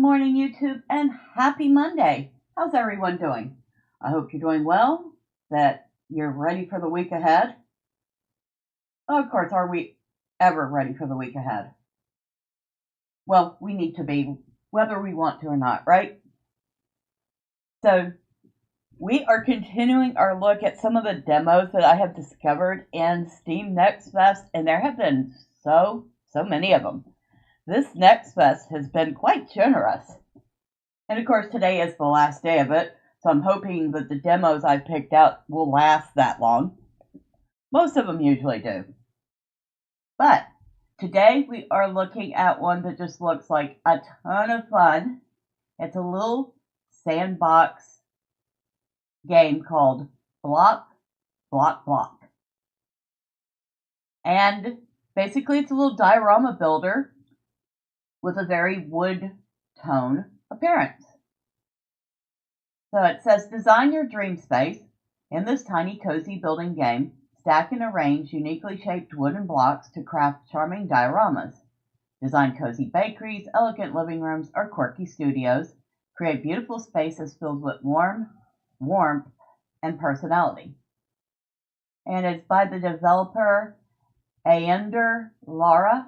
morning, YouTube, and happy Monday. How's everyone doing? I hope you're doing well, that you're ready for the week ahead. Of course, are we ever ready for the week ahead? Well, we need to be, whether we want to or not, right? So, we are continuing our look at some of the demos that I have discovered in Steam NextFest, and there have been so many of them. This NextFest has been quite generous. And of course, today is the last day of it, so I'm hoping that the demos I picked out will last that long. Most of them usually do. But today we are looking at one that just looks like a ton of fun. It's a little sandbox game called Block, Block, Block. And basically it's a little diorama builder with a very wood tone appearance. So it says, design your dream space. In this tiny, cozy building game, stack and arrange uniquely shaped wooden blocks to craft charming dioramas. Design cozy bakeries, elegant living rooms, or quirky studios. Create beautiful spaces filled with warmth, and personality. And it's by the developer Aender Lara.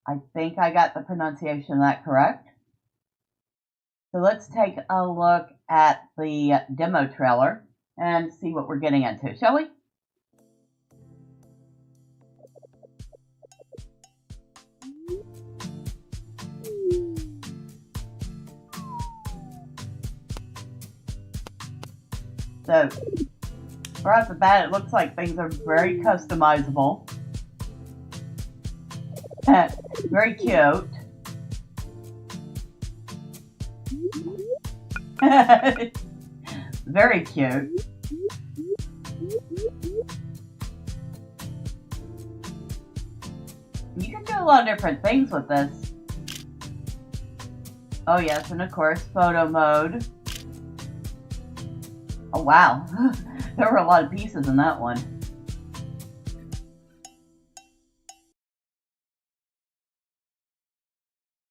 I think I got the pronunciation of that correct. So let's take a look at the demo trailer and see what we're getting into, shall we? So, right off the bat, it looks like things are very customizable. Very cute. Very cute. You can do a lot of different things with this. Oh yes, and of course, photo mode. Oh wow, there were a lot of pieces in that one.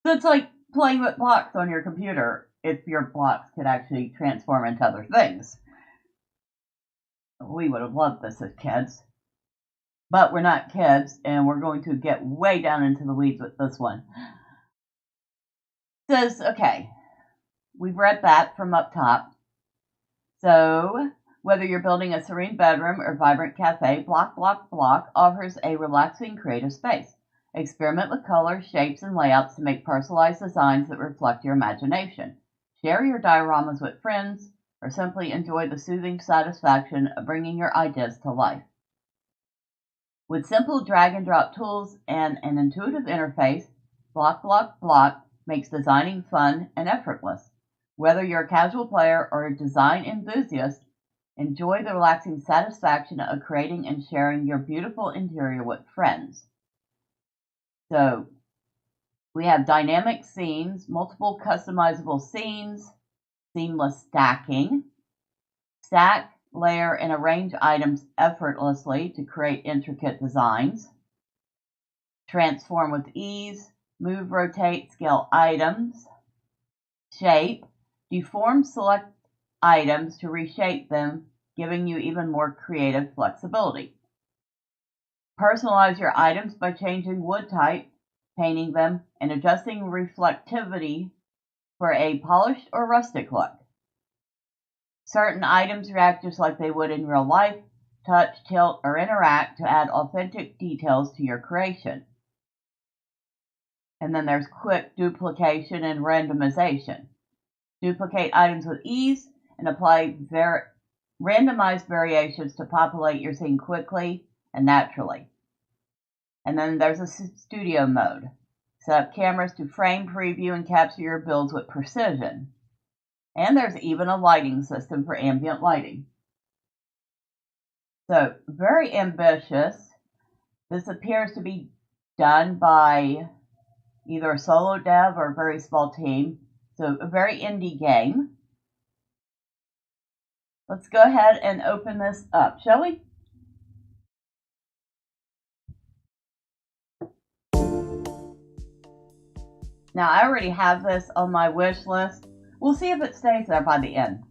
So it's like playing with blocks on your computer, if your blocks could actually transform into other things. We would have loved this as kids. But we're not kids, and we're going to get way down into the weeds with this one. It says, okay, we've read that from up top. So, whether you're building a serene bedroom or vibrant cafe, Block, Block, Block offers a relaxing creative space. Experiment with colors, shapes, and layouts to make personalized designs that reflect your imagination. Share your dioramas with friends, or simply enjoy the soothing satisfaction of bringing your ideas to life. With simple drag-and-drop tools and an intuitive interface, Block, Block, Block makes designing fun and effortless. Whether you're a casual player or a design enthusiast, enjoy the relaxing satisfaction of creating and sharing your beautiful interior with friends. So, we have dynamic scenes, multiple customizable scenes, seamless stacking, stack, layer, and arrange items effortlessly to create intricate designs, transform with ease, move, rotate, scale items, shape, deform select items to reshape them, giving you even more creative flexibility. Personalize your items by changing wood type, painting them, and adjusting reflectivity for a polished or rustic look. Certain items react just like they would in real life, touch, tilt, or interact to add authentic details to your creation. And then there's quick duplication and randomization. Duplicate items with ease and apply randomized variations to populate your scene quickly and naturally. And then there's a studio mode. Set up cameras to frame, preview, and capture your builds with precision. And there's even a lighting system for ambient lighting. So, very ambitious. This appears to be done by either a solo dev or a very small team. So, a very indie game. Let's go ahead and open this up, shall we? Now, I already have this on my wish list. We'll see if it stays there by the end.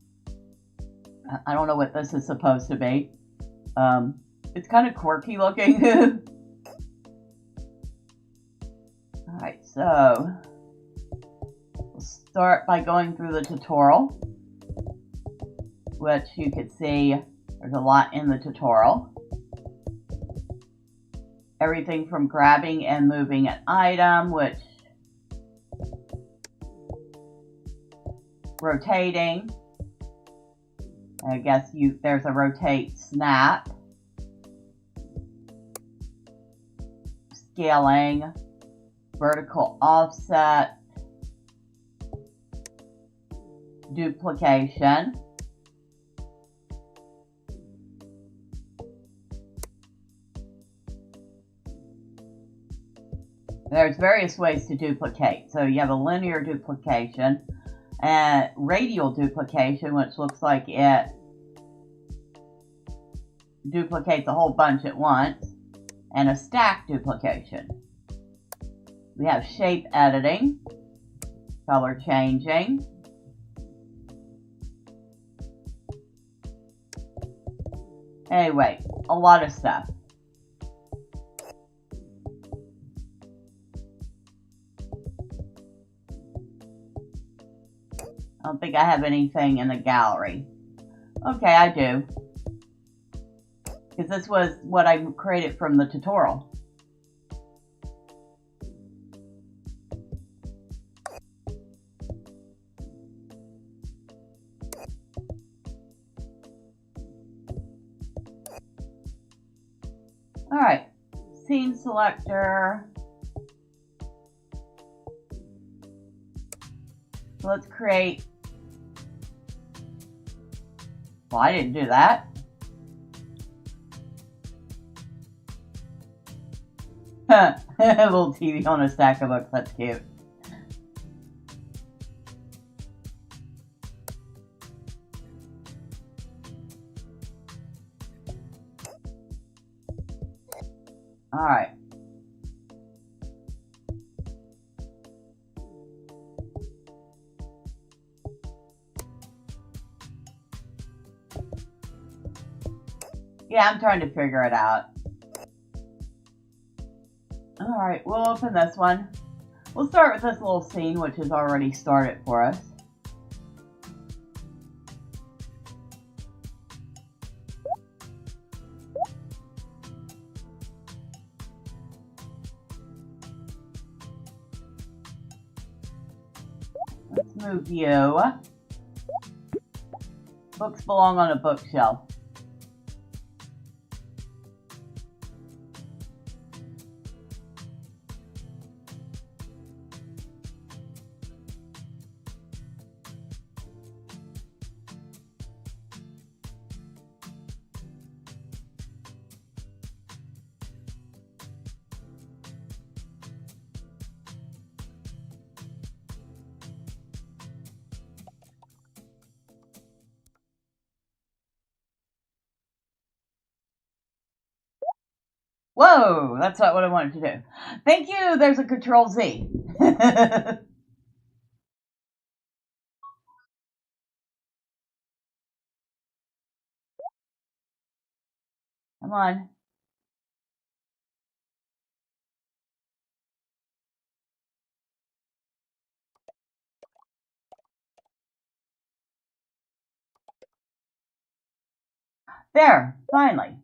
I don't know what this is supposed to be. It's kind of quirky looking. Alright, so we'll start by going through the tutorial, which you can see there's a lot in the tutorial. Everything from grabbing and moving an item, which rotating. I guess there's a rotate snap. Scaling, vertical offset, duplication. There's various ways to duplicate. So you have a linear duplication and radial duplication, which looks like it duplicates a whole bunch at once, and a stack duplication. We have shape editing, color changing, anyway, a lot of stuff. I don't think I have anything in the gallery. Okay, I do. Because this was what I created from the tutorial. Alright, scene selector. So let's create. Well, I didn't do that. A little TV on a stack of books, that's cute. Alright. Yeah, I'm trying to figure it out. Alright, we'll open this one. We'll start with this little scene, which is already started for us. Let's move view. Books belong on a bookshelf. Whoa, that's not what I wanted to do. Thank you, there's a Control Z. Come on. There, finally.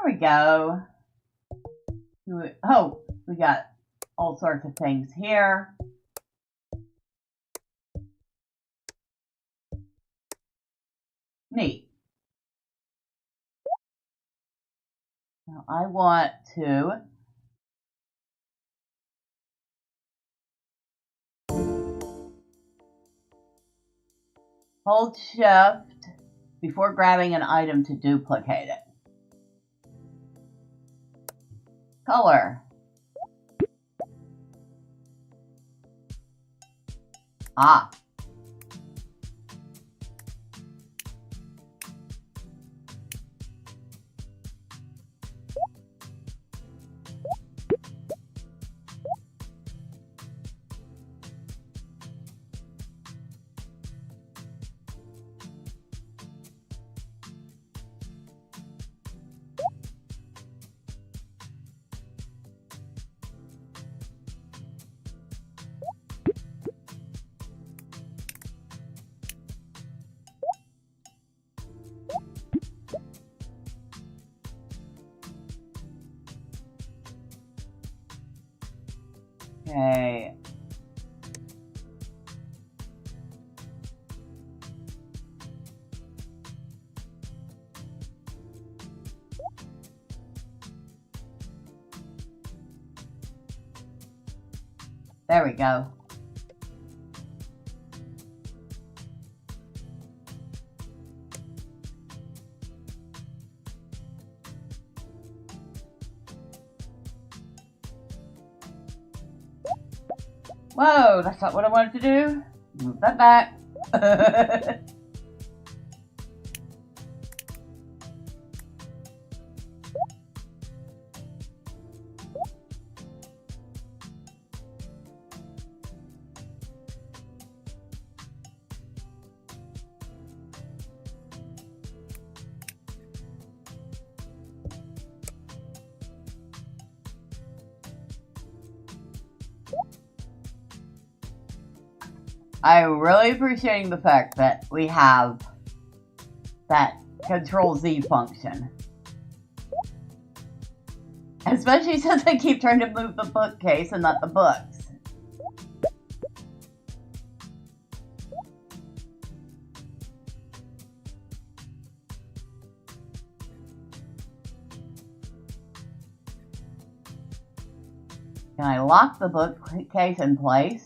There we go. Oh, we got all sorts of things here. Neat. Now I want to hold shift before grabbing an item to duplicate it. Color. Ah. Okay. There we go. Whoa, that's not what I wanted to do. Move that back. I'm really appreciating the fact that we have that Control-Z function. Especially since I keep trying to move the bookcase and not the books. Can I lock the bookcase in place?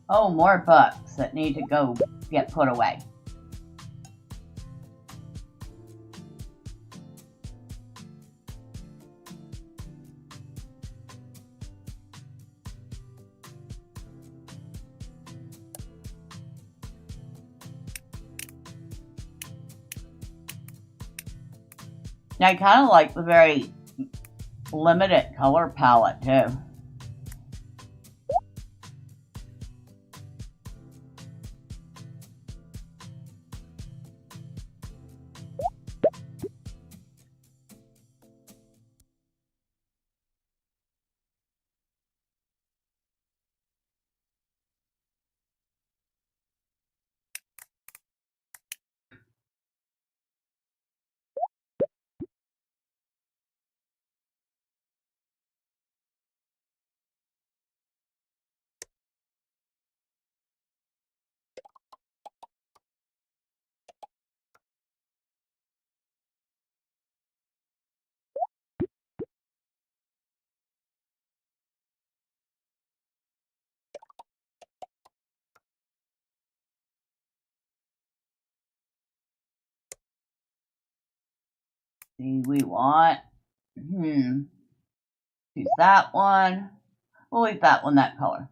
Oh, more books that need to go get put away. I kind of like the very limited color palette too. See, we want, choose that one. We'll leave that one that color.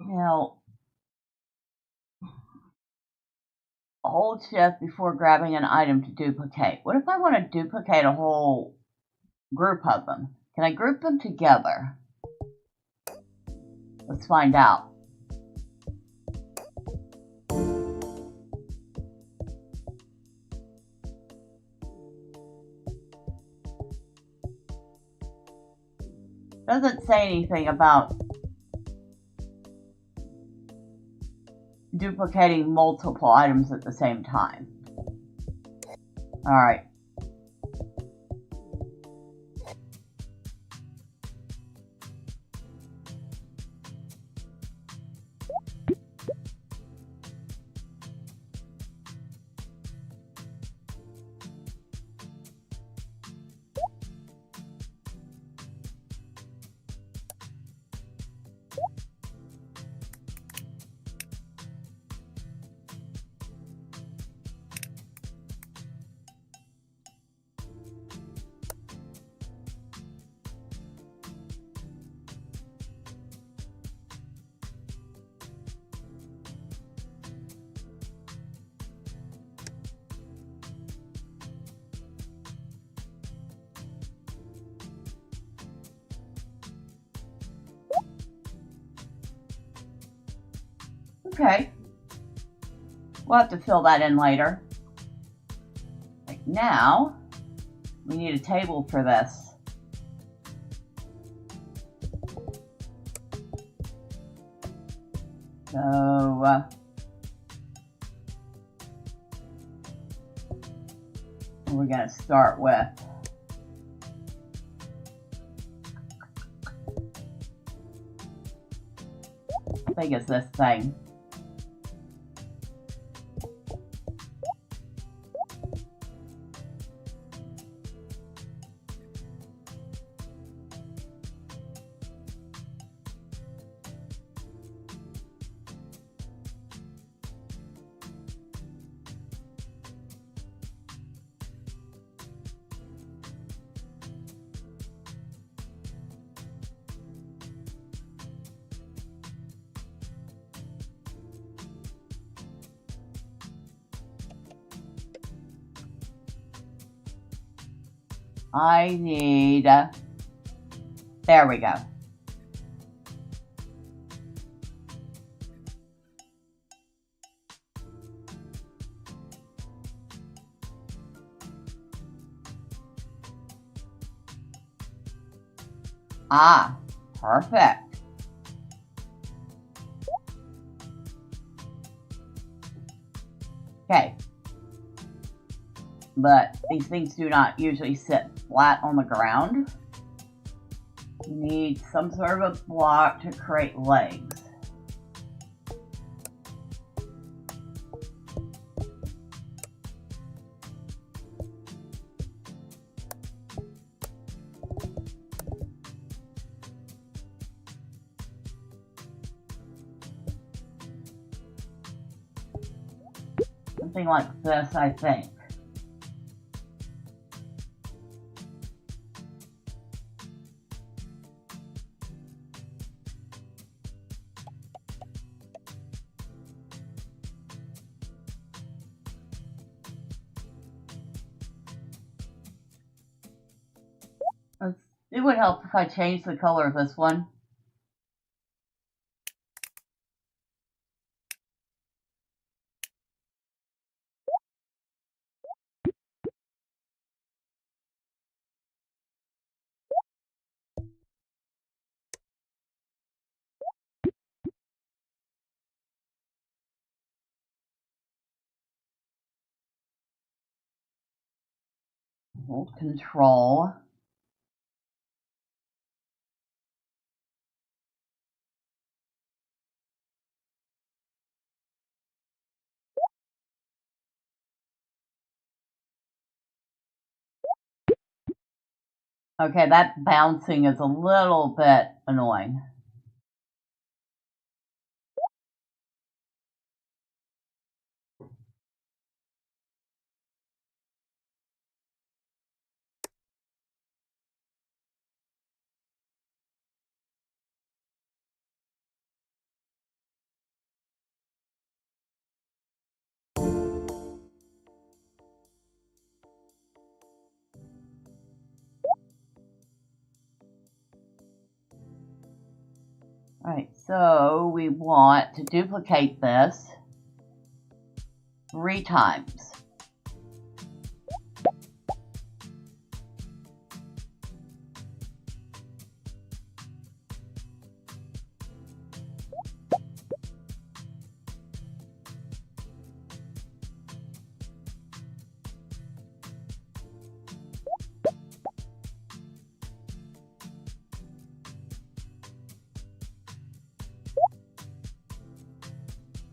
Now, hold shift before grabbing an item to duplicate. What if I want to duplicate a whole group of them? Can I group them together? Let's find out. Doesn't say anything about duplicating multiple items at the same time. Alright. Okay. We'll have to fill that in later. Right now, we need a table for this. So, we're going to start with how big is this thing? I need, there we go. Ah, perfect. Okay. But these things do not usually sit flat on the ground. You need some sort of a block to create legs. Something like this, I think. It would help if I changed the color of this one. Hold Control. Okay, that bouncing is a little bit annoying. Alright, so we want to duplicate this 3 times.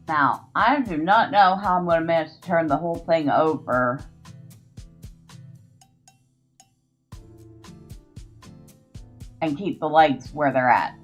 Now, I do not know how I'm going to manage to turn the whole thing over. And keep the legs where they're at.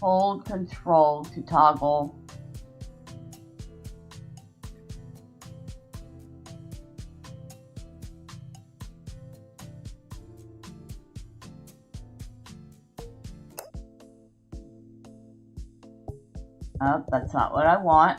Hold Control to toggle. Oh, that's not what I want.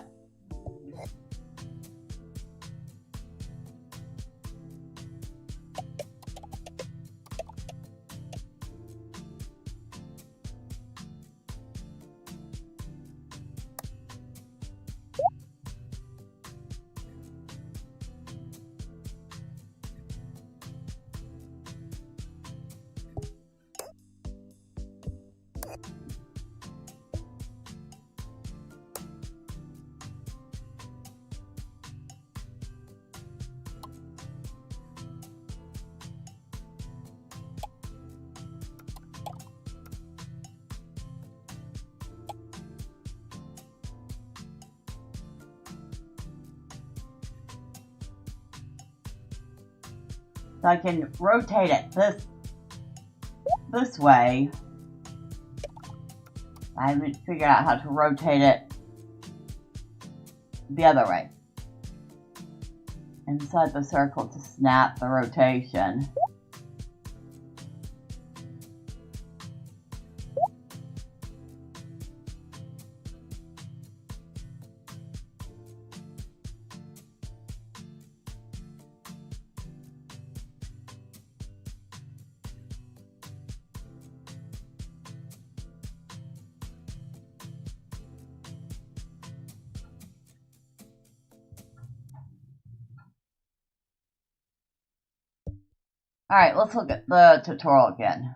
So I can rotate it this way. I haven't figured out how to rotate it the other way. Inside the circle to snap the rotation. Alright, let's look at the tutorial again.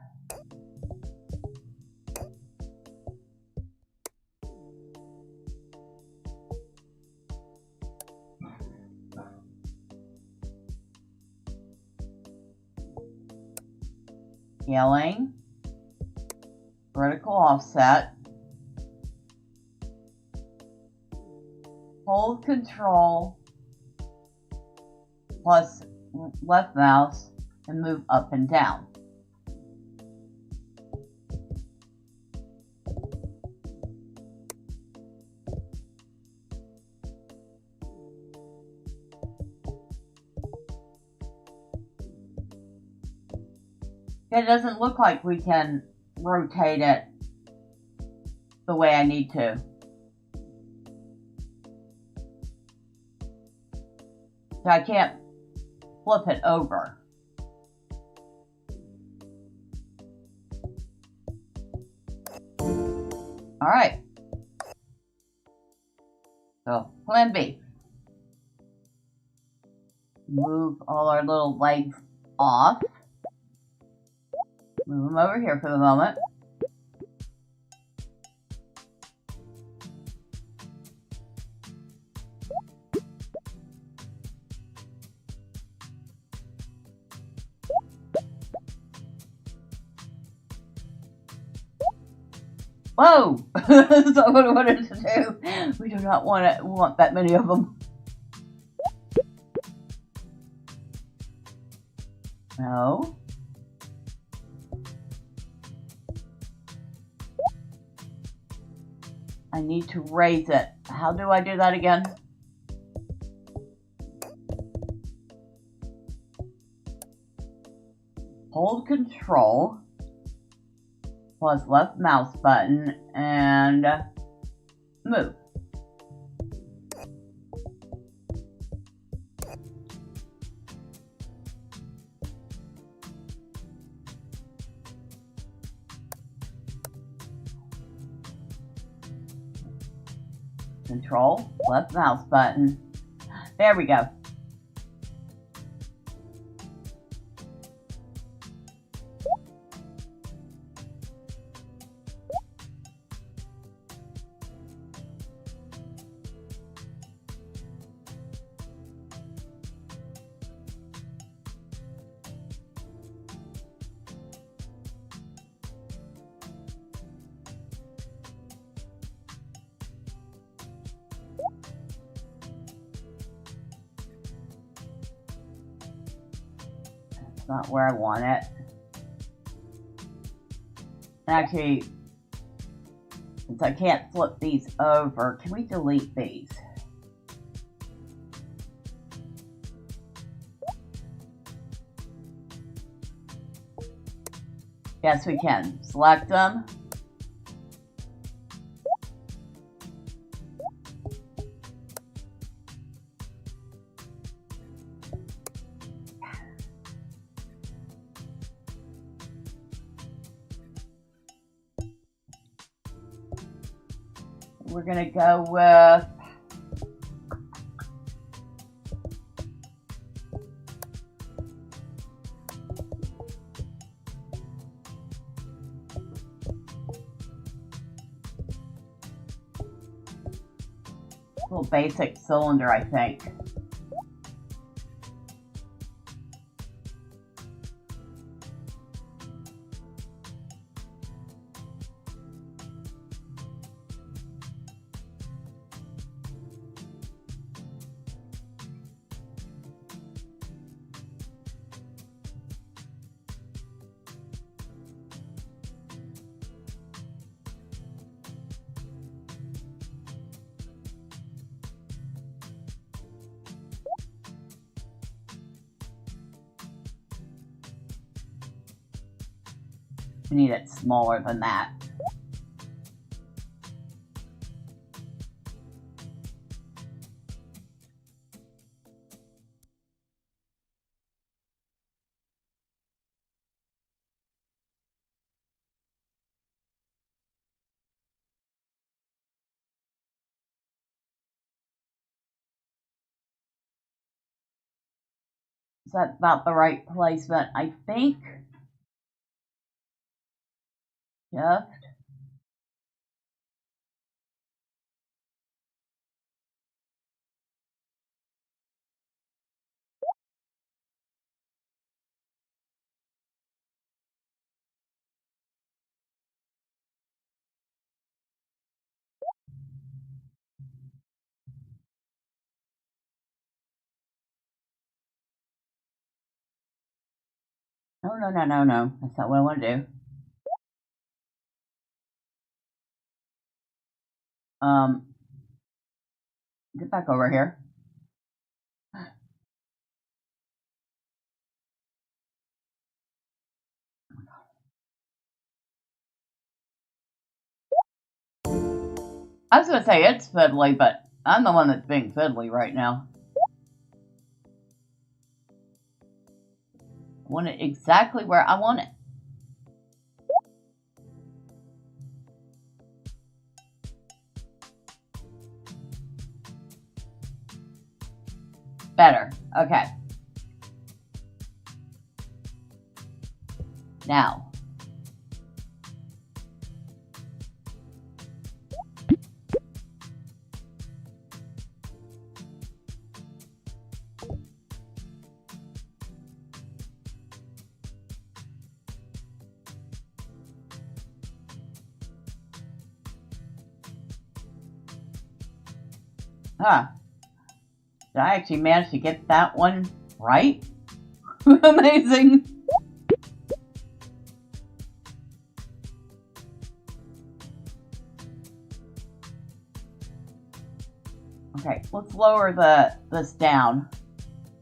Scaling, vertical offset, hold Control plus left mouse and move up and down. It doesn't look like we can rotate it the way I need to. So I can't flip it over. All right. So plan B. Move all our little legs off. Move them over here for the moment. Whoa! That's not what I wanted to do. We do not want that many of them. No. I need to raise it. How do I do that again? Hold Control plus left mouse button and move. Control, left mouse button. There we go. Not where I want it. Actually, Since I can't flip these over, can we delete these? Yes, we can. Select them. We're going to go with a little basic cylinder, I think. We need it smaller than that. Is that about the right placement? I think. Shift. No. That's not what I want to do. Get back over here. I was going to say it's fiddly, but I'm the one that's being fiddly right now. I want it exactly where I want it. Better. Okay. Now. Huh. Did I actually manage to get that one right? Amazing. Okay, let's lower this down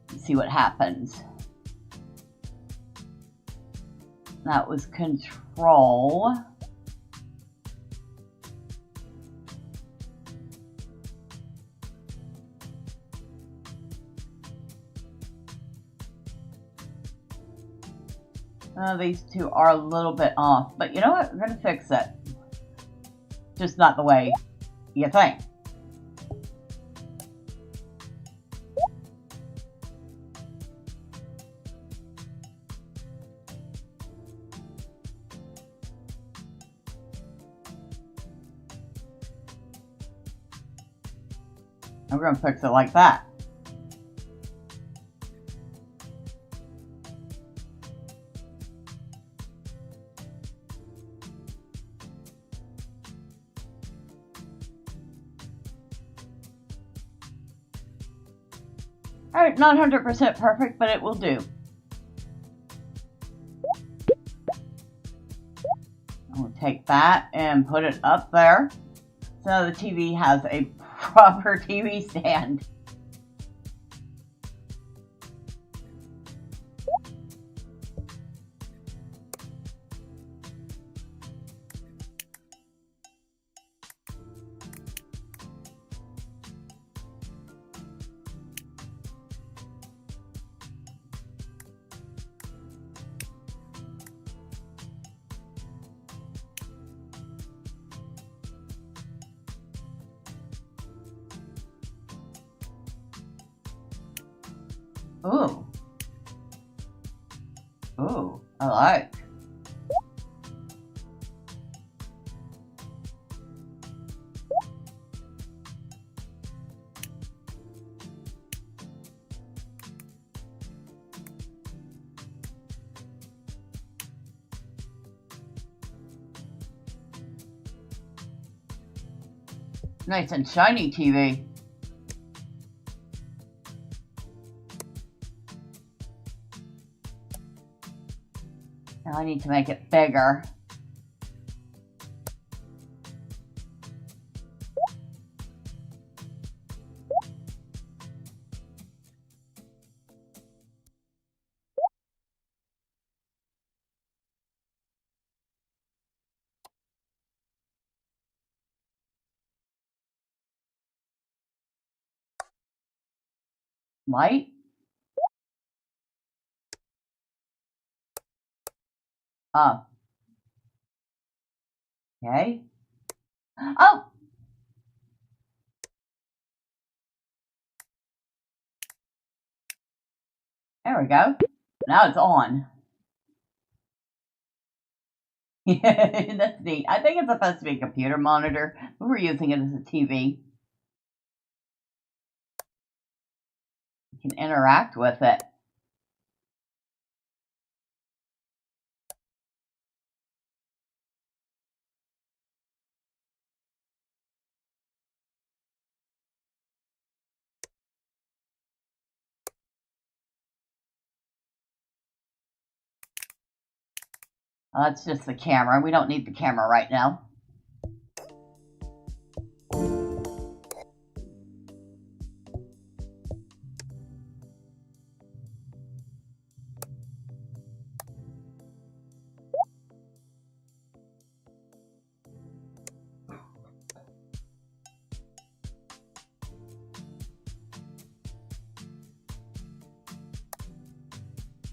and see what happens. That was control. These two are a little bit off, but you know what? We're going to fix it. Just not the way you think. And we're going to fix it like that. Alright, not 100% perfect, but it will do. I'm going to take that and put it up there. So the TV has a proper TV stand. Ooh. Ooh, I like. Nice and shiny TV. Now I need to make it bigger. Light? Oh. Okay. Oh! There we go. Now it's on. That's neat. I think it's supposed to be a computer monitor, but we're using it as a TV. You can interact with it. That's just the camera. We don't need the camera right now.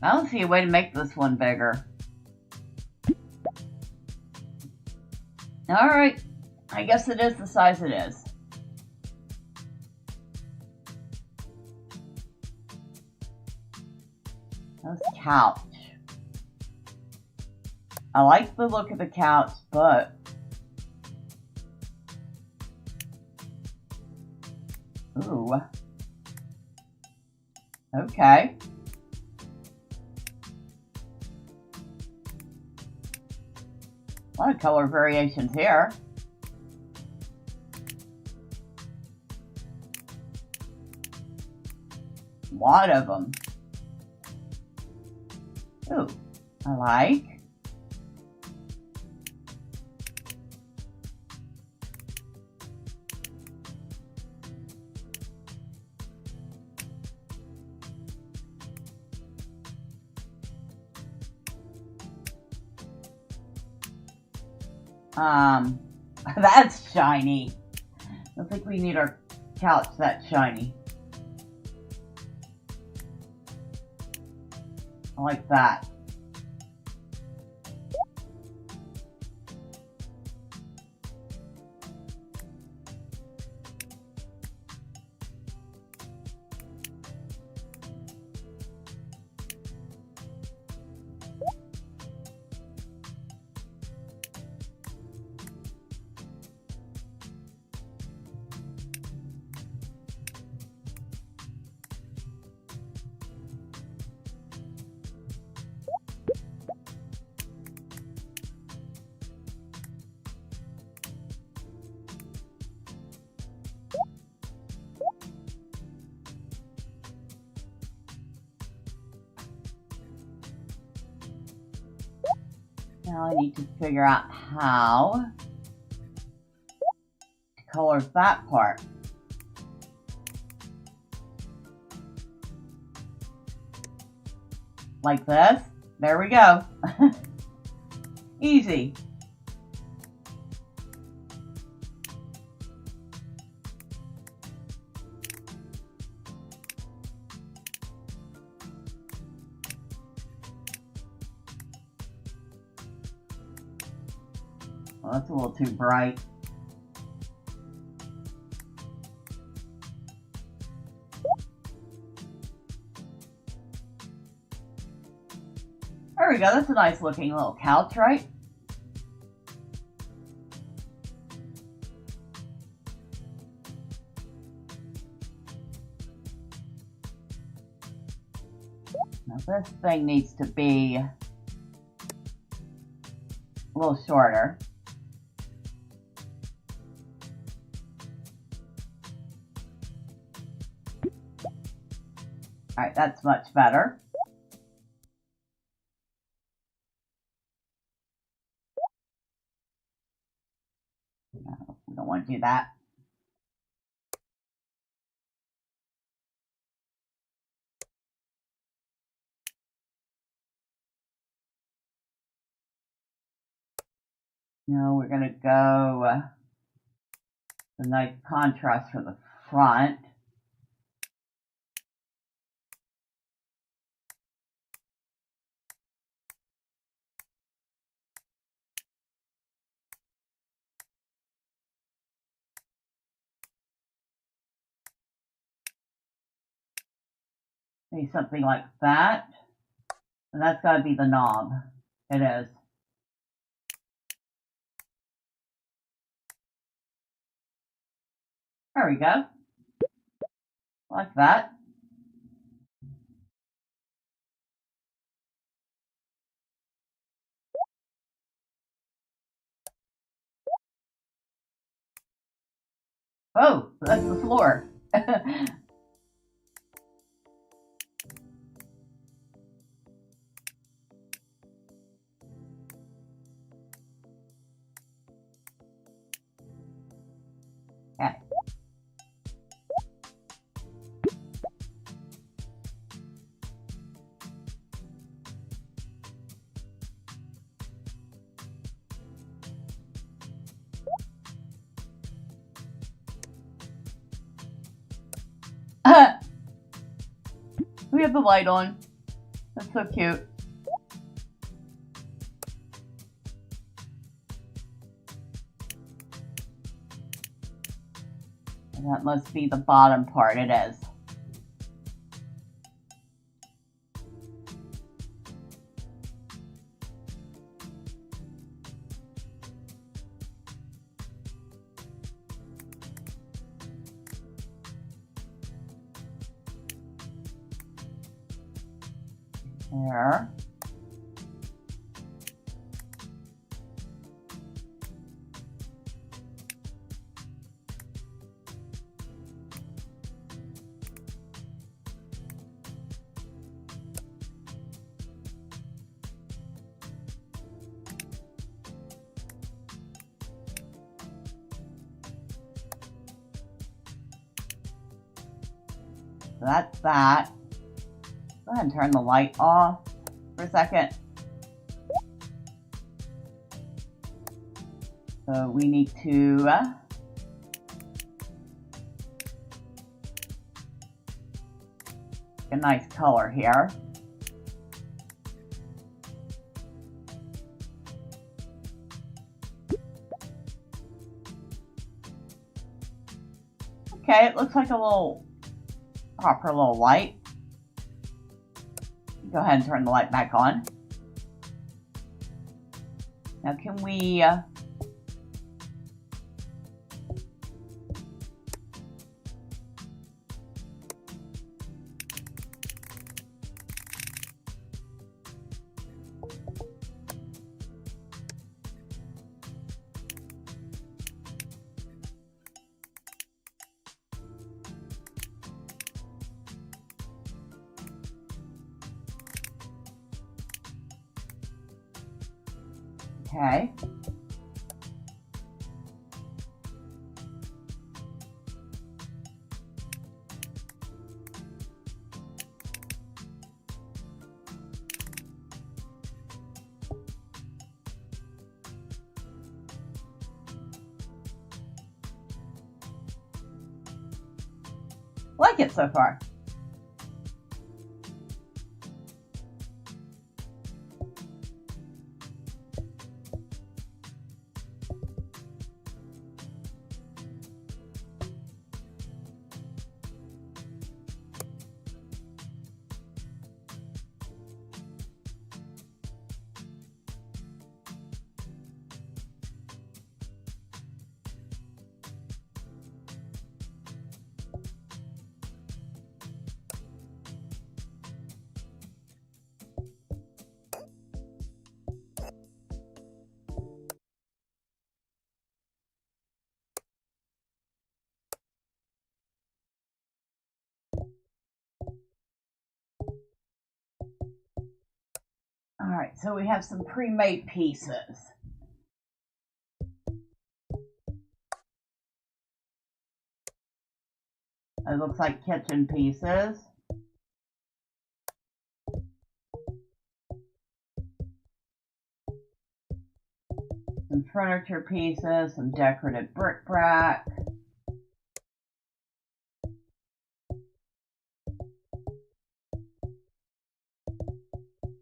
I don't see a way to make this one bigger. Alright, I guess it is the size it is. This couch. I like the look of the couch, but... Ooh. Okay. A lot of color variations here. A lot of them. Ooh, I like. That's shiny. I don't think we need our couch that shiny. I like that. Now I need to figure out how to color that part. Like this. There we go. Easy. Well, that's a little too bright. There we go. That's a nice looking little couch, right? Now this thing needs to be a little shorter. All right, that's much better. No, we don't want to do that. No, we're going to go a nice contrast for the front. Maybe something like that. And that's got to be the knob. It is. There we go. Like that. Oh, that's the floor. Okay. We have the light on. That's so cute. And that must be the bottom part. It is. There. So that's that. Go ahead and turn the light off for a second. So we need to get a nice color here. Okay, it looks like a little proper little light. Go ahead and turn the light back on. Now can we okay. Like it so far. All right, so we have some pre-made pieces. It looks like kitchen pieces. Some furniture pieces, some decorative bric-a-brac.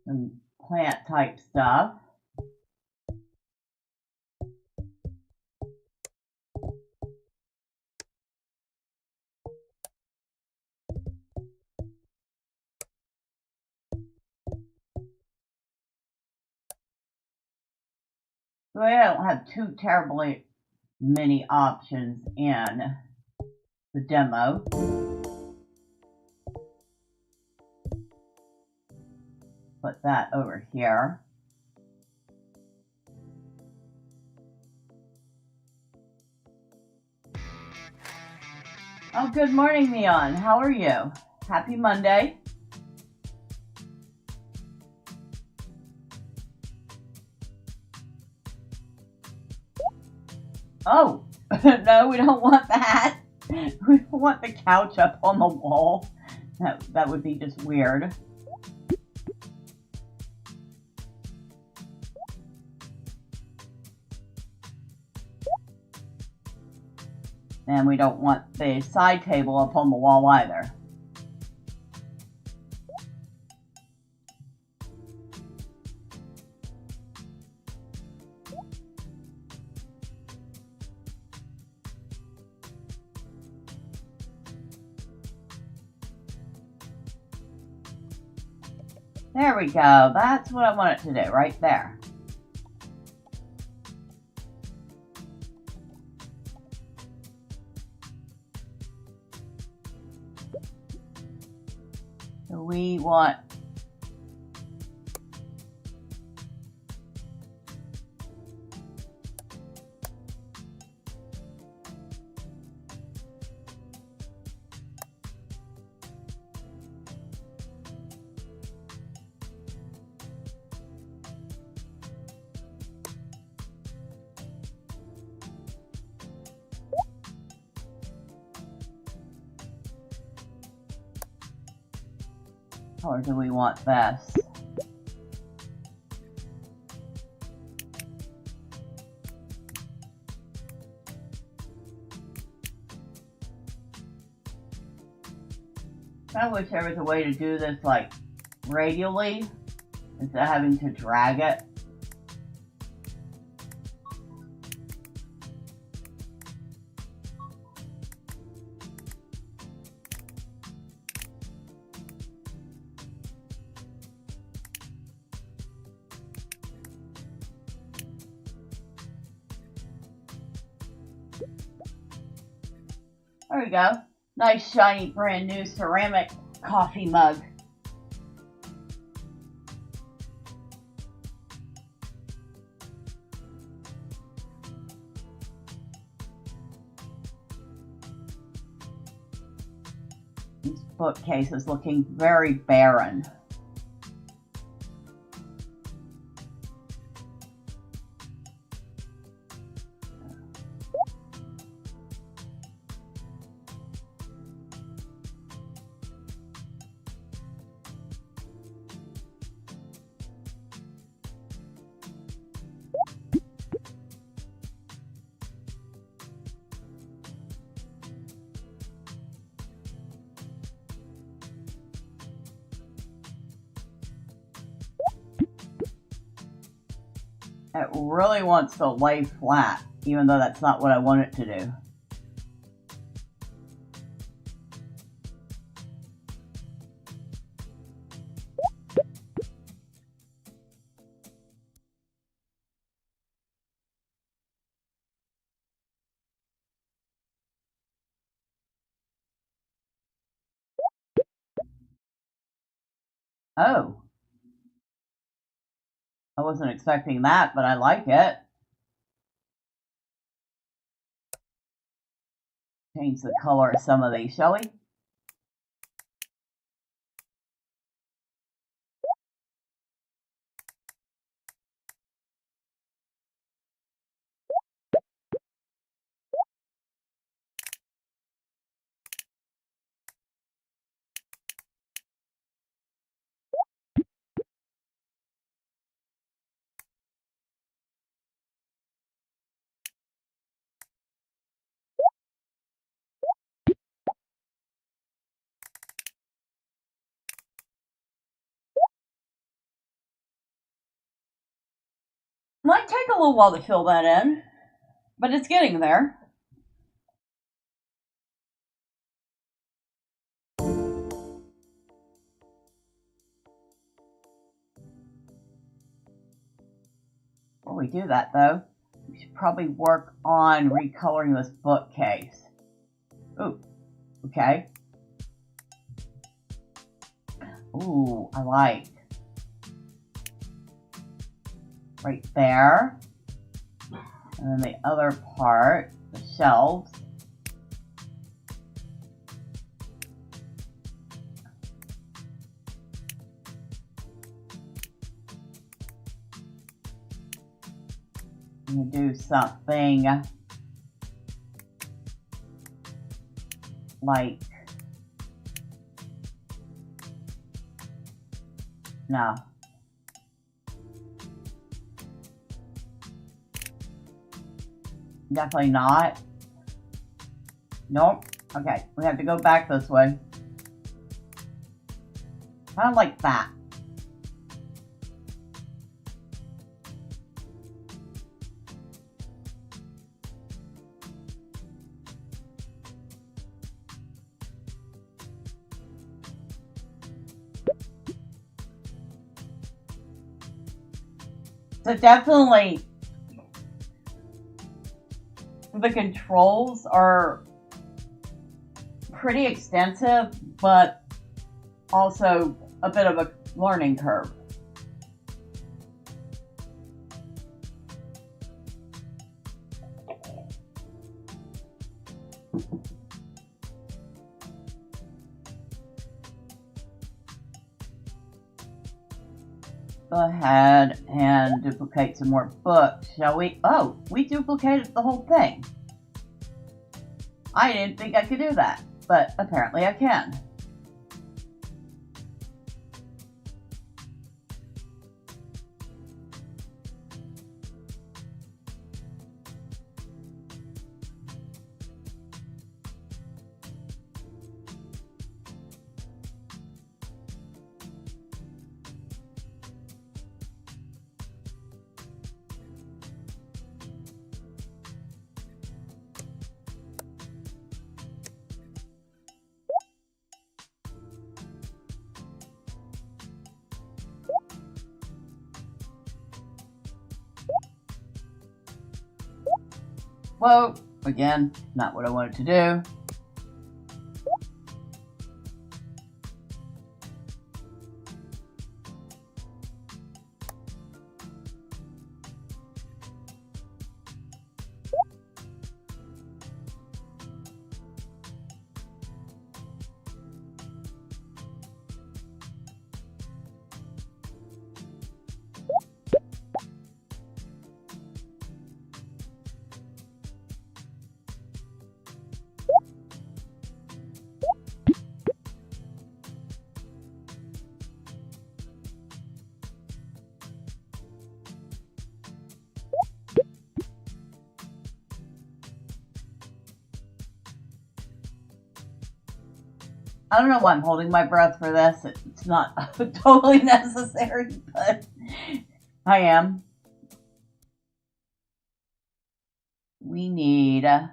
Some plant type stuff. So I don't have too terribly many options in the demo. Put that over here. Oh, good morning, Neon. How are you? Happy Monday. Oh, no, we don't want that. We don't want the couch up on the wall. That would be just weird. And we don't want the side table up on the wall either. There we go. That's what I want it to do, right there. So we want or do we want this? I wish there was a way to do this like radially instead of having to drag it. There we go. Nice, shiny, brand new ceramic coffee mug. This bookcase is looking very barren. It really wants to lay flat, even though that's not what I want it to do. Oh, I wasn't expecting that, but I like it. Change the color of some of these, shall we? Might take a little while to fill that in, but it's getting there. Before we do that, though, we should probably work on recoloring this bookcase. Ooh, okay. Ooh, I like. Right there. And then the other part, the shelves. I'm going to do something like, no. Definitely not. Nope. Okay, we have to go back this way. Kind of like that. So definitely the controls are pretty extensive, but also a bit of a learning curve. Go ahead and duplicate some more books, shall we? Oh, we duplicated the whole thing. I didn't think I could do that, but apparently I can. Whoa, again, not what I wanted to do. I don't know why I'm holding my breath for this. It's not totally necessary, but I am. need.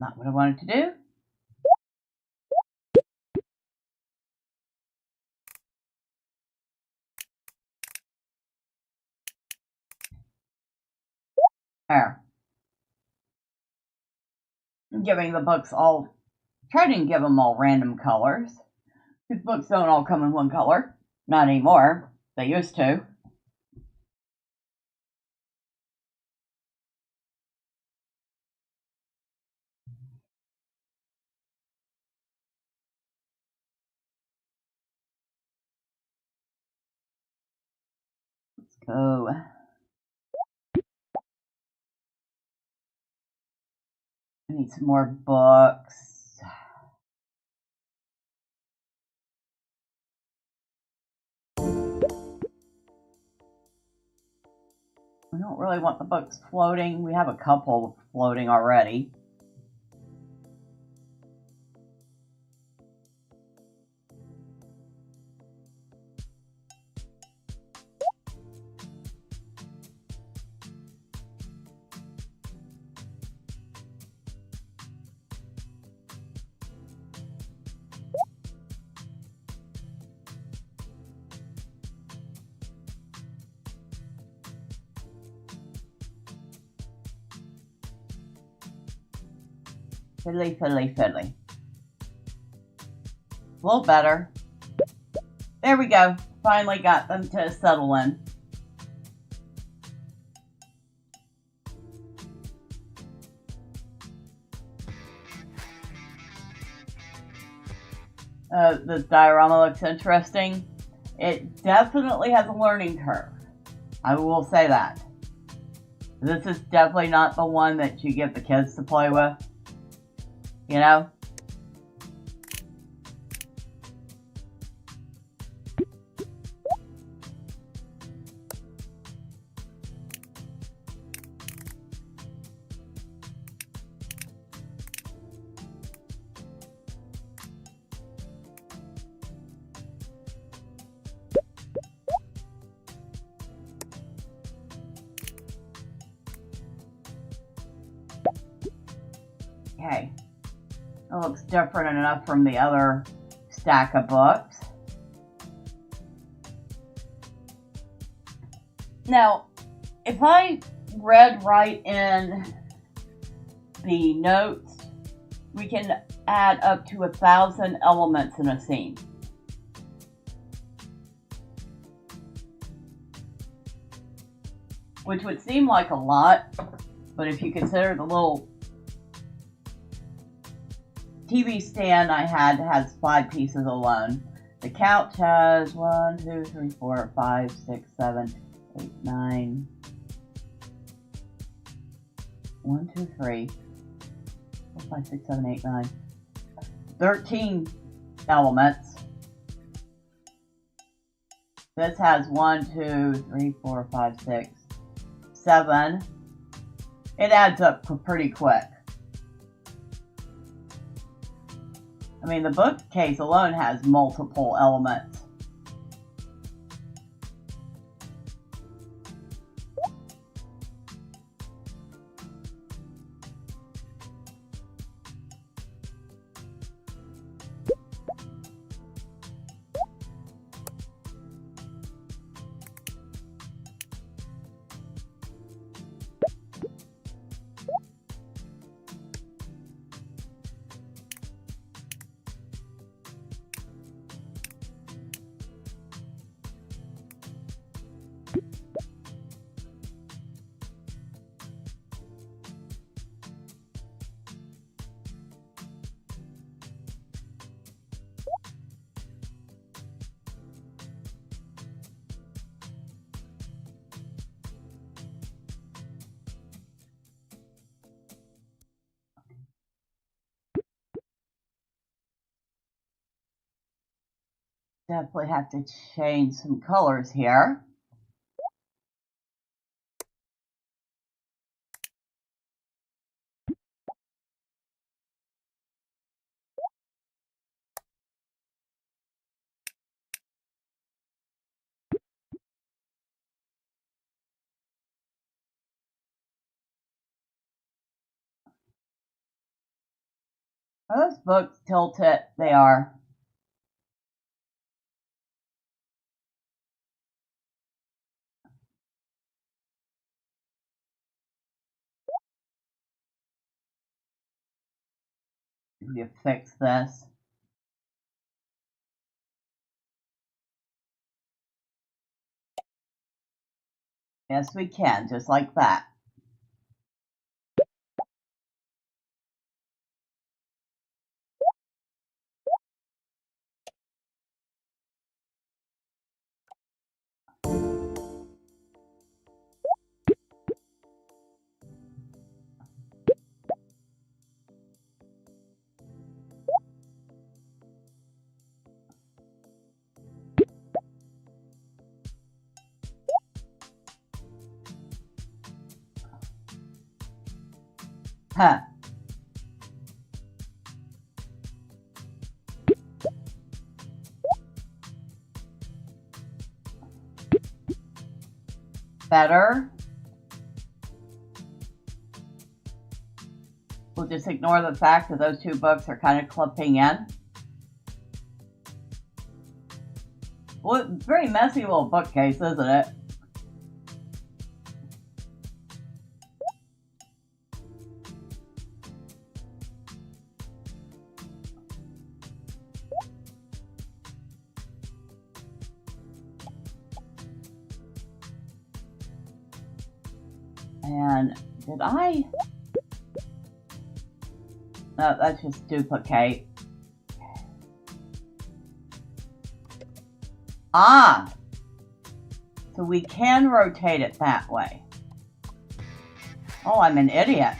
Not what I wanted to do. There. I'm giving the books all, trying to give them all random colors. These books don't all come in one color. Not anymore. They used to. Let's go. I need some more books. We don't really want the books floating. We have a couple floating already. Fiddly, fiddly, fiddly. A little better. There we go. Finally got them to settle in. This diorama looks interesting. It definitely has a learning curve. I will say that. This is definitely not the one that you give the kids to play with. You know? Okay. It looks different enough from the other stack of books. Now, if I read right in the notes, we can add up to 1,000 elements in a scene. Which would seem like a lot, but if you consider the little TV stand I had has 5 pieces alone. The couch has 1, 2, 3, 4, 5, 6, 7, 8, 9. 1, 2, 3, 4, 5, 6, 7, 8, 9. 13 elements. This has 1, 2, 3, 4, 5, 6, 7. It adds up pretty quick. I mean, the bookcase alone has multiple elements. Definitely have to change some colors here. Are those books tilted? They are. You fix this. Yes, we can, just like that. Huh. Better. We'll just ignore the fact that those two books are kind of clipping in. Well, very messy little bookcase, isn't it? And did I? No, that's just duplicate. Ah! So we can rotate it that way. Oh, I'm an idiot.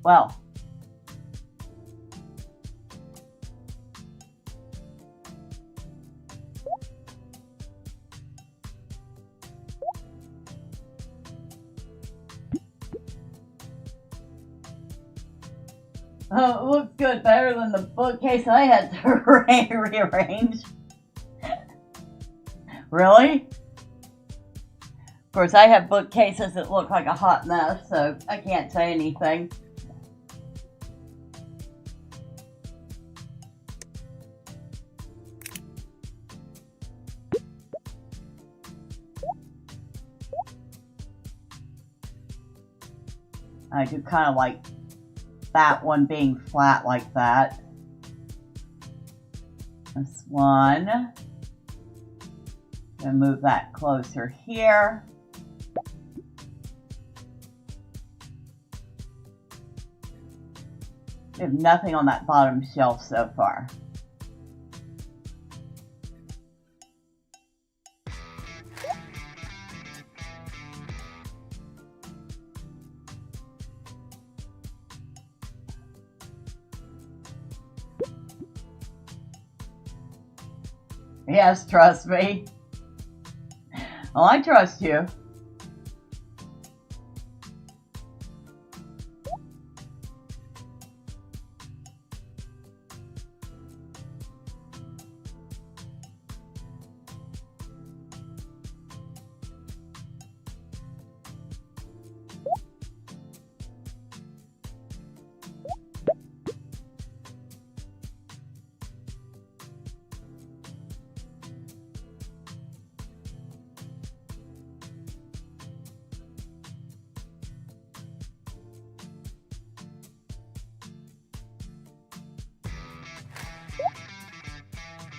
Well. Oh, it looks good, better than the bookcase I had to rearrange. Really? Of course, I have bookcases that look like a hot mess, so I can't say anything. I do kind of like that one being flat like that. This one. Gonna move that closer here. We have nothing on that bottom shelf so far. Yes, trust me. Well, I trust you.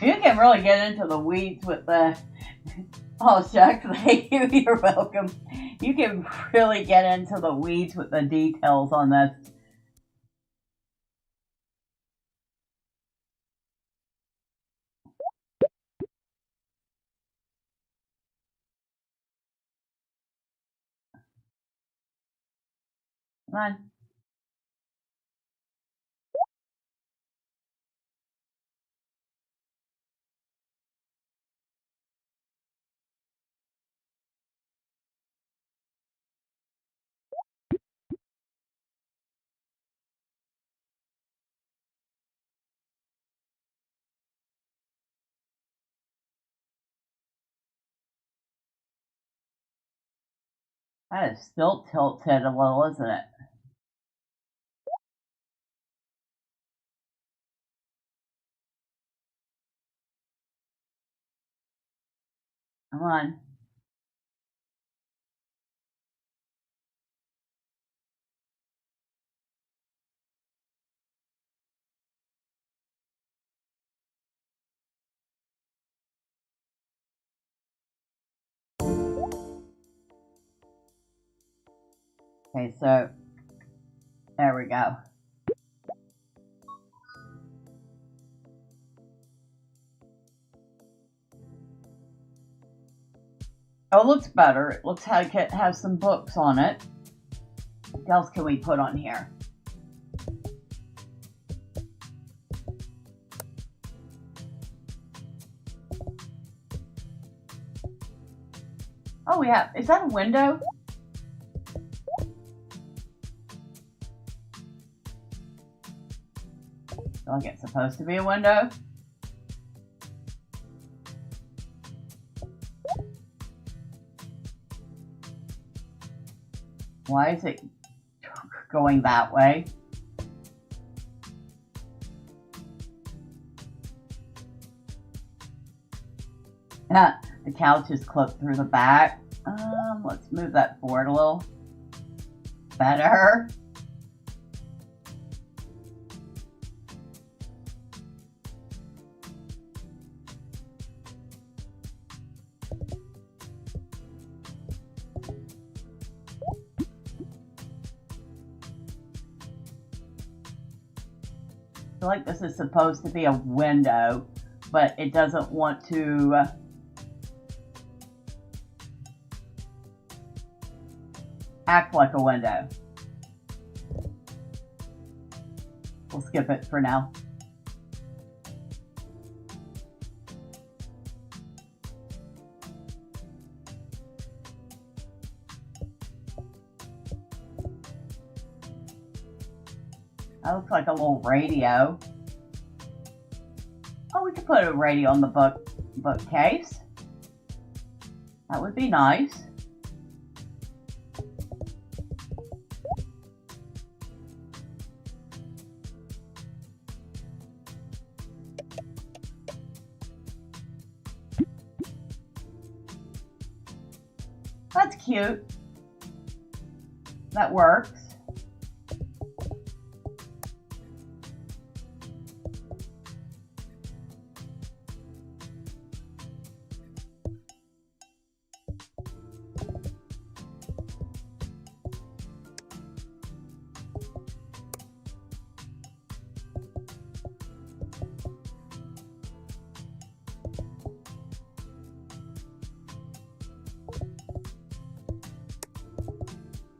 You can really get into the weeds with the... Oh, shucks, thank you, you're welcome. You can really get into the weeds with the details on this. Come on. That is still tilted a little, isn't it? Come on. Okay, so there we go. Oh, it looks better. It looks like it has some books on it. What else can we put on here? Oh, we have, is that a window? I feel like it's supposed to be a window. Why is it going that way? The couch is clipped through the back. Let's move that forward a little. Better. I feel like this is supposed to be a window, but it doesn't want to act like a window. We'll skip it for now. That looks like a little radio. Oh, we could put a radio on the bookcase. That would be nice. That's cute. That works.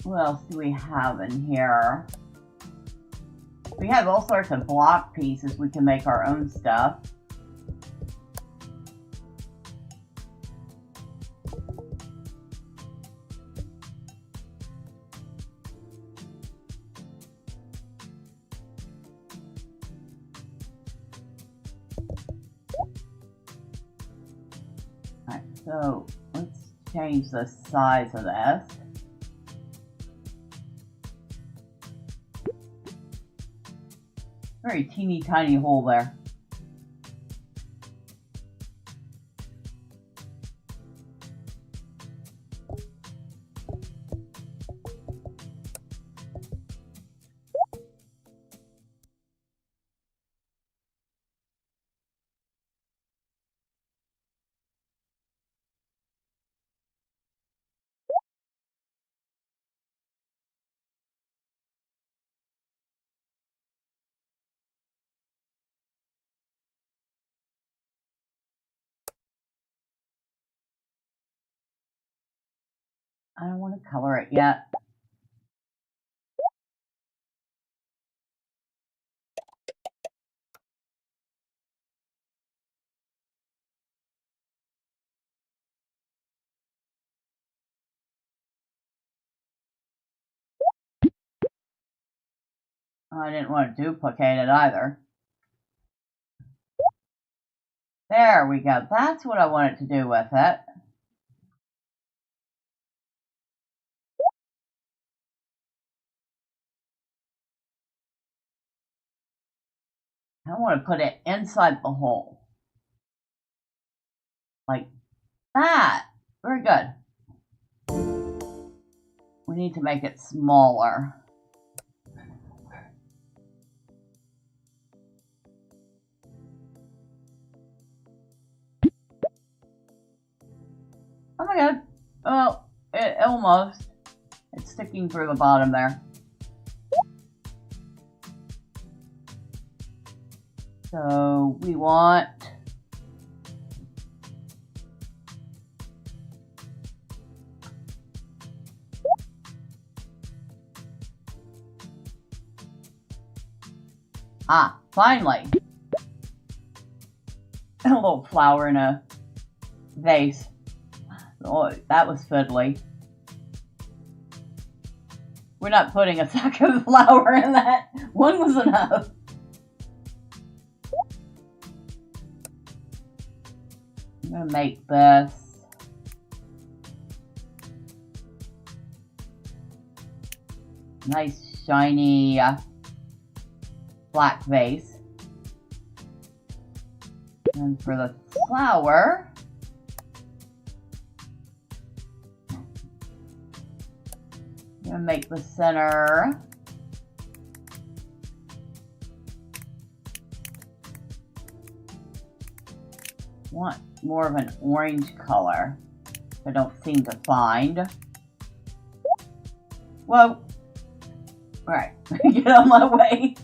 What else do we have in here? We have all sorts of block pieces. We can make our own stuff. Alright, so let's change the size of this. Very teeny tiny hole there. I don't want to color it yet. I didn't want to duplicate it either. There we go. That's what I wanted to do with it. I want to put it inside the hole. Like That. Very good. We need to make it smaller. Oh my god. Well, it almost. It's sticking through the bottom there. So we want finally. A little flower in a vase. Oh, that was fiddly. We're not putting a sack of flour in that. One was enough. I'm gonna make this nice shiny black vase. And for the flower, I'm gonna make the center want more of an orange color. I don't seem to find. Whoa. Alright, get on my way.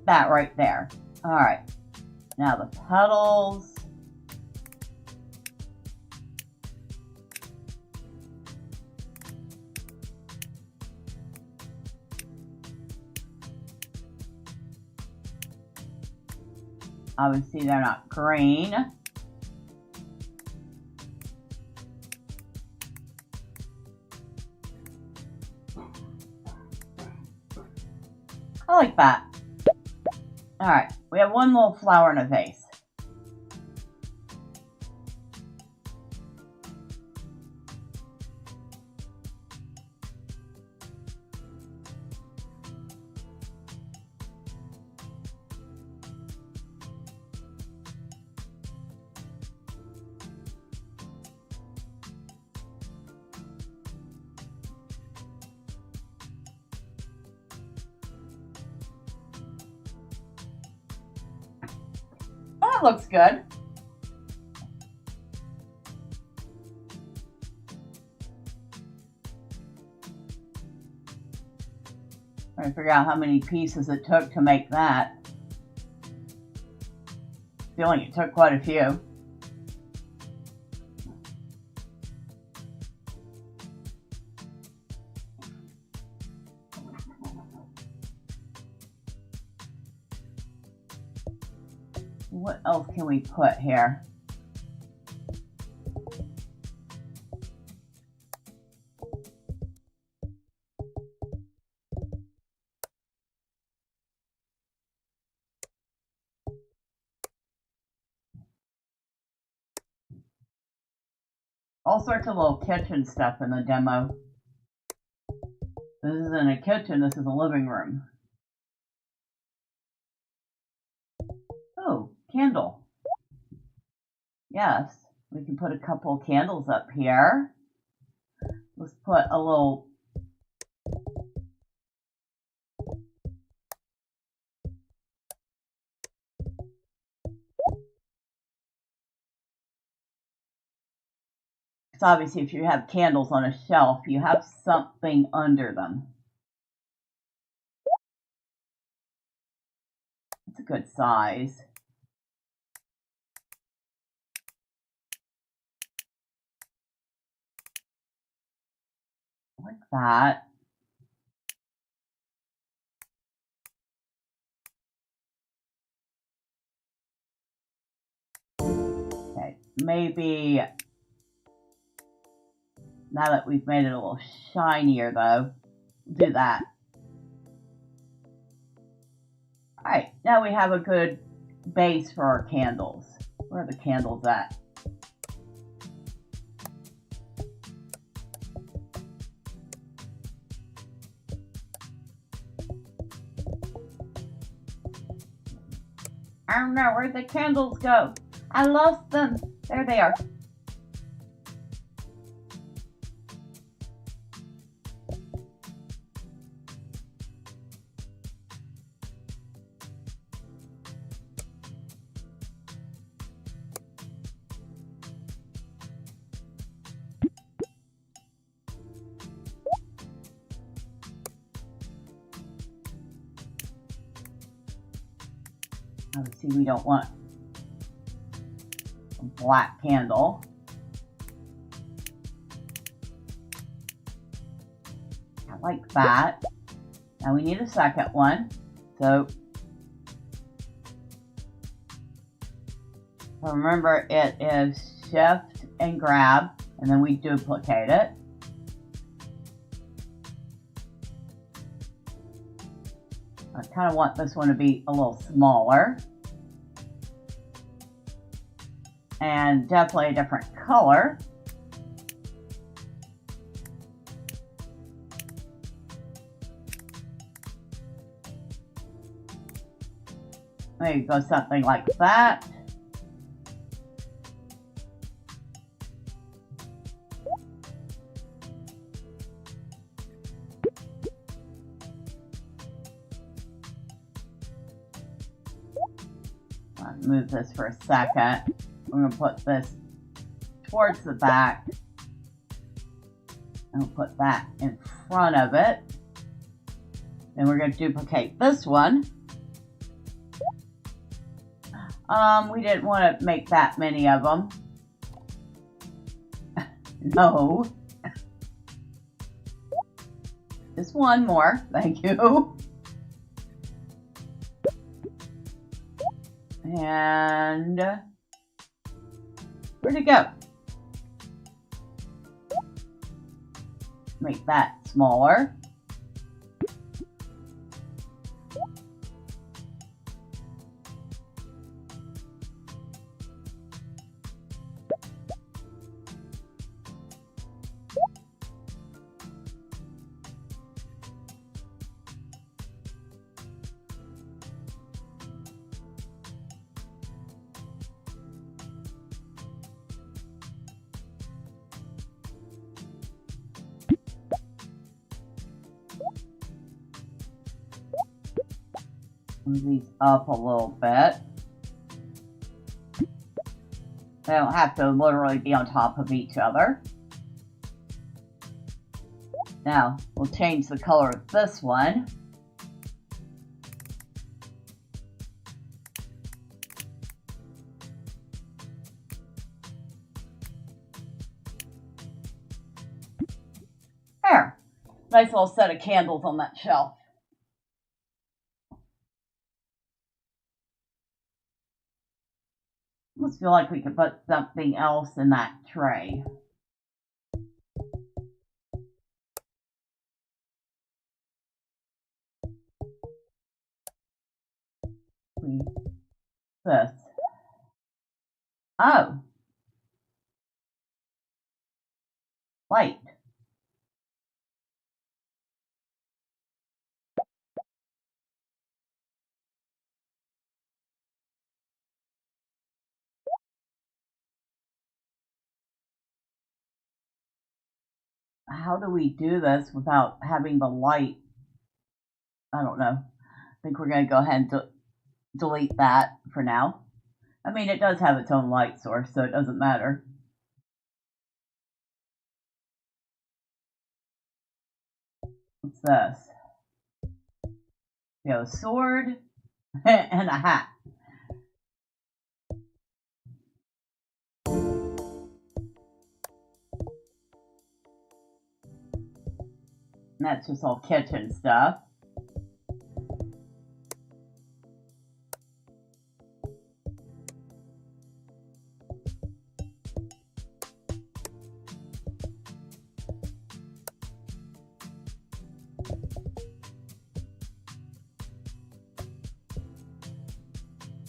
That right there. Alright. Now the petals. Obviously they're not green. I like that. Alright, we have one little flower in a vase. That looks good. I'm trying to figure out how many pieces it took to make that. Feeling it took quite a few. What else can we put here? All sorts of little kitchen stuff in the demo. This isn't a kitchen, this is a living room. Oh, candle. Yes, we can put a couple candles up here. Let's put a little because obviously if you have candles on a shelf, you have something under them. It's a good size. Like that. Okay, maybe now that we've made it a little shinier though, do that. Alright, now we have a good base for our candles. Where are the candles at? I don't know, where'd the candles go? I lost them. There they are. Obviously, we don't want a black candle. I like that. Now we need a second one. So remember, it is shift and grab, and then we duplicate it. I kind of want this one to be a little smaller. And definitely a different color. Maybe go something like that. Move this for a second. We're going to put this towards the back. And we'll put that in front of it. Then we're going to duplicate this one. We didn't want to make that many of them. No. Just one more. Thank you. And where'd it go? Make that smaller. Move these up a little bit. They don't have to literally be on top of each other. Now, we'll change the color of this one. There. Nice little set of candles on that shelf. I almost feel like we could put something else in that tray. This. Oh. Light. How do we do this without having the light? I don't know. I think we're going to go ahead and delete that for now. I mean, it does have its own light source, so it doesn't matter. What's this? We have a sword and a hat. And that's just all kitchen stuff.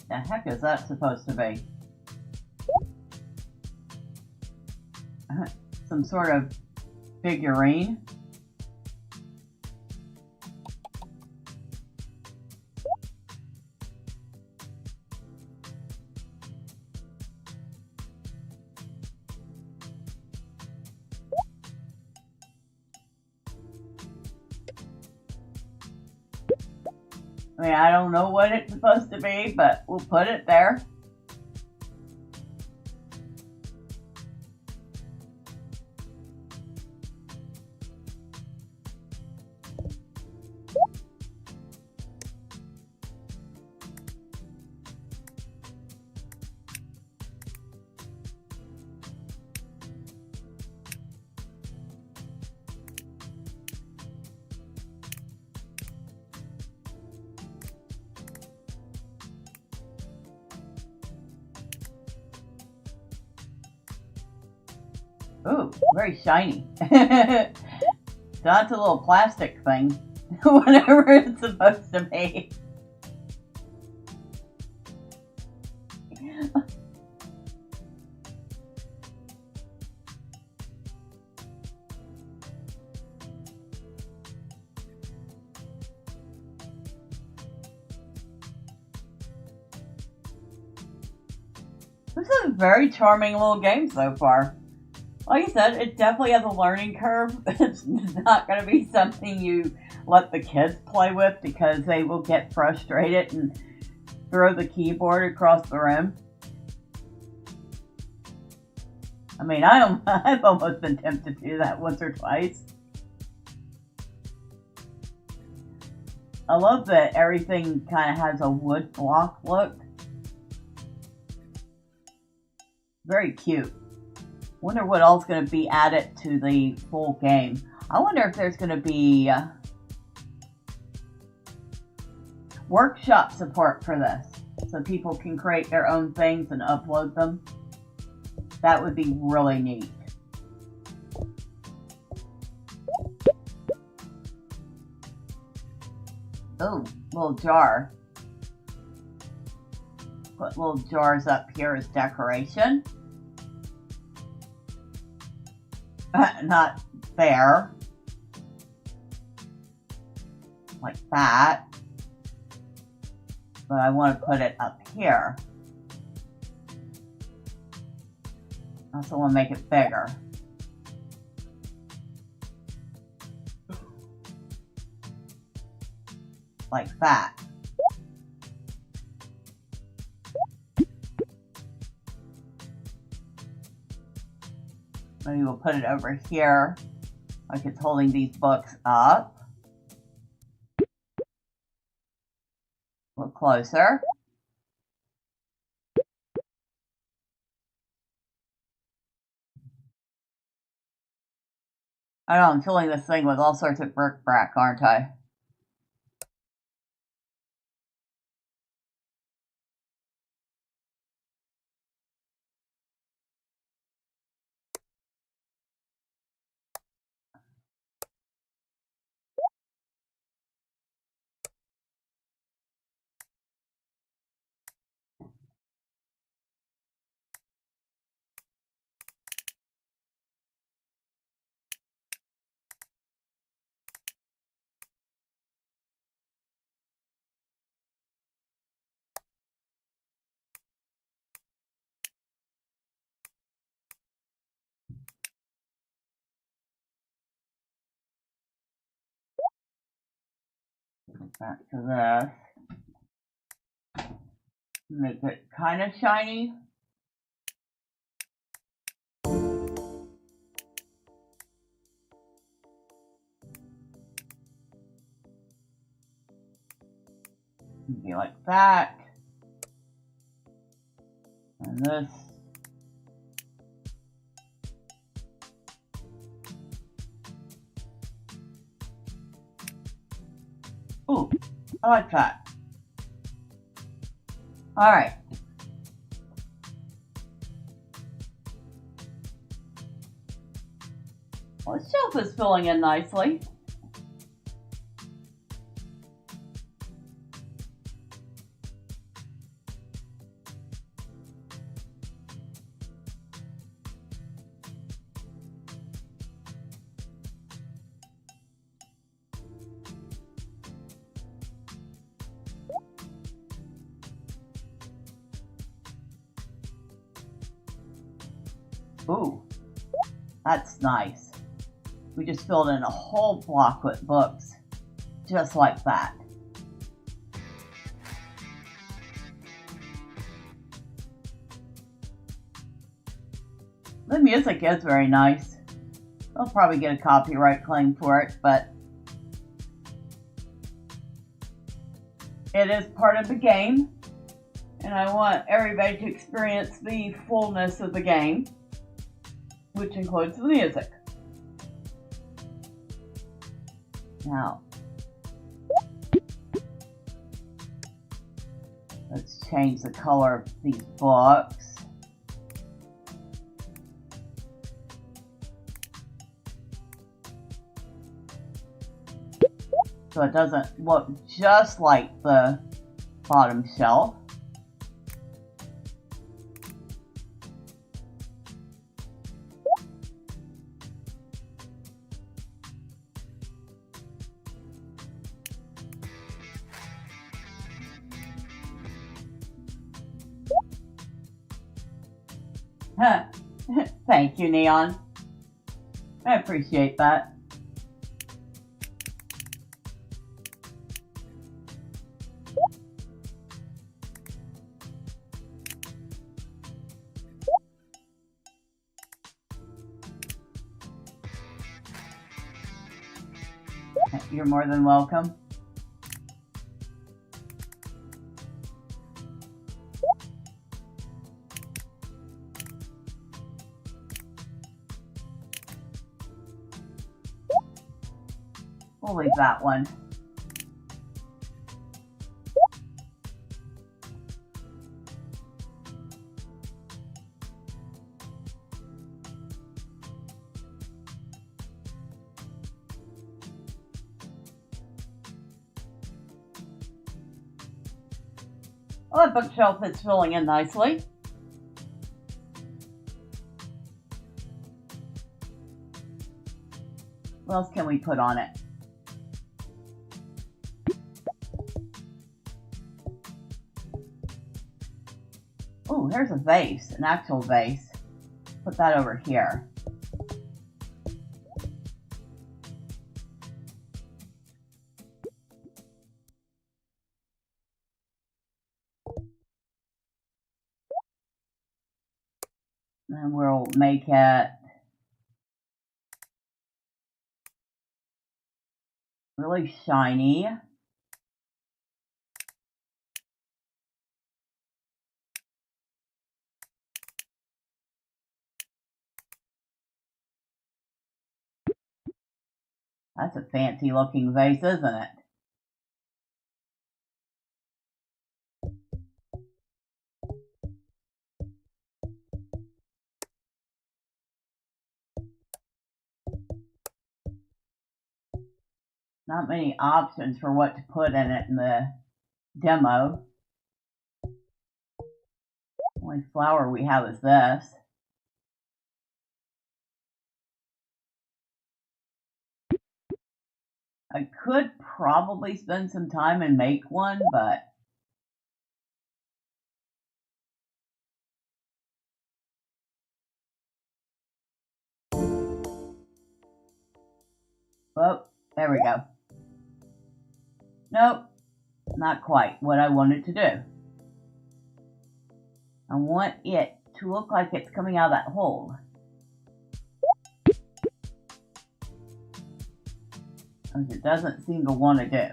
The heck is that supposed to be? Some sort of figurine? I mean, I don't know what it's supposed to be, but we'll put it there. Ooh, very shiny. That's a little plastic thing. Whatever it's supposed to be. This is a very charming little game so far. Like I said, it definitely has a learning curve. It's not going to be something you let the kids play with because they will get frustrated and throw the keyboard across the room. I mean, I've almost been tempted to do that once or twice. I love that everything kind of has a wood block look. Very cute. Wonder what else is going to be added to the full game. I wonder if there's going to be workshop support for this, so people can create their own things and upload them. That would be really neat. Oh, little jar. Put little jars up here as decoration. Not there. Like that. But I want to put it up here. I also want to make it bigger. Like that. Maybe we'll put it over here, like it's holding these books up. A little closer. I don't know, I'm filling this thing with all sorts of bric-a-brac, aren't I? Back to this. Make it kind of shiny. Be like that. And this. Ooh, I like that. All right. Well, this shelf is filling in nicely. Ooh, that's nice. We just filled in a whole block with books, just like that. The music is very nice. I'll probably get a copyright claim for it, but it is part of the game, and I want everybody to experience the fullness of the game, which includes the music. Now, let's change the color of these books. So it doesn't look just like the bottom shelf. Thank you, Neon. I appreciate that. You're more than welcome. We'll leave that one. Well, that bookshelf is filling in nicely. What else can we put on it? Oh, here's a vase, an actual vase. Put that over here. And we'll make it really shiny. That's a fancy looking vase, isn't it? Not many options for what to put in it in the demo. The only flower we have is this. I could probably spend some time and make one, but oh, there we go. Nope, not quite what I wanted to do. I want it to look like it's coming out of that hole. As it doesn't seem to want to do.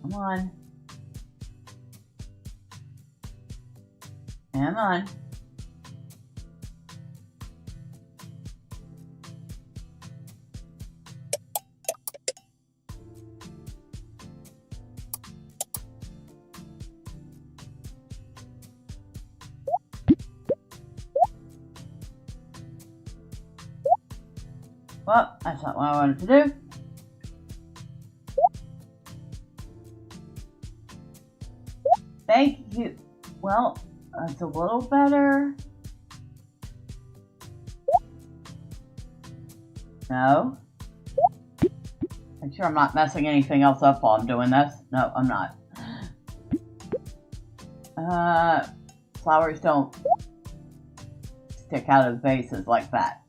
Come on. Come on. Well, that's not what I wanted to do. Thank you. Well, that's a little better. No. I'm sure I'm not messing anything else up while I'm doing this. No, I'm not. Flowers don't stick out of vases like that.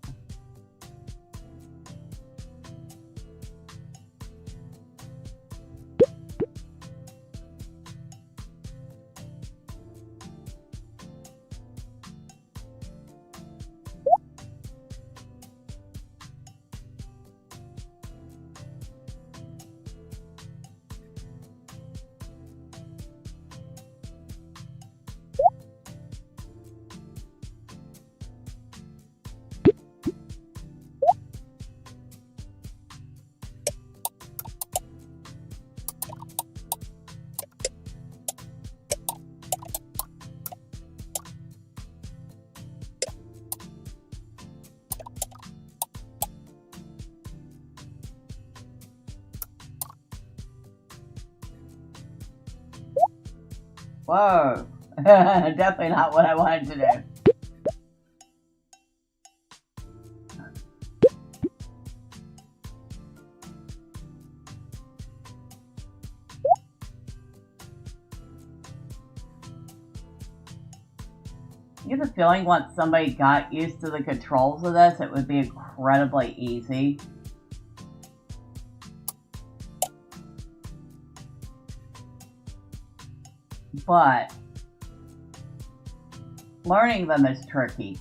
Whoa, definitely not what I wanted to do. You have a feeling once somebody got used to the controls of this, it would be incredibly easy. But learning them is tricky.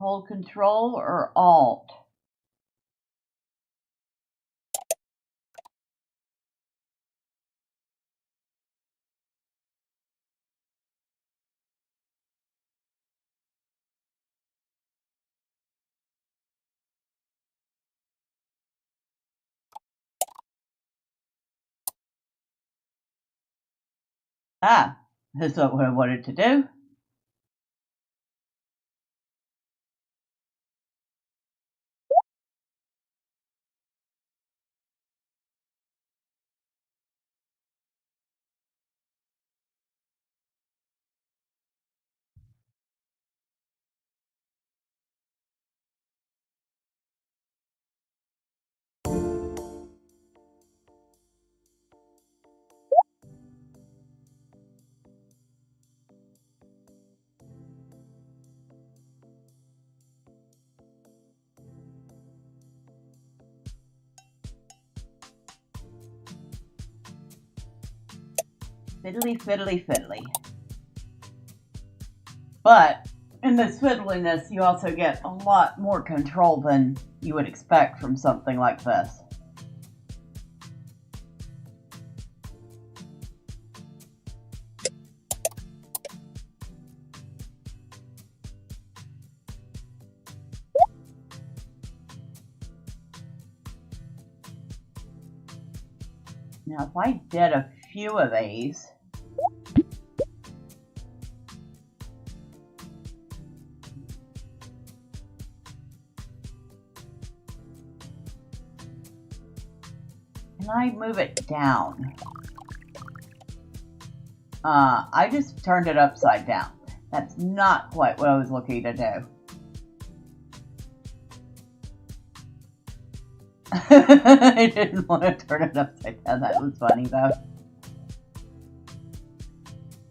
Hold Control or Alt. Ah, that's not what I wanted to do. Fiddly, fiddly, fiddly. But in this fiddliness, you also get a lot more control than you would expect from something like this. Now, if I did a few of these, can I move it down? I just turned it upside down. That's not quite what I was looking to do. I didn't want to turn it upside down. That was funny though.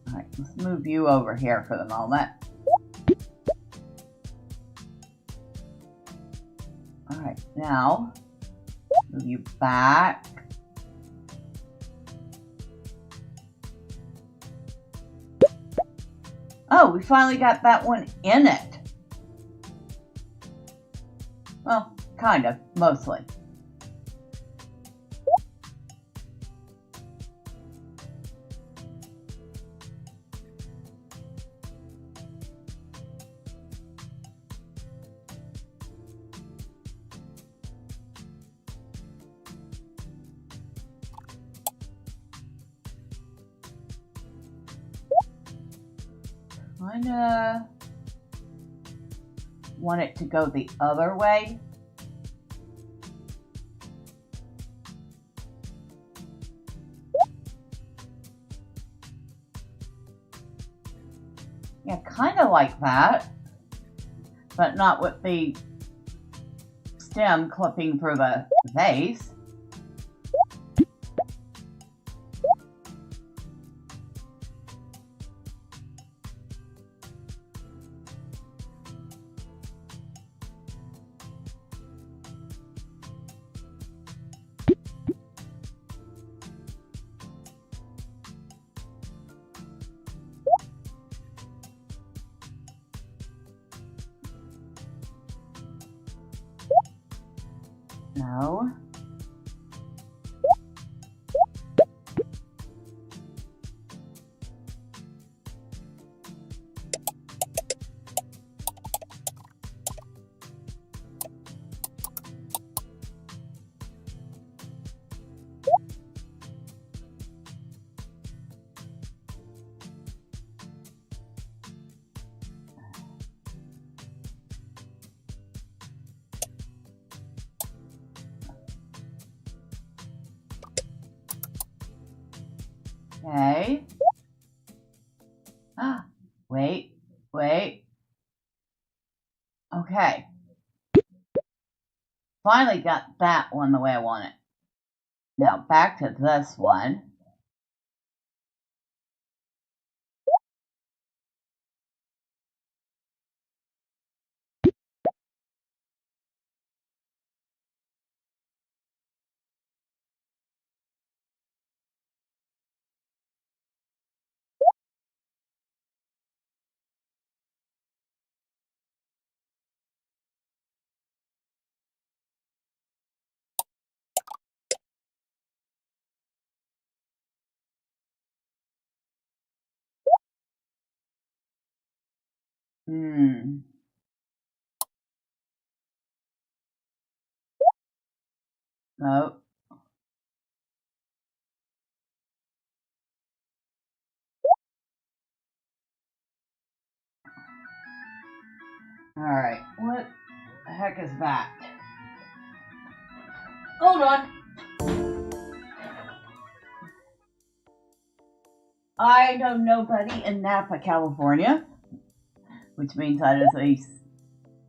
Alright, let's move you over here for the moment. Alright, now Move you back. Oh, we finally got that one in it. Well, kind of, mostly. Kinda want it to go the other way. Yeah, kind of like that, but not with the stem clipping through the vase. No. Okay. Ah, wait. Okay. Finally got that one the way I want it. Now back to this one. No. Alright, what the heck is that? Hold on. I know nobody in Napa, California, which means that is a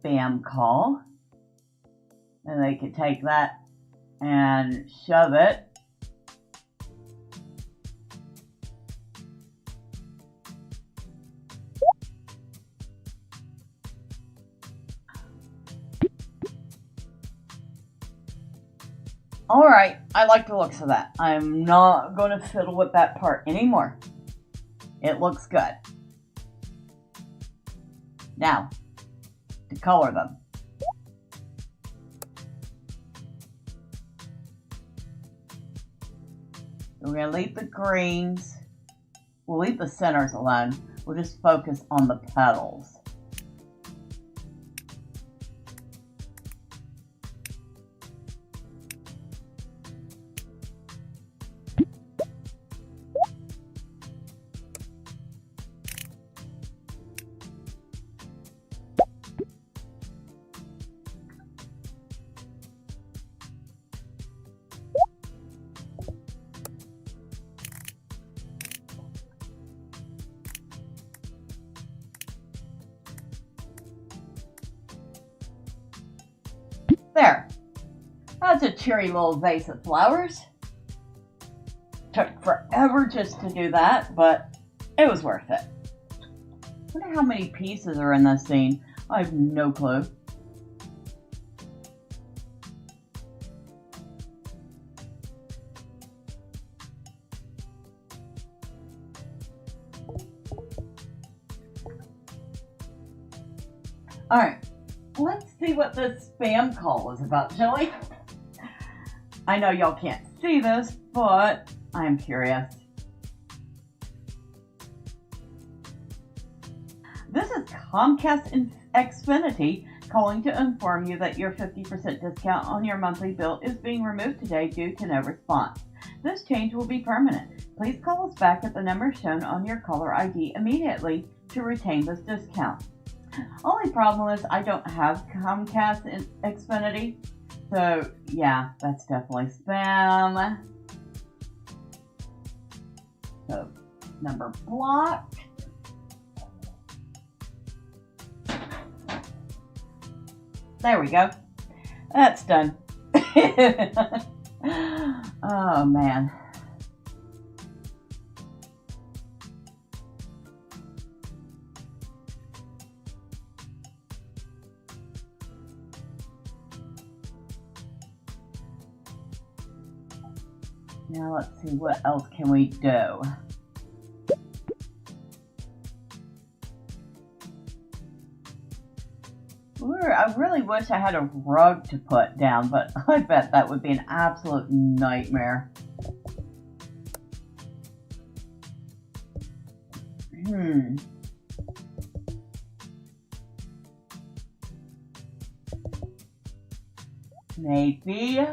spam call. And they could take that and shove it. Alright, I like the looks of that. I'm not going to fiddle with that part anymore. It looks good. Now, to color them. We're going to leave the greens. We'll leave the centers alone. We'll just focus on the petals. There. That's a cheery little vase of flowers. Took forever just to do that, but it was worth it. I wonder how many pieces are in this scene. I have no clue. Alright, let's see what this spam call is about, shall we? I know y'all can't see this, but I'm curious. This is Comcast Xfinity calling to inform you that your 50% discount on your monthly bill is being removed today due to no response. This change will be permanent. Please call us back at the number shown on your caller ID immediately to retain this discount. Only problem is I don't have Comcast Xfinity, so yeah, that's definitely spam. So, number blocked. There we go. That's done. Oh, man. Now let's see, what else can we do? I really wish I had a rug to put down, but I bet that would be an absolute nightmare. Maybe.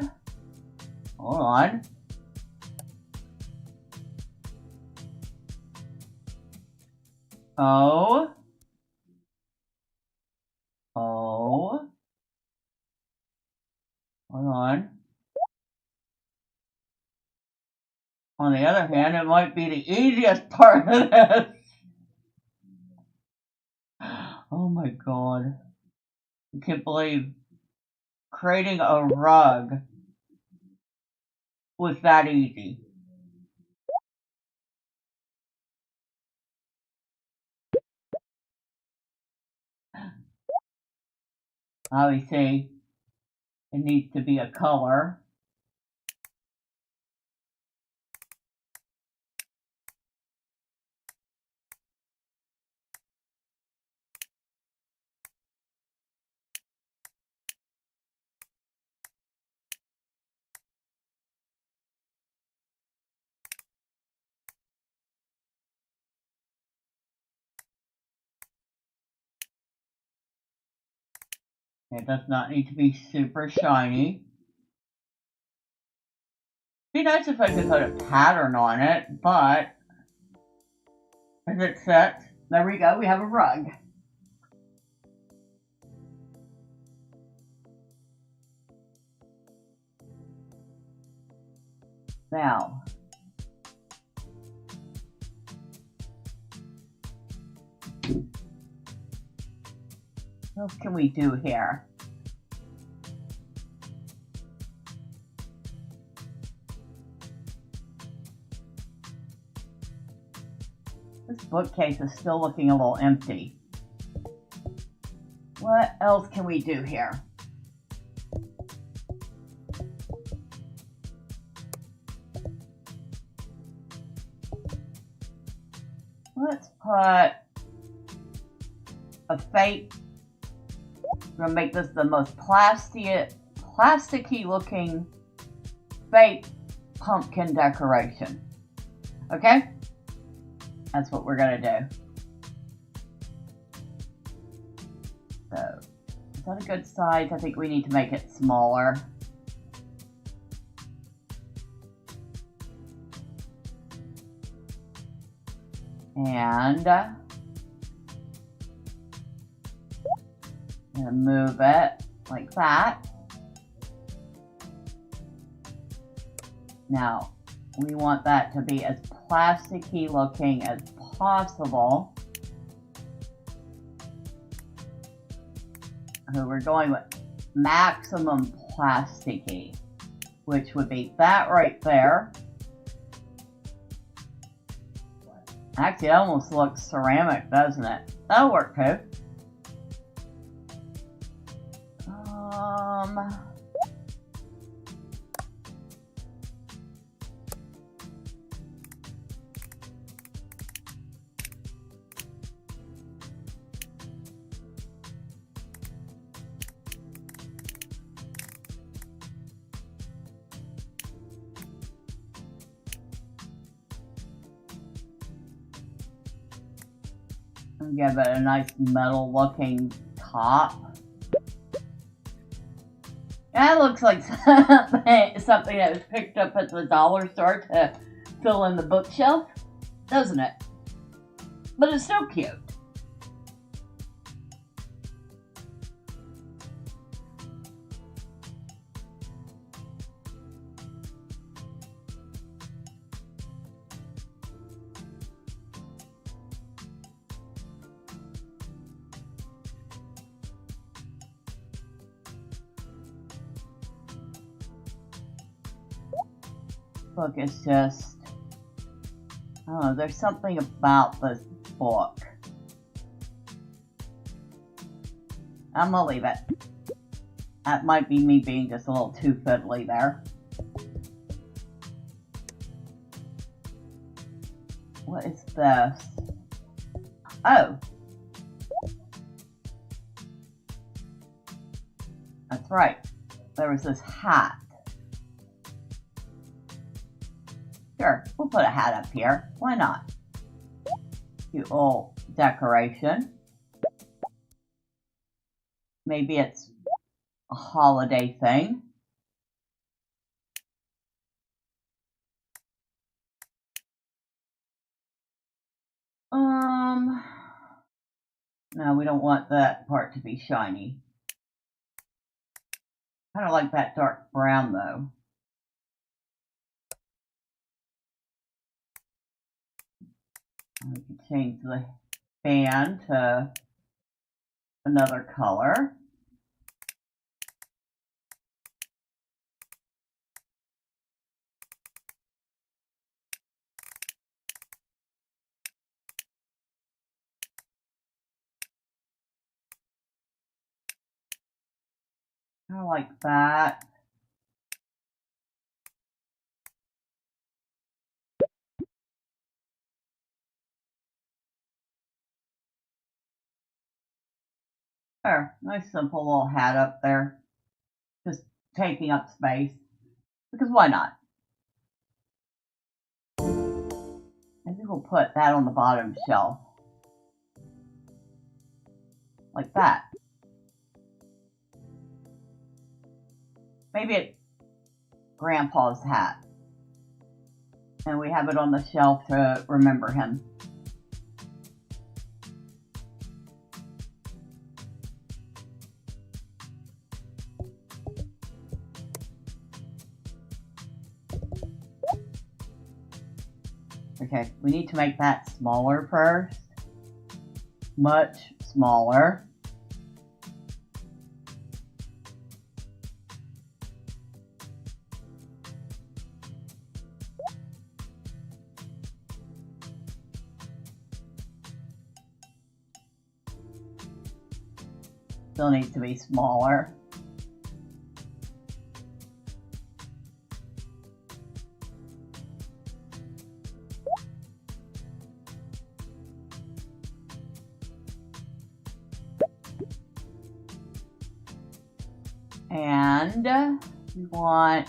Hold on. Oh. Hold on. On the other hand, it might be the easiest part of this. Oh my god. I can't believe creating a rug was that easy. Obviously, it needs to be a color. It does not need to be super shiny. It'd be nice if I could put a pattern on it, but as it sets, there we go, we have a rug. Now, what else can we do here? This bookcase is still looking a little empty. What else can we do here? Let's put a fake. We're gonna make this the most plasticky looking fake pumpkin decoration. Okay? That's what we're gonna do. So, is that a good size? I think we need to make it smaller. And move it like that. Now, we want that to be as plasticky looking as possible. So we're going with maximum plasticky, which would be that right there. Actually, it almost looks ceramic, doesn't it? That'll work too. And give it a nice metal looking top. That looks like something that was picked up at the dollar store to fill in the bookshelf, doesn't it? But it's still cute. Book is just, I don't know, there's something about this book. I'm gonna leave it. That might be me being just a little too fiddly there. What is this? Oh. That's right. There was this hat. Sure, we'll put a hat up here. Why not? Cute little decoration. Maybe it's a holiday thing. No, we don't want that part to be shiny. Kind of like that dark brown though. We can change the band to another color. I like that. There, nice simple little hat up there. Just taking up space. Because why not? Maybe we'll put that on the bottom shelf. Like that. Maybe it's Grandpa's hat. And we have it on the shelf to remember him. Okay, we need to make that smaller first. Much smaller. Still needs to be smaller. And we want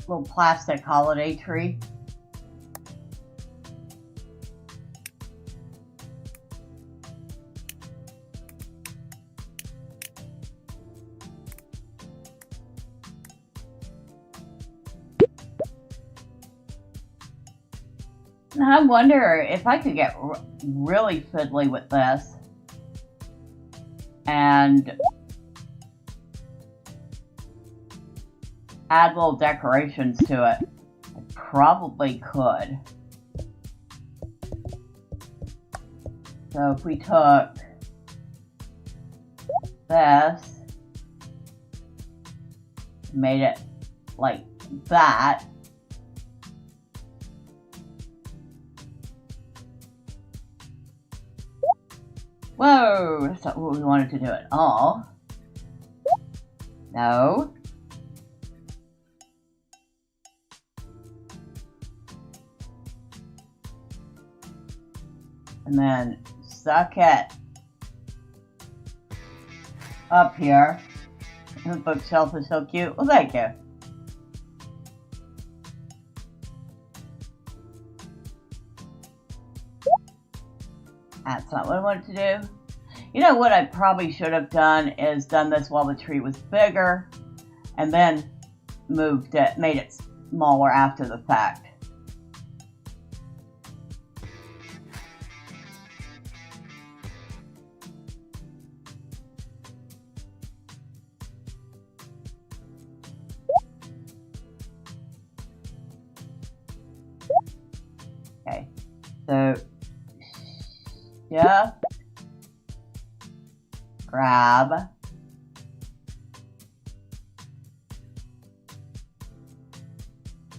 a little plastic holiday tree. I wonder if I could get really fiddly with this and add little decorations to it. I probably could. So if we took this, made it like that, whoa, that's not what we wanted to do at all. No. And then suck it up here. The bookshelf is so cute. Well, thank you. That's not what I wanted to do. You know what I probably should have done is done this while the tree was bigger and then moved it, made it smaller after the fact. Okay, so yeah, grab,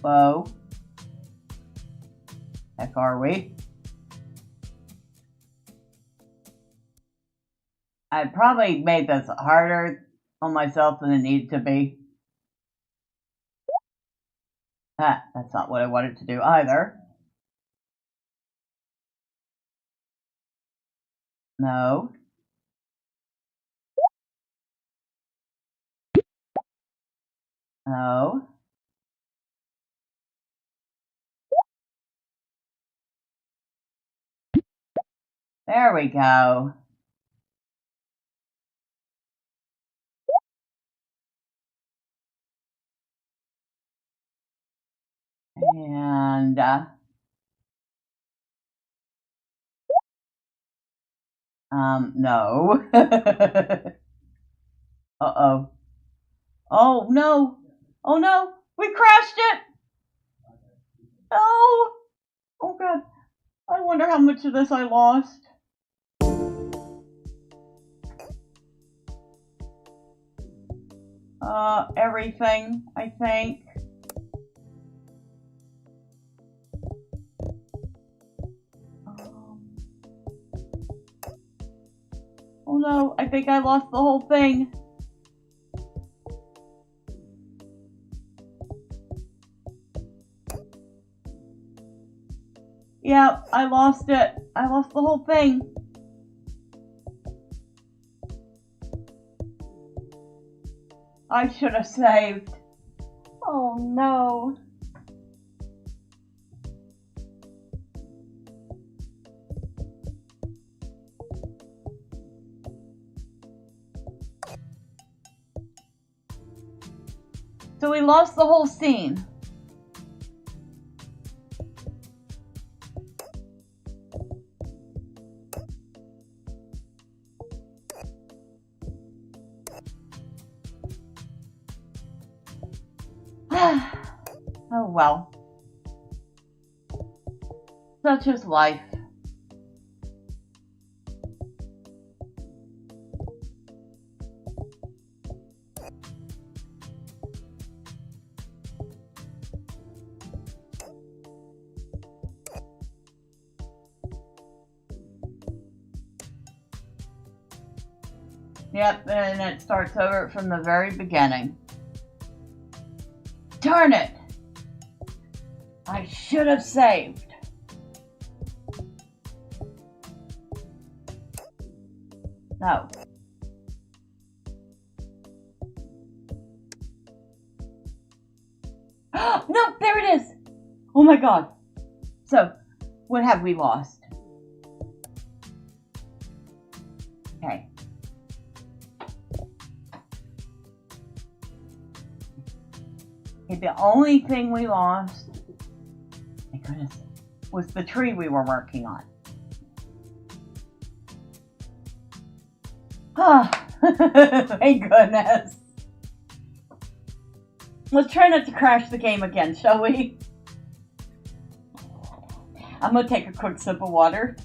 whoa, heck are we? I probably made this harder on myself than it needed to be. That's not what I wanted to do either. No. No. There we go. And no. Uh-oh. Oh no. Oh no. We crashed it. Oh. Oh god. I wonder how much of this I lost. Everything, I think. Oh no, I think I lost the whole thing. Yep, I lost it. I lost the whole thing. I should have saved. Oh no. So we lost the whole scene. Oh well. Such is life. Yep, and it starts over from the very beginning. Darn it! I should have saved. No. No, there it is! Oh my god. So, what have we lost? Okay. Okay, the only thing we lost, my goodness, was the tree we were working on. Ah, thank goodness. Let's try not to crash the game again, shall we? I'm gonna take a quick sip of water.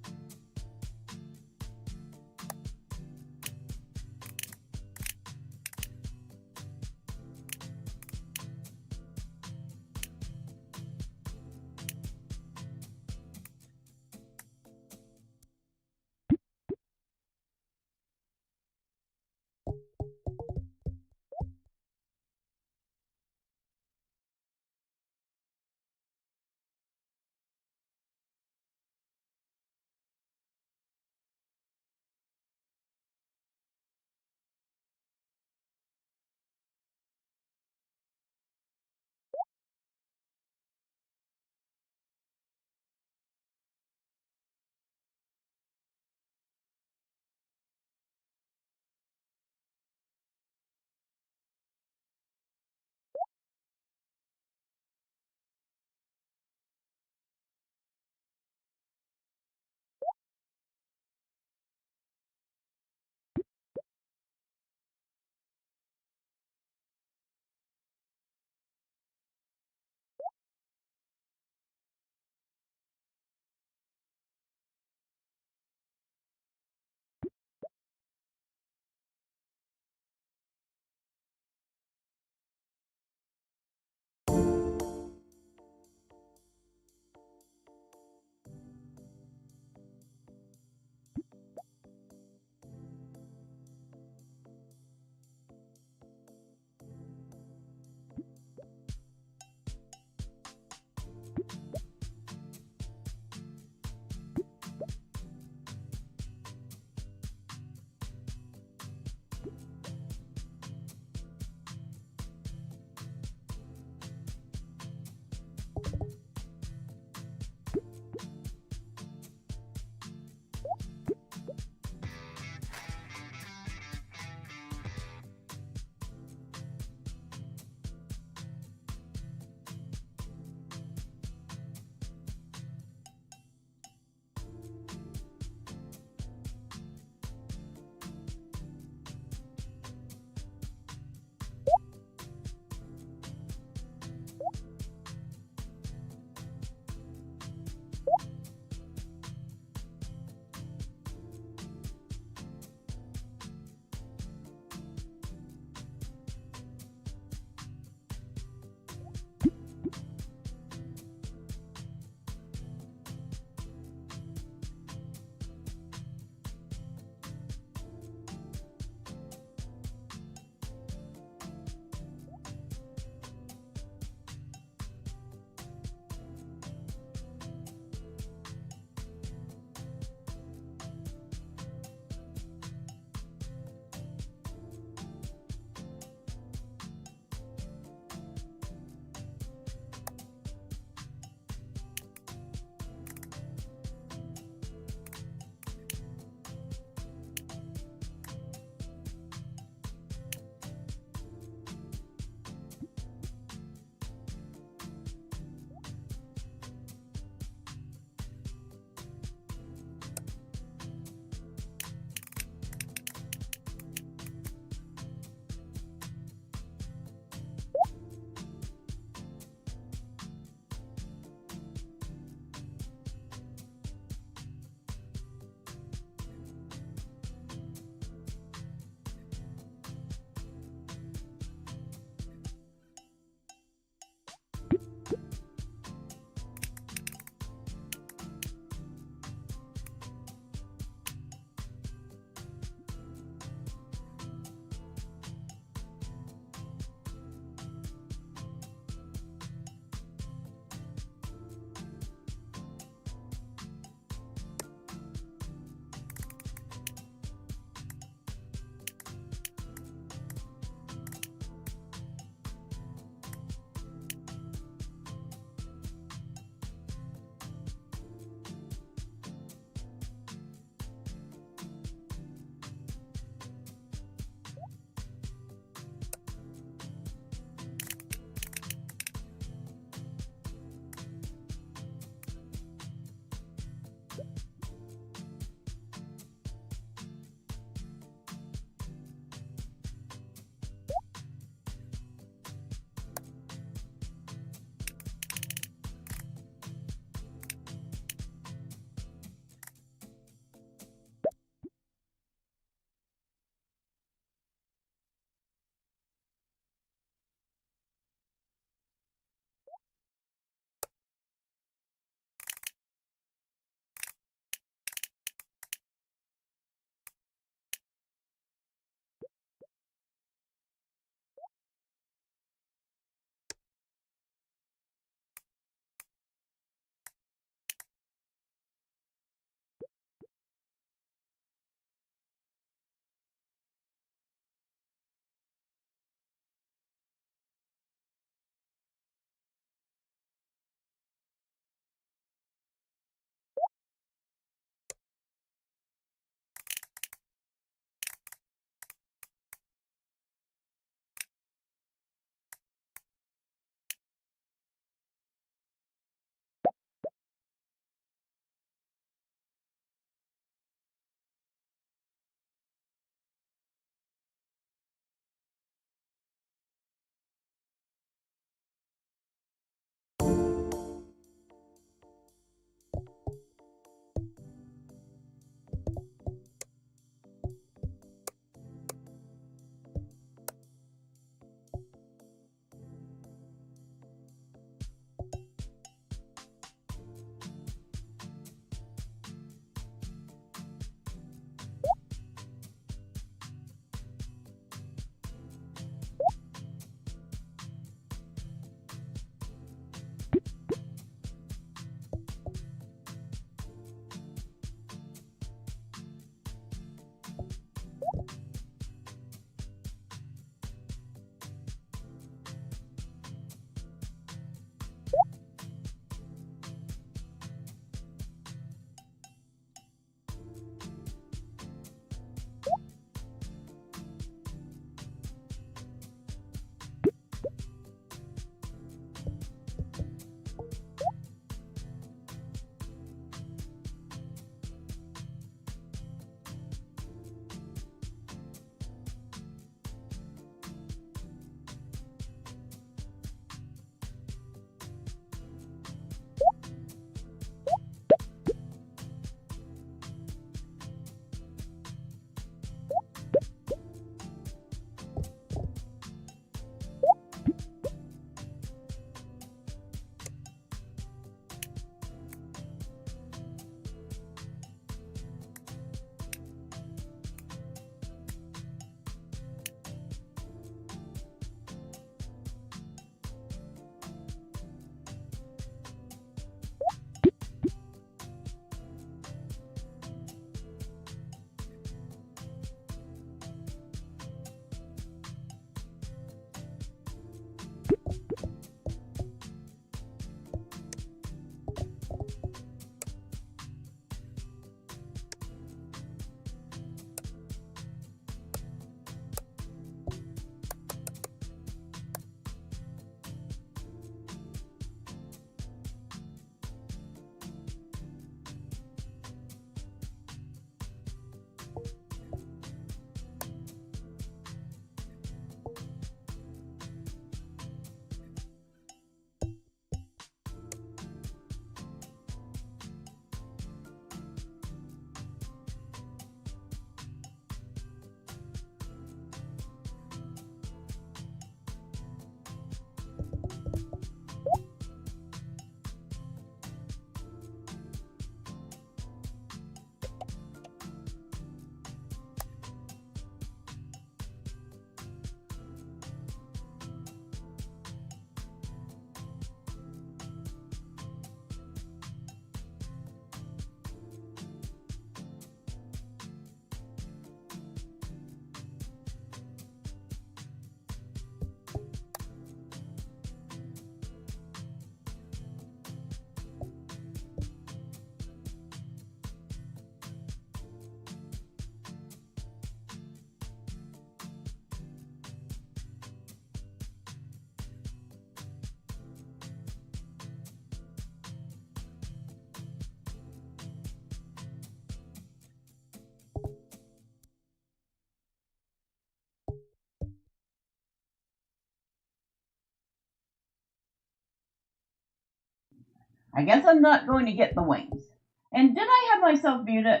I guess I'm not going to get the wings. And did I have myself muted?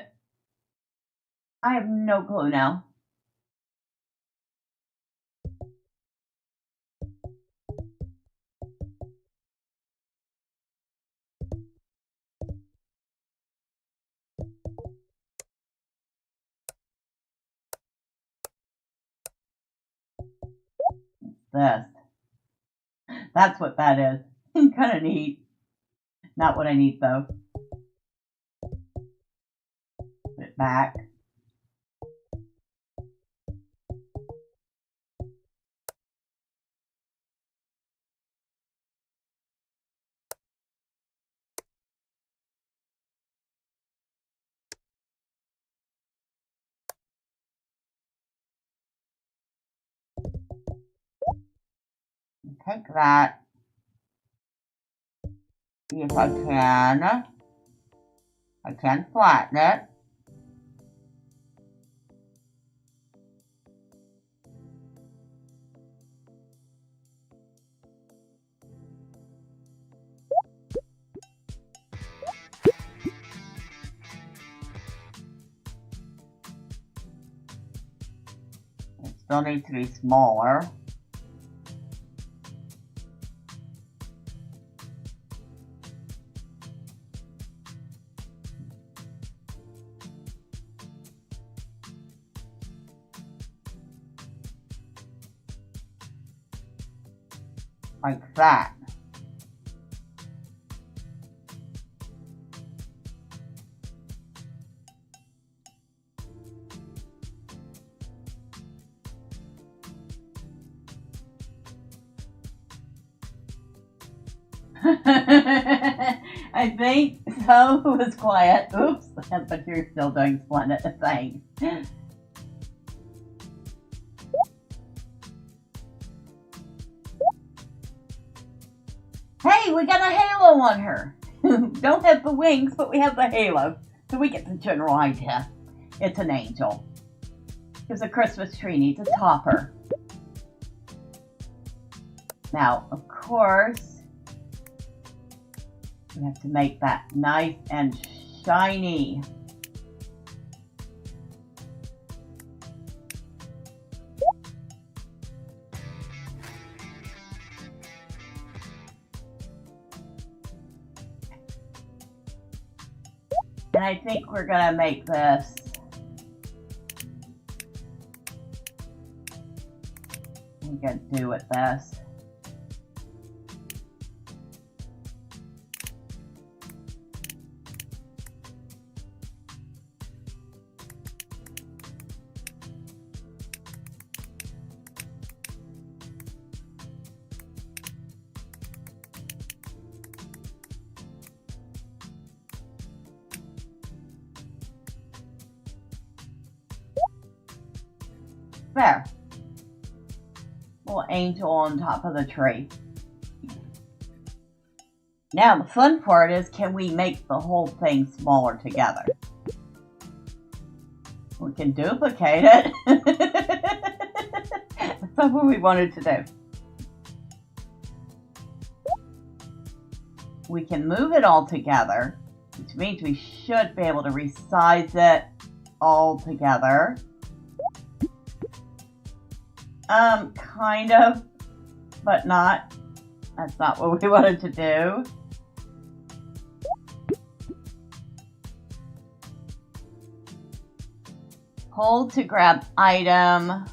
I have no clue now. This. That's what that is. Kind of neat. Not what I need though. Put it back. Take that. See if I can. I can flatten it. It still needs to be smaller. Like that. I think so. It was quiet. Oops. But you're still doing splendid. Thanks. Hey, we got a halo on her. Don't have the wings, but we have the halo. So we get the general idea. It's an angel. Because a Christmas tree needs a topper. Now, of course, we have to make that nice and shiny. And I think we're gonna make this I'm gonna do with this. There. Little angel on top of the tree. Now the fun part is, can we make the whole thing smaller together? We can duplicate it. That's what we wanted to do. We can move it all together, which means we should be able to resize it all together. Kind of, but not. That's not what we wanted to do. Hold to grab item.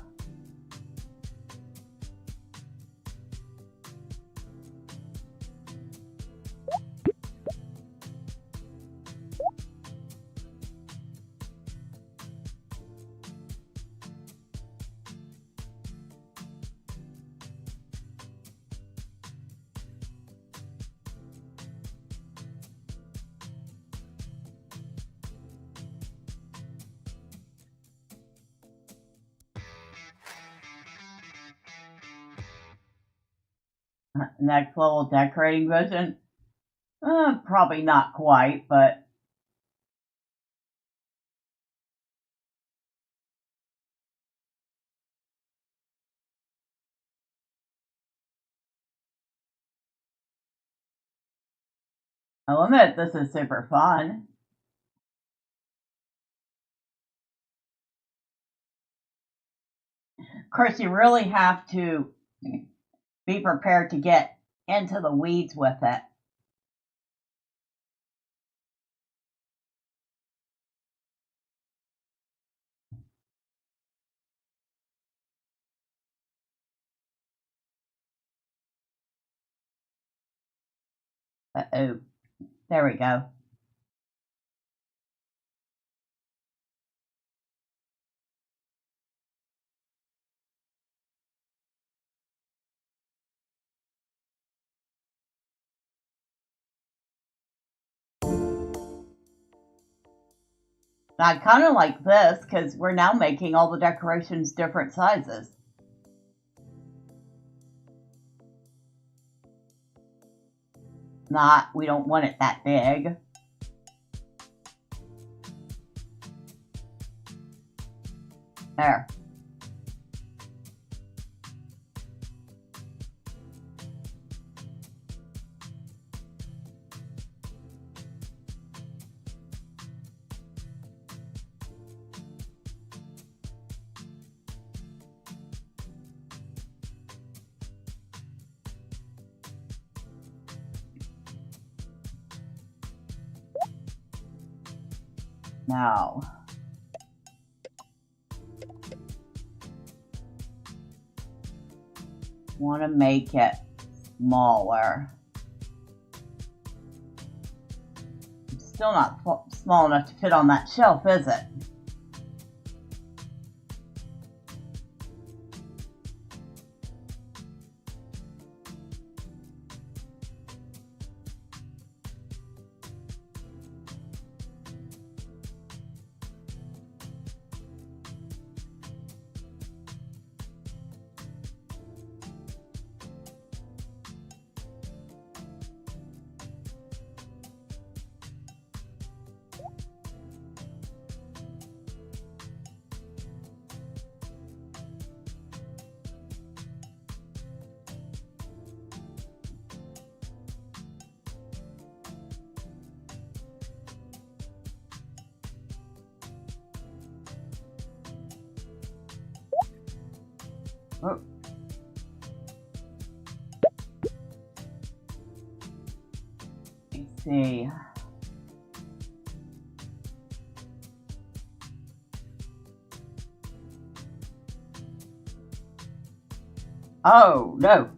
Next level decorating vision. Probably not quite, but I'll admit, this is super fun. Of course, you really have to be prepared to get into the weeds with it. Uh-oh. There we go. I kind of like this because we're now making all the decorations different sizes. We don't want it that big. There. Now, want to make it smaller. It's still not small enough to fit on that shelf, is it? Oh. Let's see. Oh, no.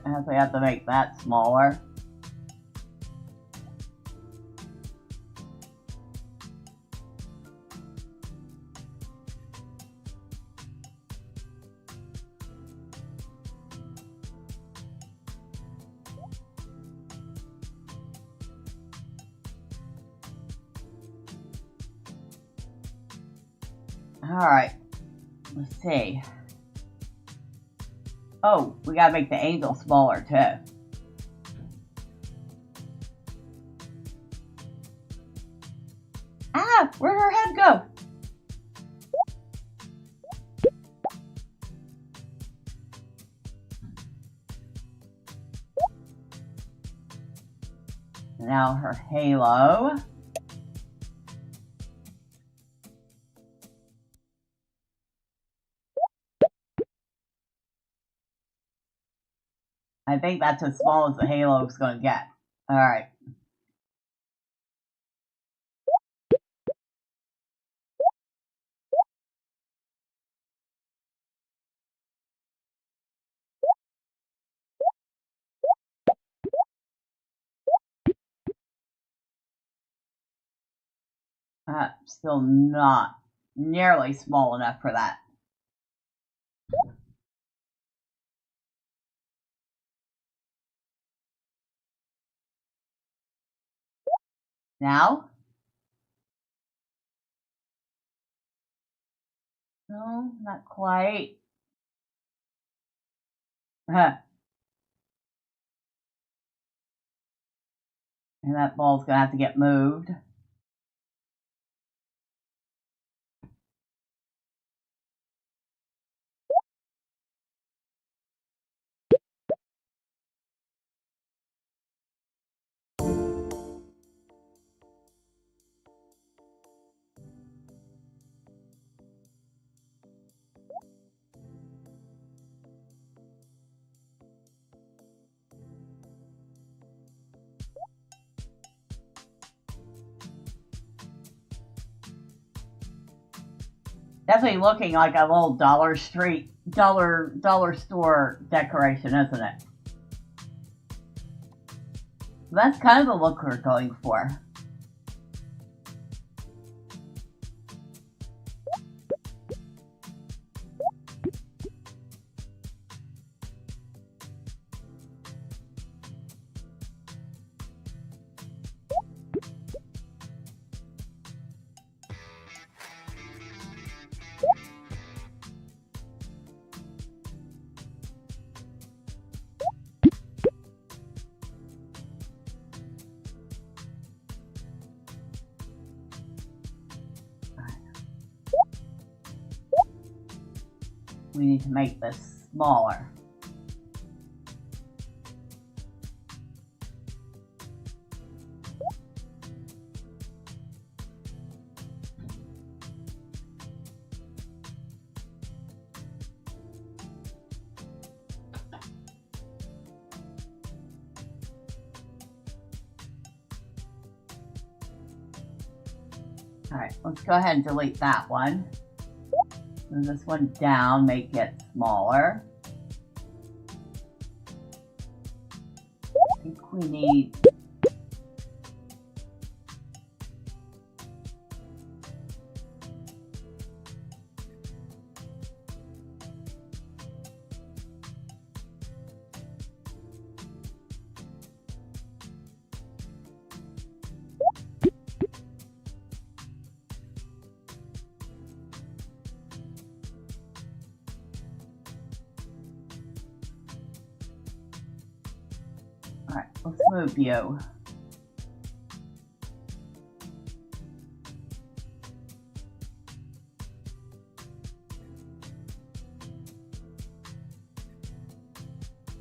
I guess I have to make that smaller. All right, let's see. Oh, we gotta make the angel smaller too. Ah, where'd her head go? Now her halo. I think that's as small as the halo is going to get. All right. Still not nearly small enough for that. Now? No, not quite. And that ball's going to have to get moved. Definitely looking like a little dollar store decoration, isn't it? That's kind of the look we're going for. We need to make this smaller. All right, let's go ahead and delete that one. Move this one down, make it smaller. I think we need Alright, let's move you.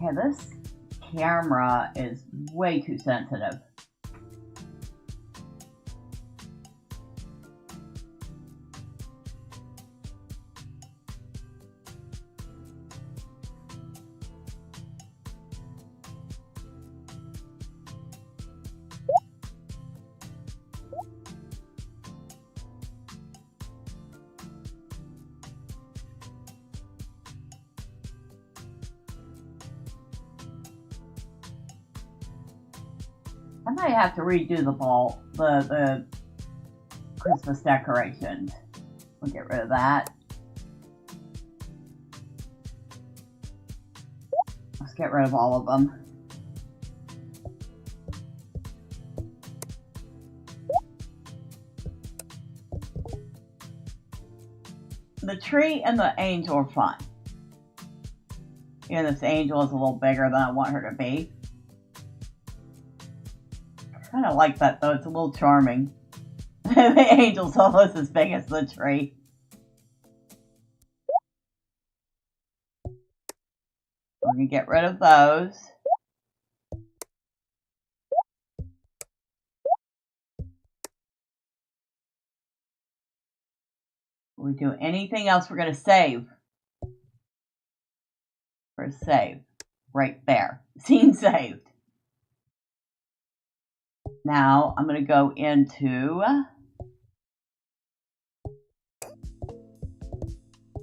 Okay, this camera is way too sensitive. I might have to redo the Christmas decorations. We'll get rid of that. Let's get rid of all of them. The tree and the angel are fun. Yeah, this angel is a little bigger than I want her to be. I kind of like that though, it's a little charming. The angel's almost as big as the tree. We're going to get rid of those. We do anything else, we're going to save. We're going to save. Right there. Scene saved. Now I'm going to go into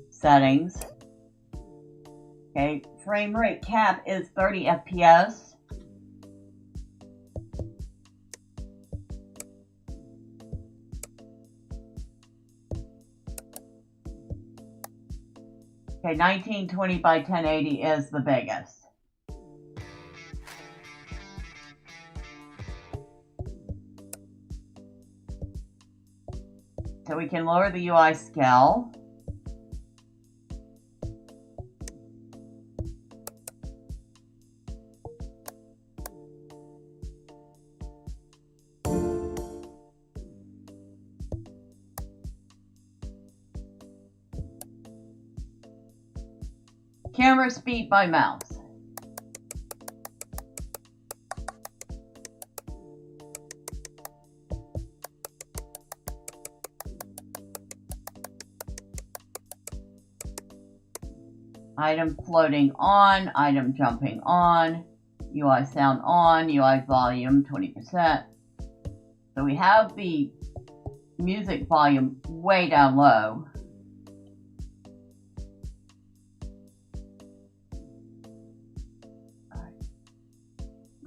settings. Okay, frame rate cap is 30 FPS. Okay, 1920 by 1080 is the biggest. so we can lower the UI scale. Camera speed by mouse. Item floating on, item jumping on, UI sound on, UI volume 20%. So we have the music volume way down low.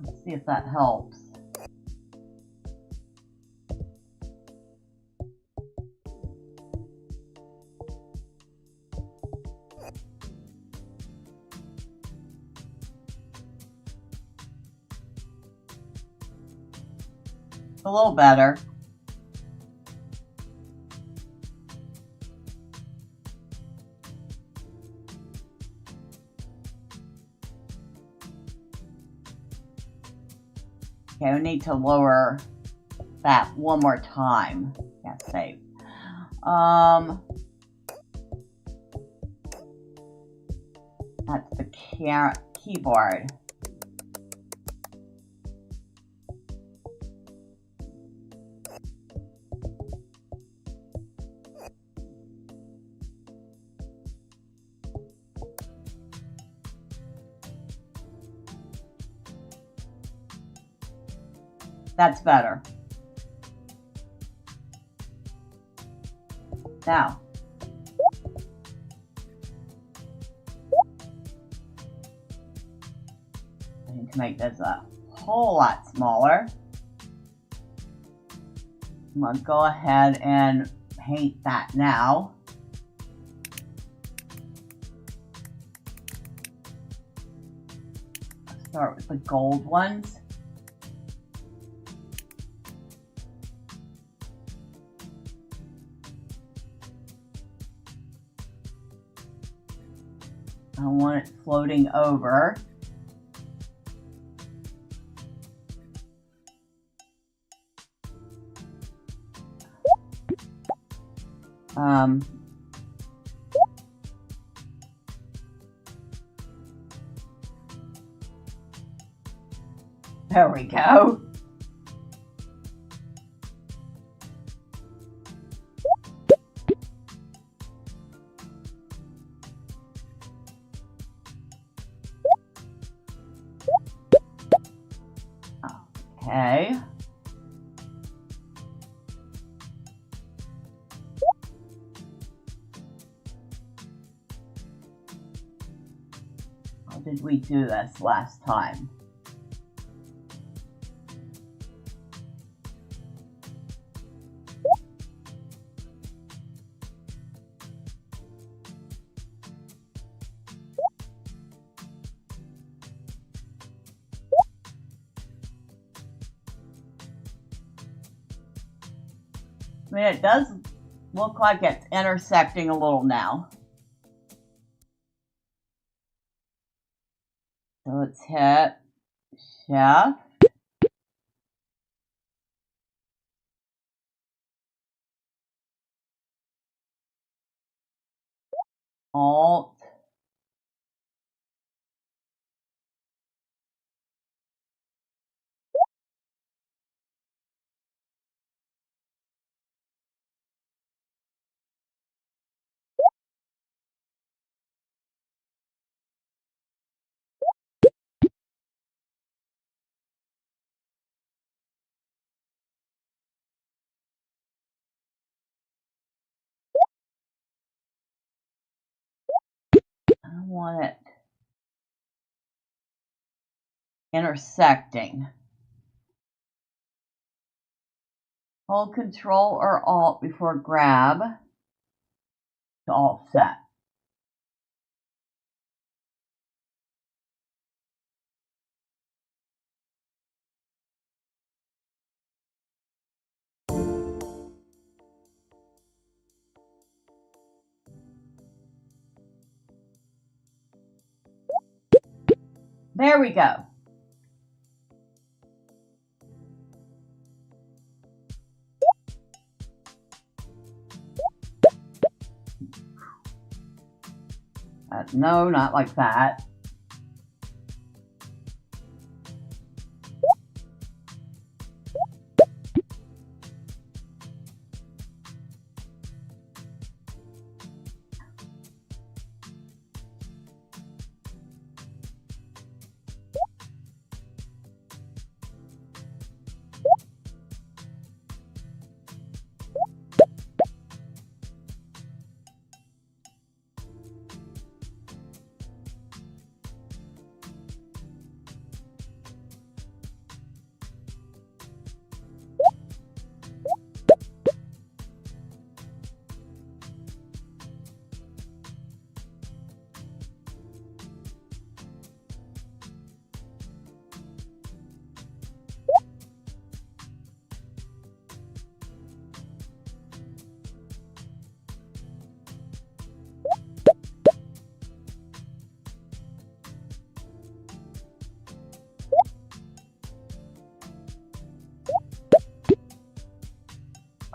Let's see if that helps. A little better. Okay, we need to lower that one more time. Yeah, save. That's the keyboard. That's better. Now, I need to make this a whole lot smaller. I'm going to go ahead and paint that now. Start with the gold ones. I want it floating over. There we go. Okay. How did we do this last time? I mean, it does look like it's intersecting a little now. So let's hit Shift. Alt. I want it intersecting. Hold Control or Alt before grab to offset. There we go. No, not like that.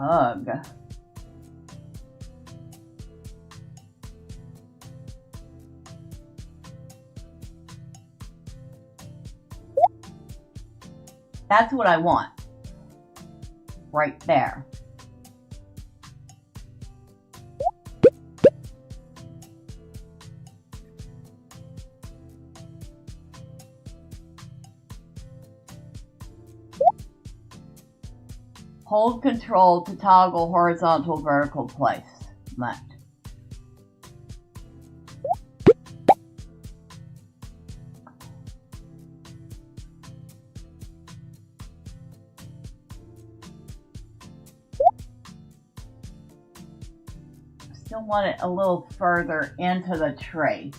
Ugh. That's what I want. Right there. Hold Control to toggle horizontal vertical placement. Still want it a little further into the tree.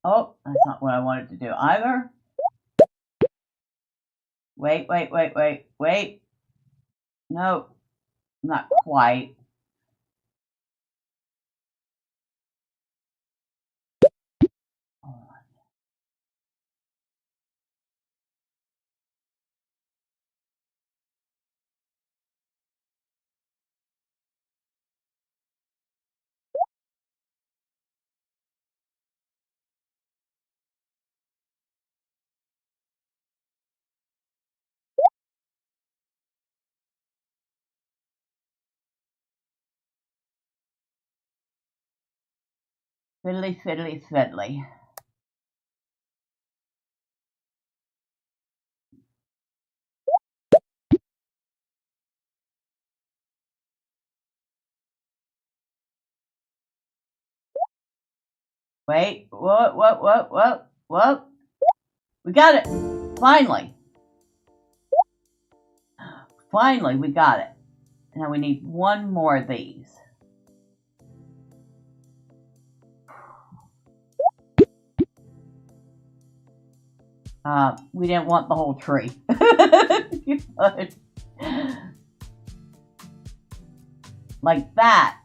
Oh, that's not what I wanted to do either. Wait. No, not quite. Fiddly. Wait, what? We got it! Finally! Finally, we got it. Now we need one more of these. We didn't want the whole tree. Like that.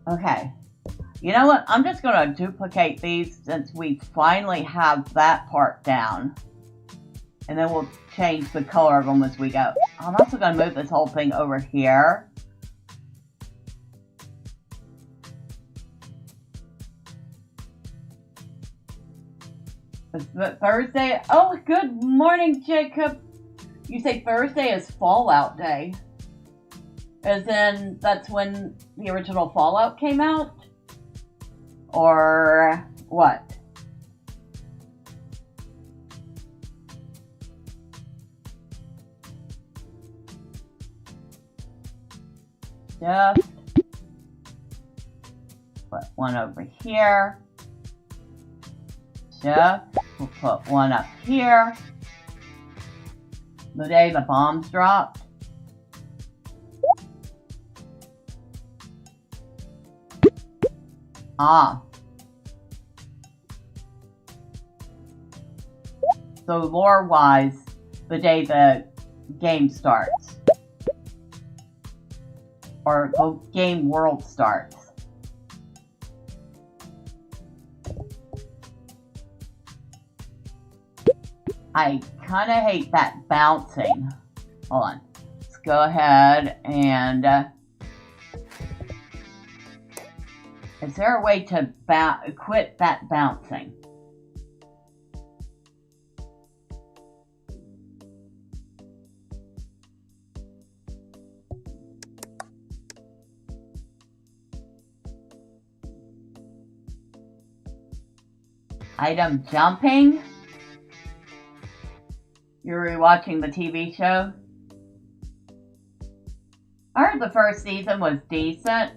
Okay. You know what? I'm just going to duplicate these since we finally have that part down. And then we'll change the color of them as we go. I'm also going to move this whole thing over here. It's Thursday. Oh, good morning, Jacob. You say Thursday is Fallout Day. As in, that's when the original Fallout came out? Or what? Just put one over here. Just we'll put one up here. The day the bombs dropped. Ah. So lore-wise, the day the game starts. Or the game world starts. I kind of hate that bouncing. Hold on. Let's go ahead and... is there a way to quit that bouncing? Item jumping? You're rewatching the TV show? I heard the first season was decent.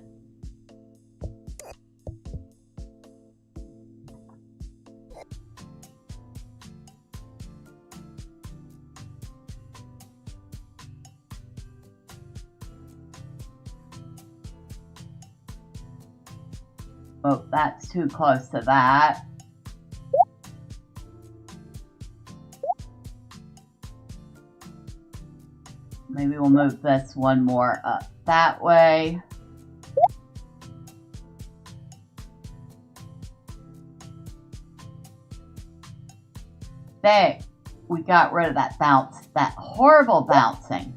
Oh, that's too close to that. Maybe we'll move this one more up that way. There, we got rid of that bounce, that horrible bouncing.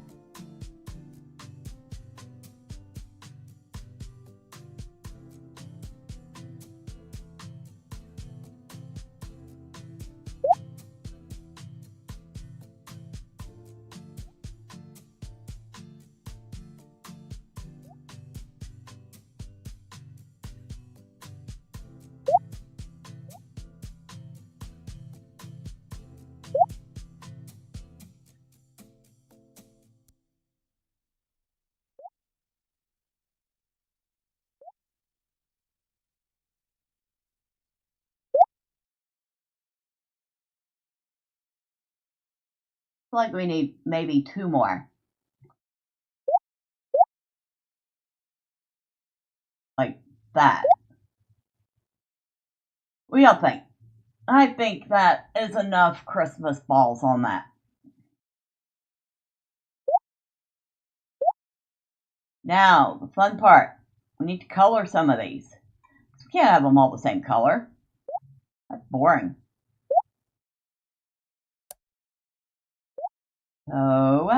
Like we need maybe two more. Like that. What do y'all think? I think that is enough Christmas balls on that. Now, the fun part. We need to color some of these. We can't have them all the same color. That's boring. So,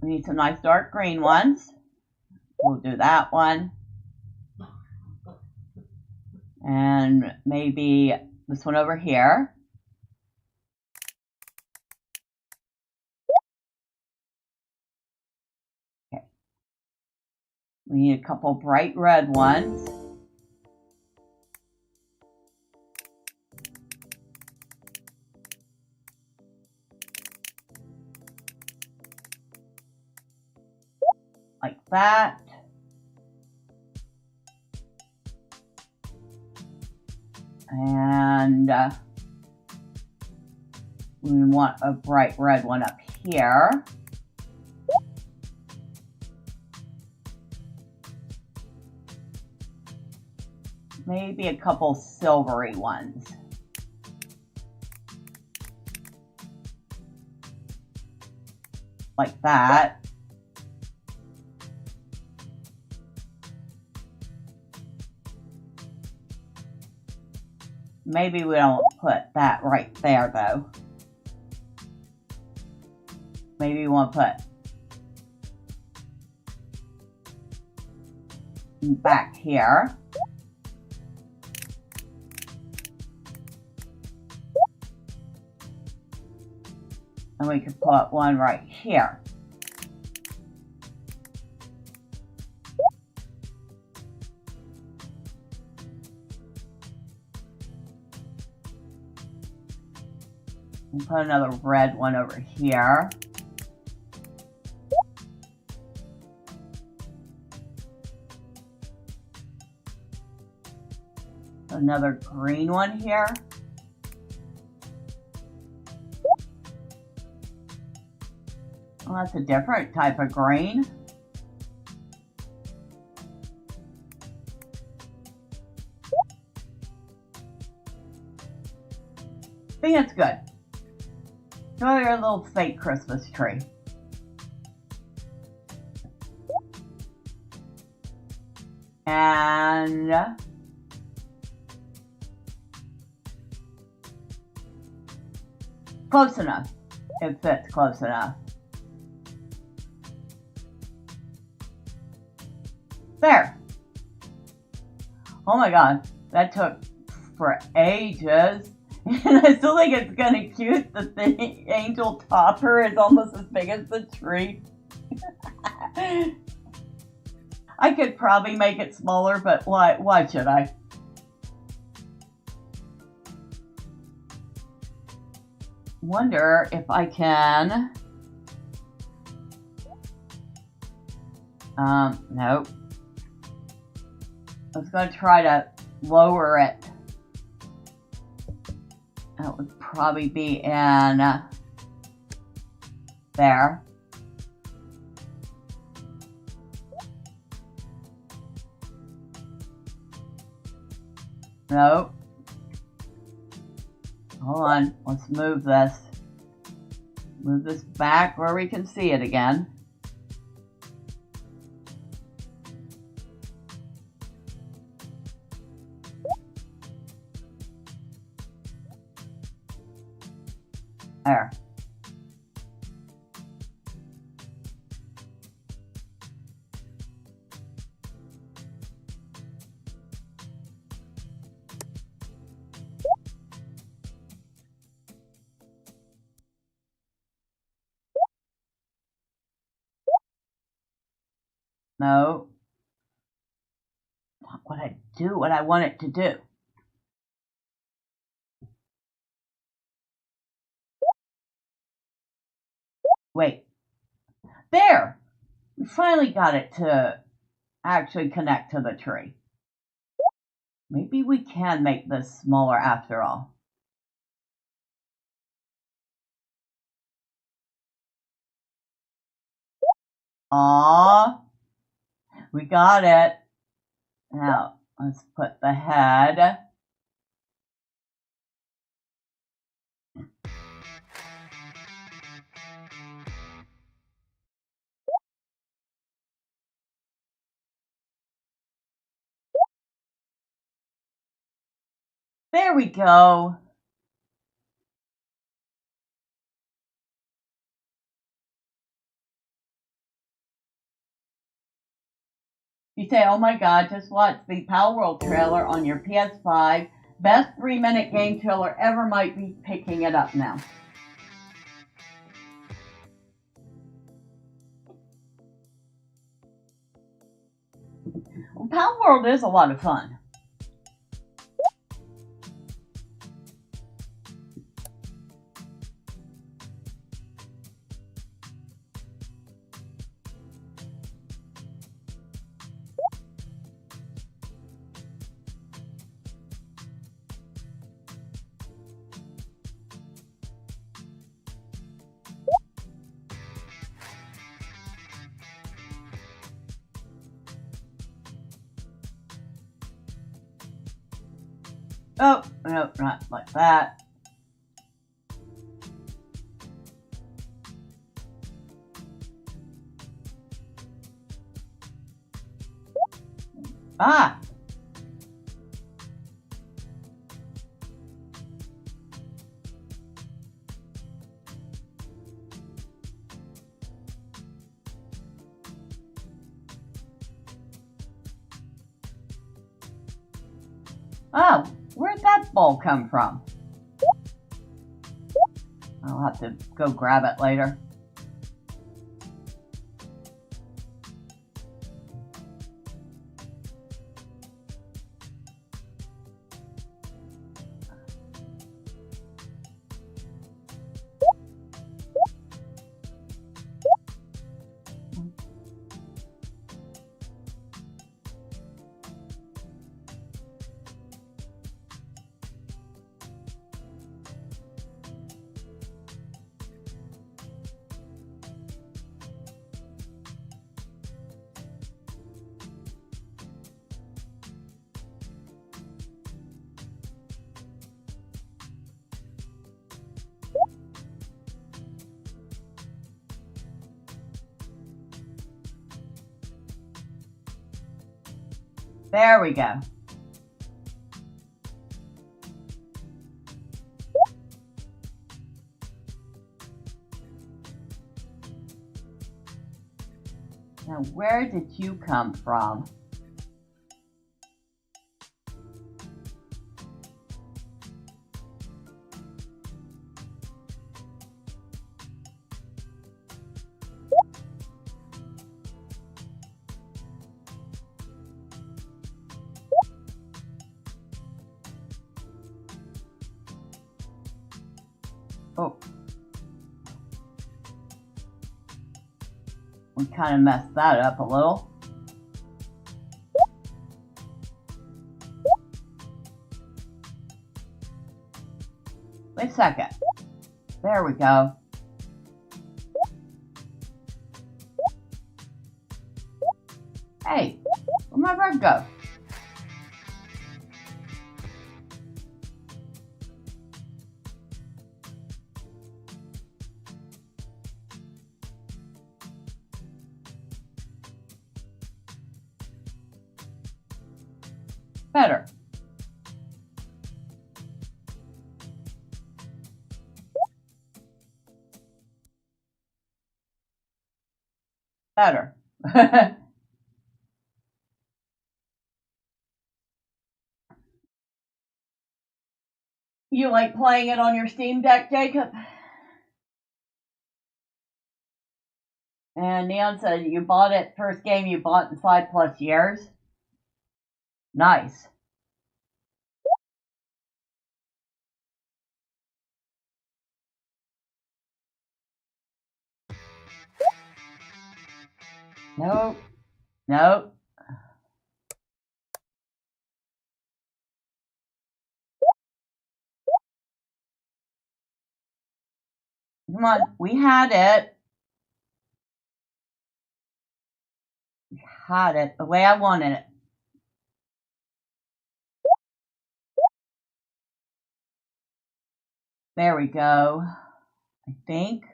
we need some nice dark green ones. We'll do that one. And maybe this one over here. Okay. We need a couple bright red ones. Like that. And we want a bright red one up here. Maybe a couple silvery ones. Like that. Maybe we don't put that right there though. Maybe we want to put back here. And we could put one right here. And put another red one over here. Another green one here. Well, that's a different type of green. I think that's good. Enjoy your little fake Christmas tree. And close enough. It fits close enough. There. Oh my god, that took for ages. And I still think it's kind of cute that the angel topper is almost as big as the tree. I could probably make it smaller, but why should I? Wonder if I can. Nope. I was going to try to lower it. That would probably be in there. Nope. Hold on. Let's move this. Move this back where we can see it again. There. No. Not what I do, what I want it to do. Wait. There! We finally got it to actually connect to the tree. Maybe we can make this smaller after all. Aww. We got it. Now, let's put the head. There we go. You say, oh my god, just watch the Pal World trailer on your PS5. Best 3-minute game trailer ever, might be picking it up now. Well, Pal World is a lot of fun. Oh, no, not like that. Ah! Oh, where'd that bowl come from? I'll have to go grab it later. There we go. Now, where did you come from? Oh. We kind of messed that up a little. Wait a second. There we go. Hey, where'd my rug go? Better. Better. You like playing it on your Steam Deck, Jacob? And Neon said you bought it, first game you bought in 5+ years. Nice. Nope. Nope. Come on, we had it. We had it the way I wanted it. There we go. I think.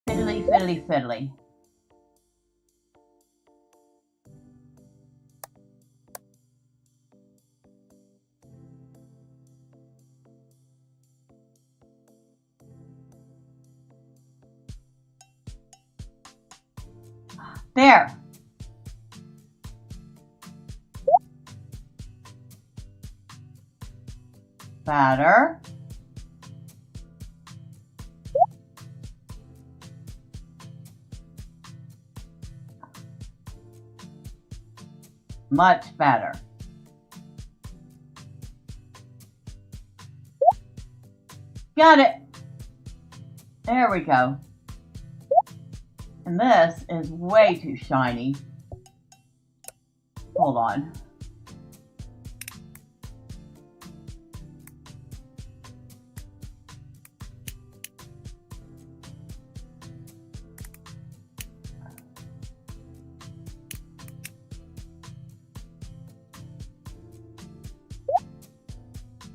Fiddly, fiddly, fiddly. There. Better. Much better. Got it. There we go. And this is way too shiny. Hold on.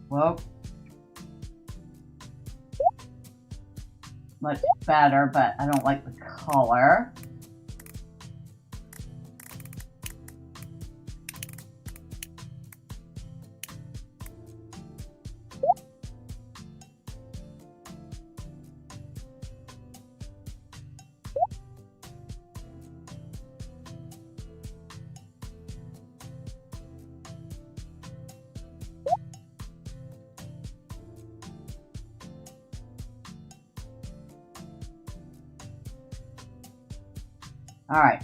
Whoa. Much better, but I don't like the color. Alright.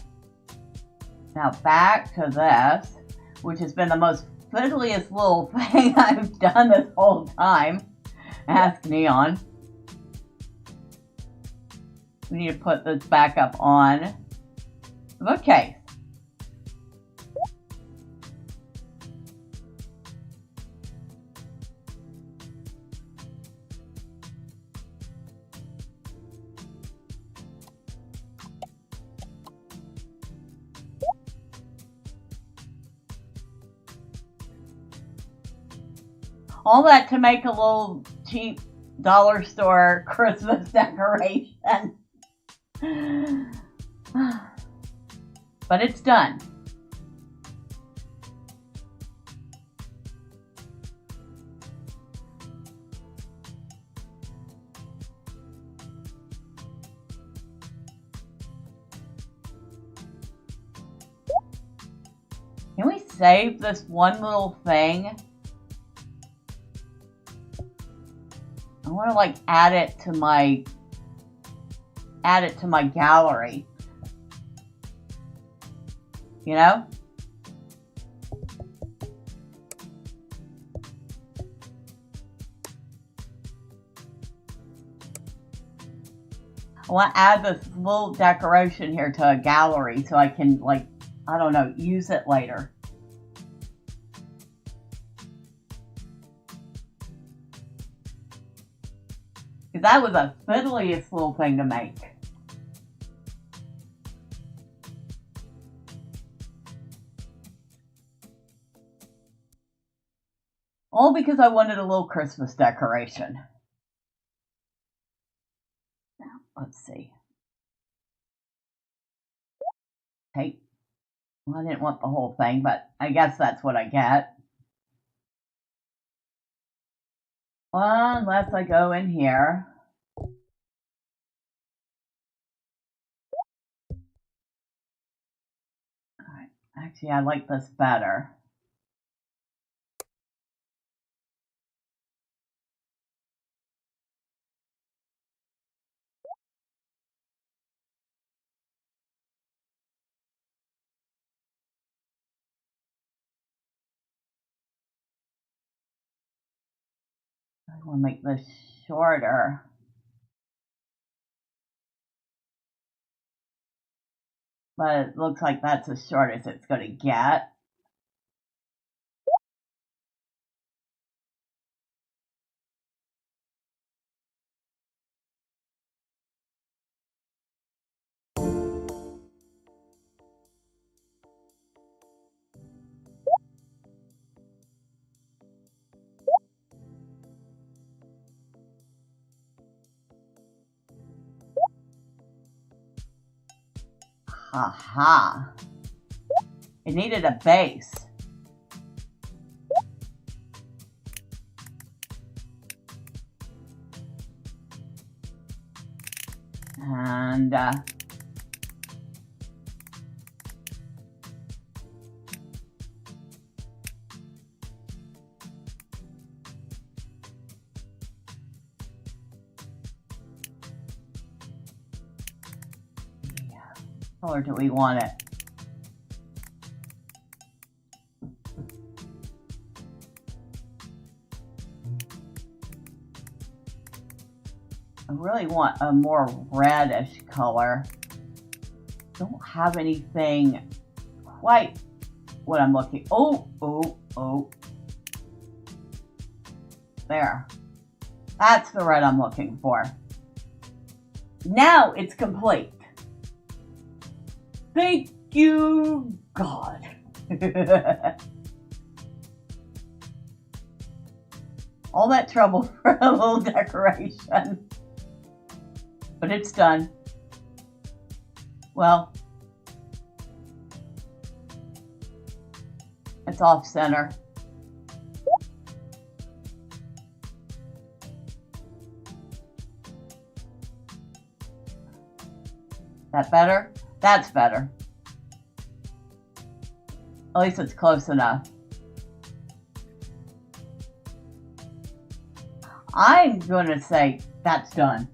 Now back to this, which has been the most fiddliest little thing I've done this whole time. Ask Neon. We need to put this back up on the bookcase. All that to make a little cheap dollar store Christmas decoration. But it's done. Can we save this one little thing? I want to like add it to my gallery. You know? I want to add this little decoration here to a gallery so I can, like, I don't know, use it later. Because that was the fiddliest little thing to make. All because I wanted a little Christmas decoration. Now, let's see. Hey, well, I didn't want the whole thing, but I guess that's what I get. Unless I go in here. Alright, actually I like this better. I want to make this shorter. But it looks like that's as short as it's going to get. Aha! It needed a base. And or do we want it? I really want a more reddish color. Don't have anything quite what I'm looking. Oh. There. That's the red I'm looking for. Now it's complete. Thank you, God. All that trouble for a little decoration. But it's done. Well, it's off center. That better? That's better. At least it's close enough. I'm going to say that's done.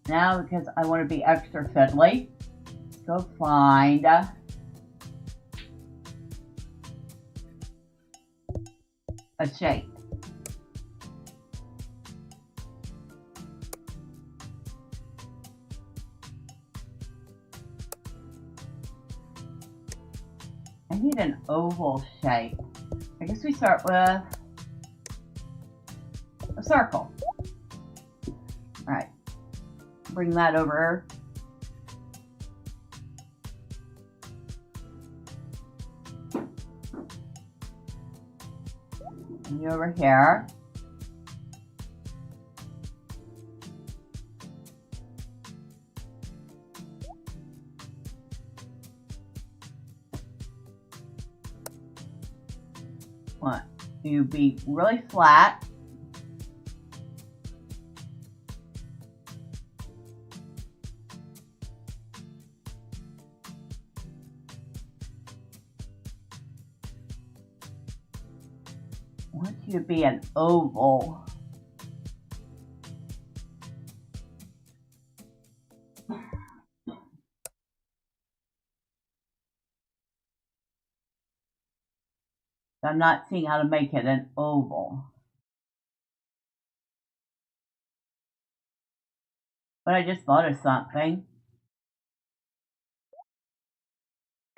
Now, because I want to be extra fiddly, let's go find a shape. I need an oval shape. I guess we start with a circle. All right, bring that over. And you over here. Want to be really flat. Want you to be an oval. I'm not seeing how to make it an oval. But I just thought of something.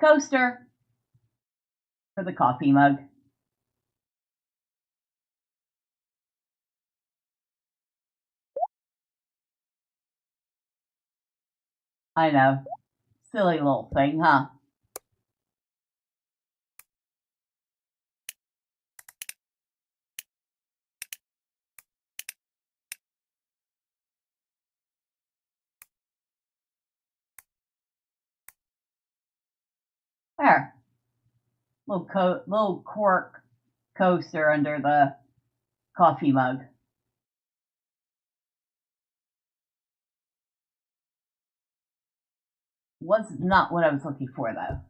Coaster for the coffee mug. I know. Silly little thing, huh? There. Little cork coaster under the coffee mug. Was not what I was looking for, though.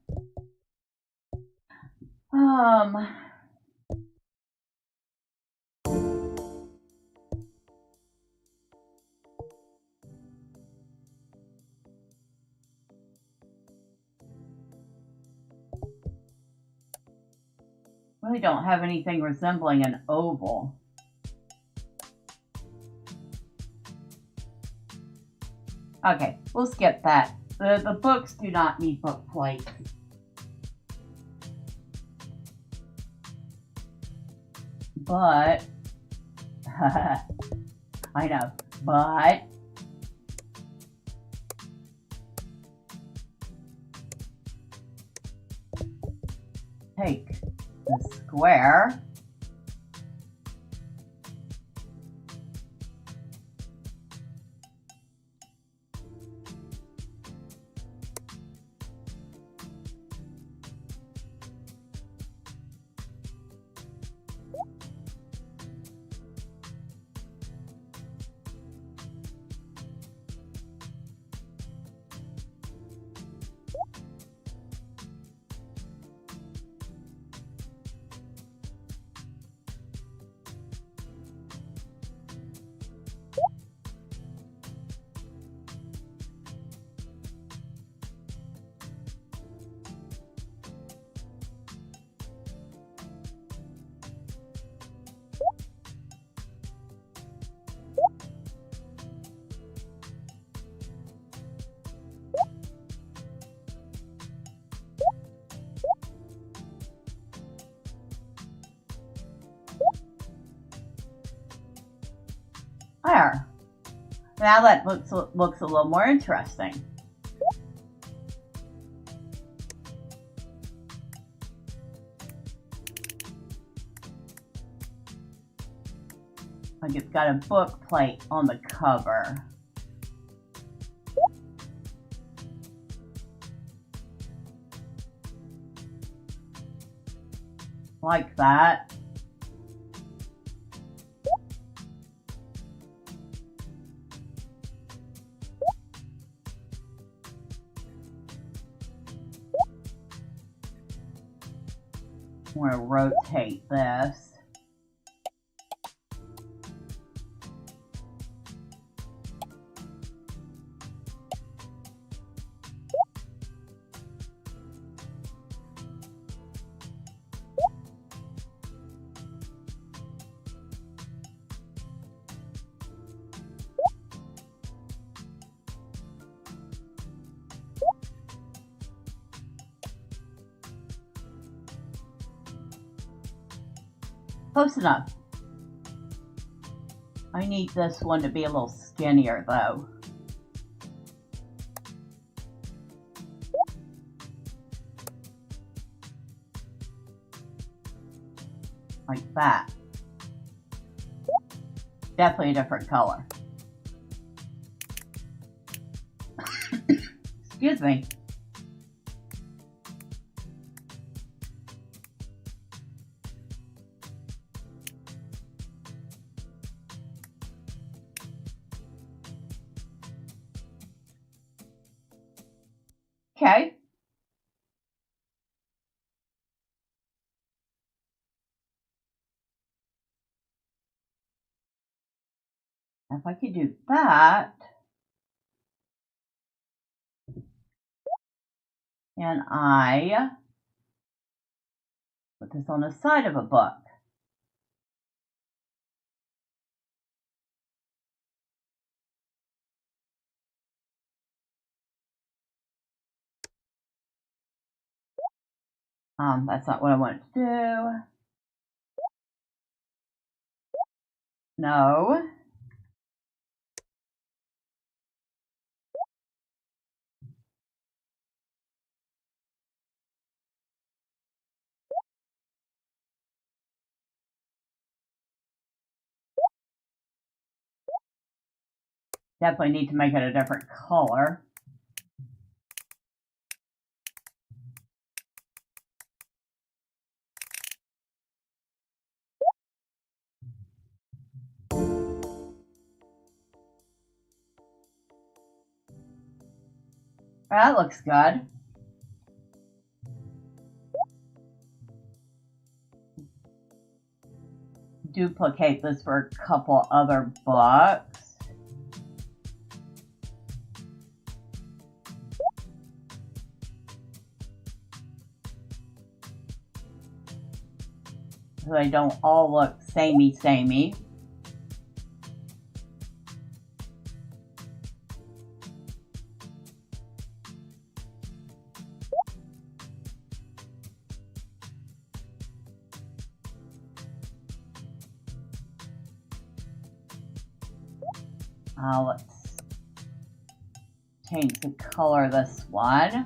Really don't have anything resembling an oval. Okay, we'll skip that. The books do not need book plates. But, I know, but take the square there. Now that looks a little more interesting. Like it's got a book plate on the cover. Like that. I'm going to rotate this. Close enough. I need this one to be a little skinnier though. Like that. Definitely a different color. Excuse me. Okay. If I could do that, and I put this on the side of a book. That's not what I wanted to do. No. Definitely need to make it a different color. That looks good. Duplicate this for a couple other books. So they don't all look samey. Let's change the color of this one.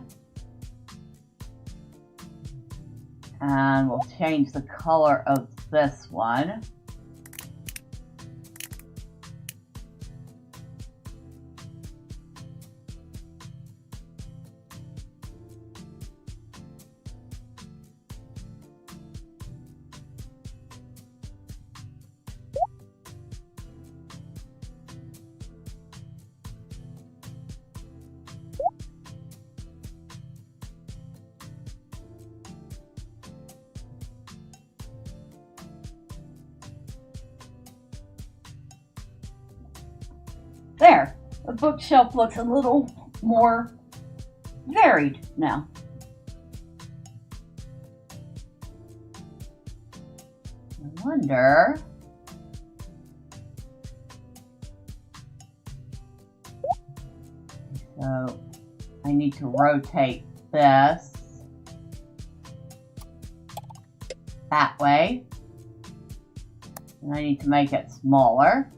And we'll change the color of this one. There, the bookshelf looks a little more varied now. I wonder, so I need to rotate this that way, and I need to make it smaller.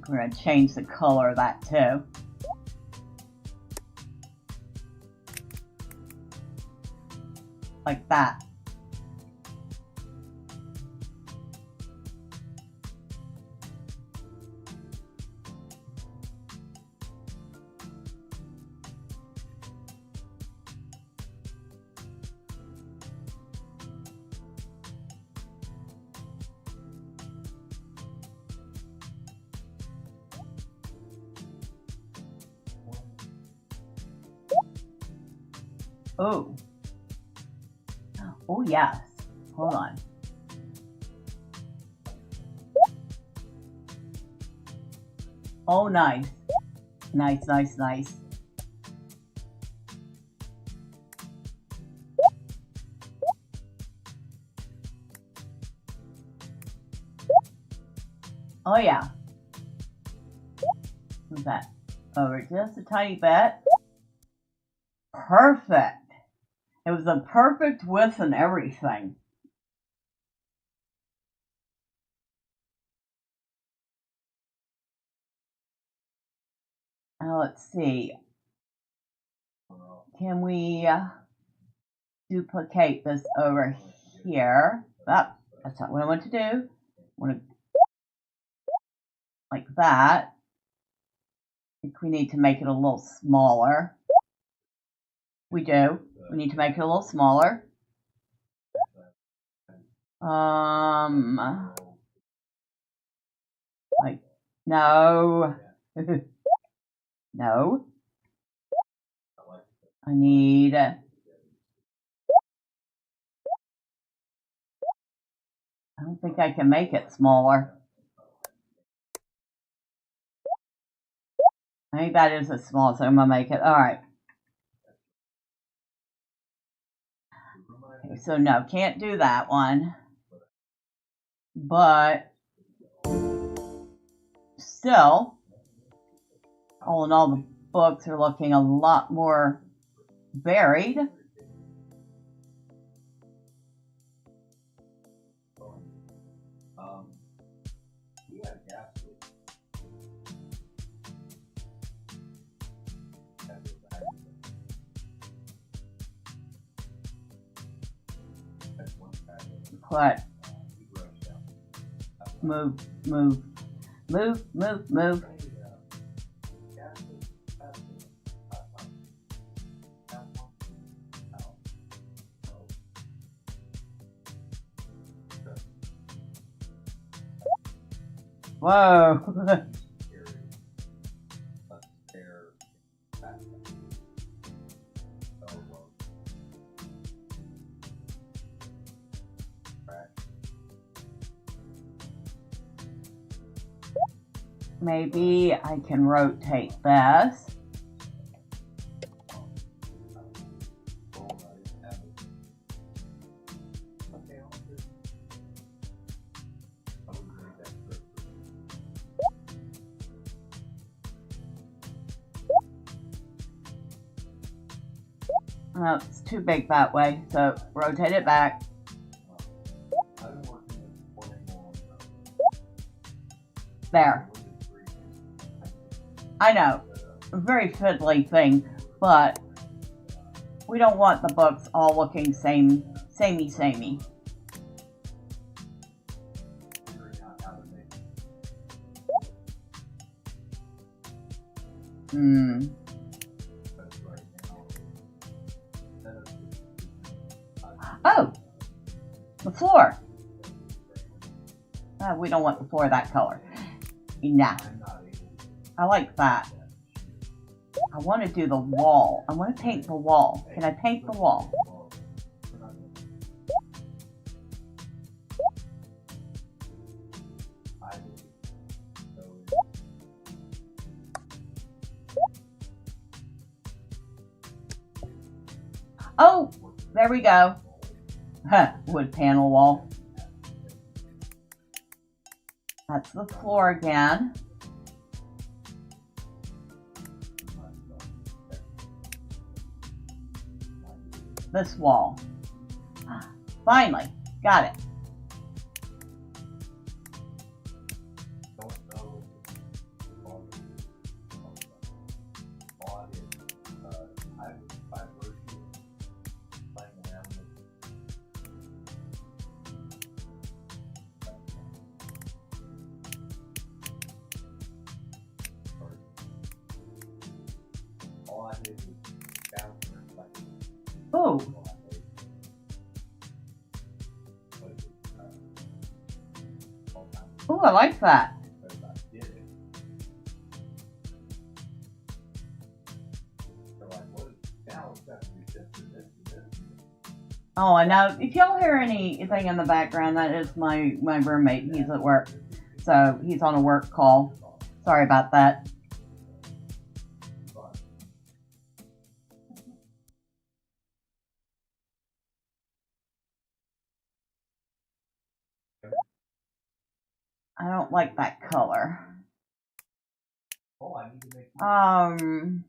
We're going to change the color of that too. Like that. Oh. Oh, yes. Hold on. Oh, nice. Nice, nice, nice. Oh, yeah. What's that? Over just a tiny bit. Perfect. It was a perfect width and everything. Now let's see. Can we duplicate this over here? Oh, that's not what I want to do. I want to like that. I think we need to make it a little smaller. We do. We need to make it a little smaller. Like, no. No. I need. I don't think I can make it smaller. I think that is as small, so I'm gonna make it. All right. Okay, so no, can't do that one. But still, all in all, the books are looking a lot more varied. Put move. Whoa. Maybe I can rotate this. Oh, it's too big that way, so rotate it back. There. I know, a very fiddly thing, but we don't want the books all looking samey. Oh, the floor. We don't want the floor that color. Nah. I like that. I want to do the wall. I want to paint the wall. Can I paint the wall? Oh, there we go. Wood panel wall. That's the floor again. This wall. Finally, got it. Oh. Oh, I like that. Oh, and now if y'all hear anything in the background, that is my roommate. He's at work, so he's on a work call. Sorry about that. I don't like that color. Um,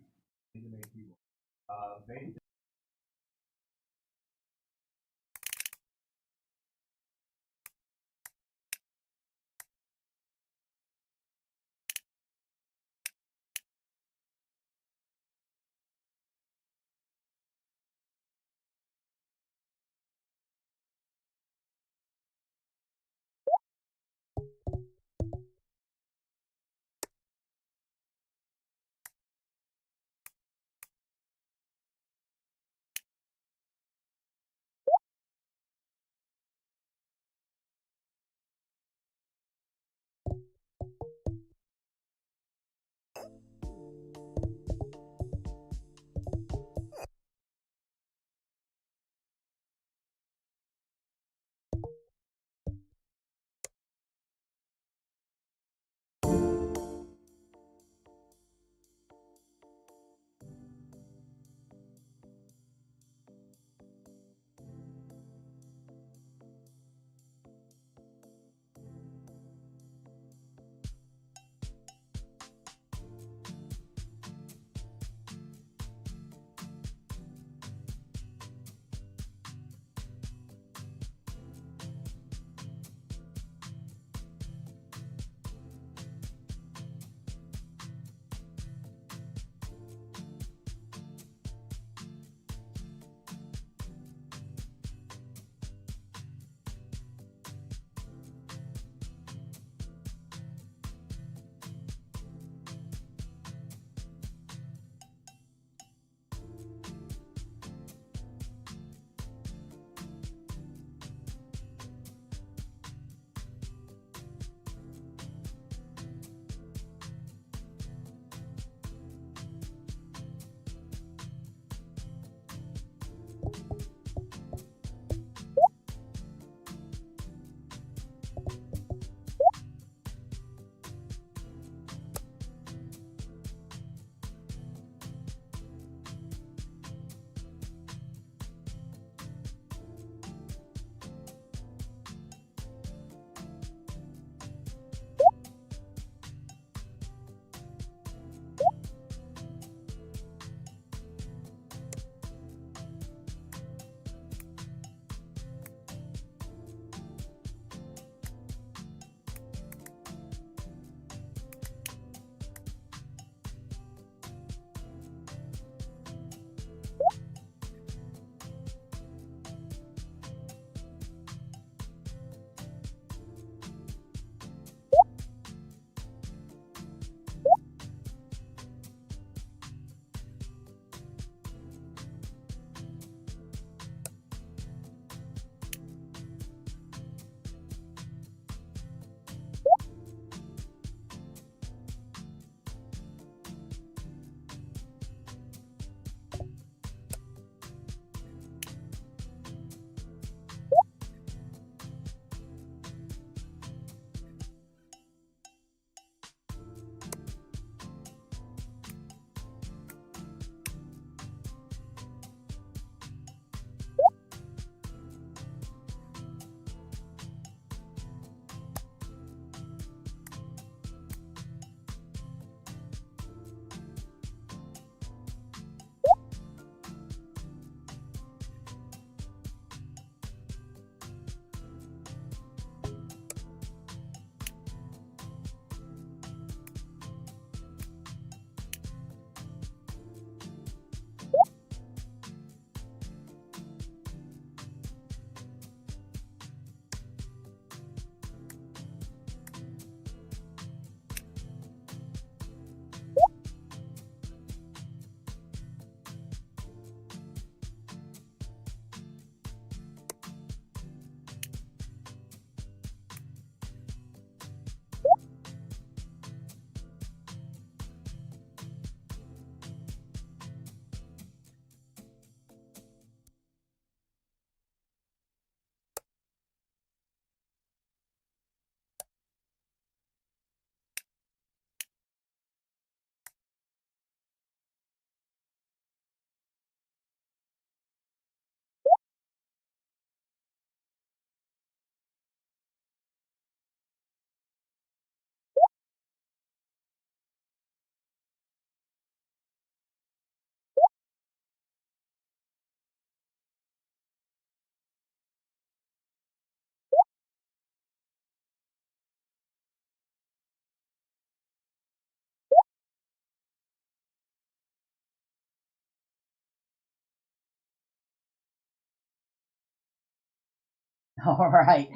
All right.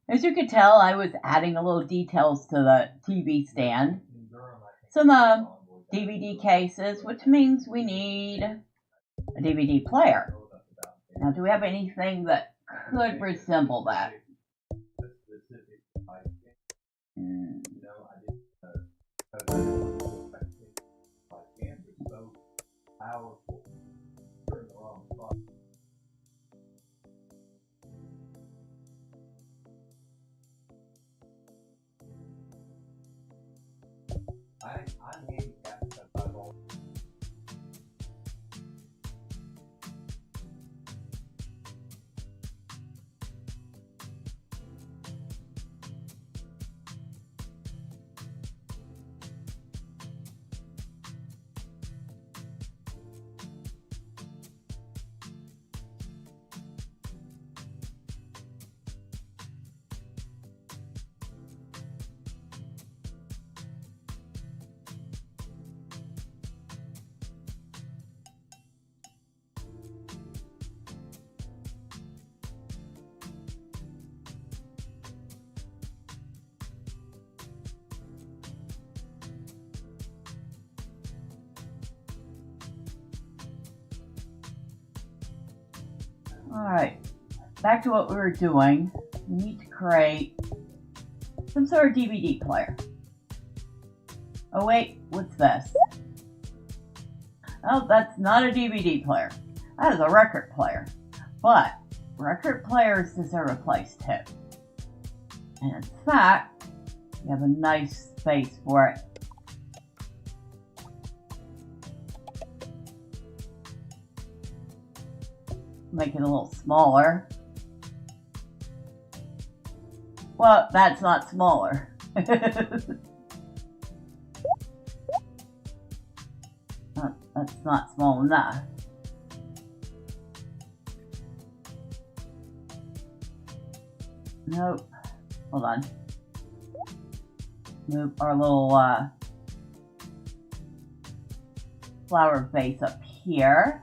As you can tell, I was adding a little details to the TV stand. Some DVD cases, which means we need a DVD player. Now, do we have anything that could resemble that? Alright, back to what we were doing. We need to create some sort of DVD player. Oh wait, what's this? Oh, that's not a DVD player. That is a record player. But record players deserve a place too. And in fact, we have a nice space for it. Make it a little smaller. Well, that's not smaller. That's not small enough. Nope. Hold on. Move our little flower vase up here.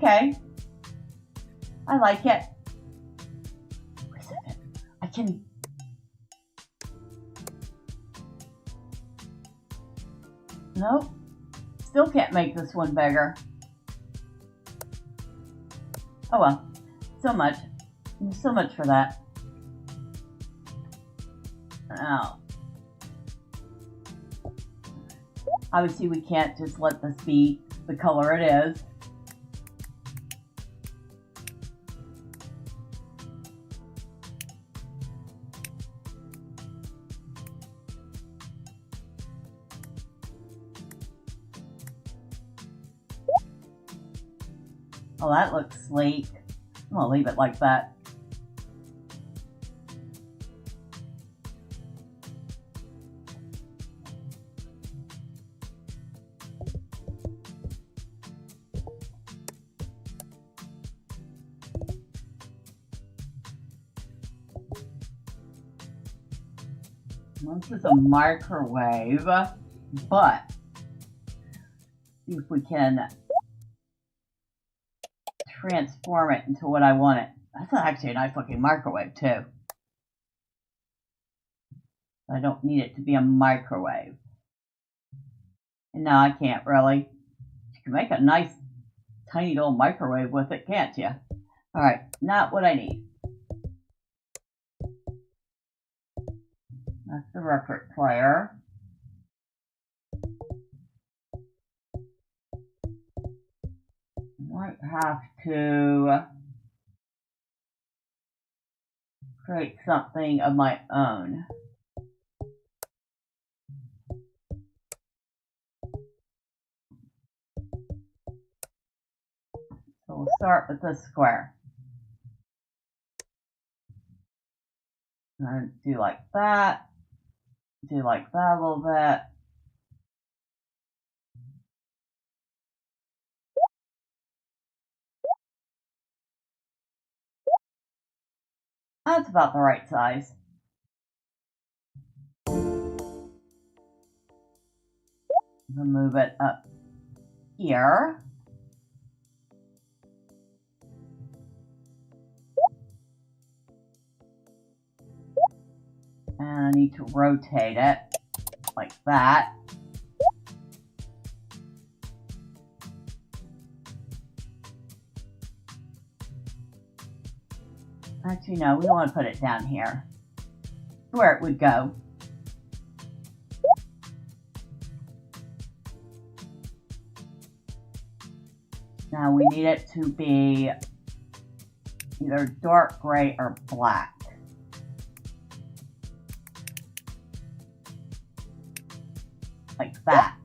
Okay. I like it. Wait a second. I can... Nope. Still can't make this one bigger. Oh well. So much. So much for that. Now, obviously we can't just let this be the color it is. Oh, that looks sleek. I'm gonna leave it like that. This is a microwave, but see if we can transform it into what I want it. That's actually a nice looking microwave too. I don't need it to be a microwave. And no, I can't really. You can make a nice tiny little microwave with it, can't you? Alright, not what I need. That's the record player. Might have to create something of my own. So we'll start with this square. And do like that. Do like that a little bit. That's about the right size. We'll move it up here. And I need to rotate it like that. Actually, no, we want to put it down here where it would go. Now we need it to be either dark gray or black. Like that.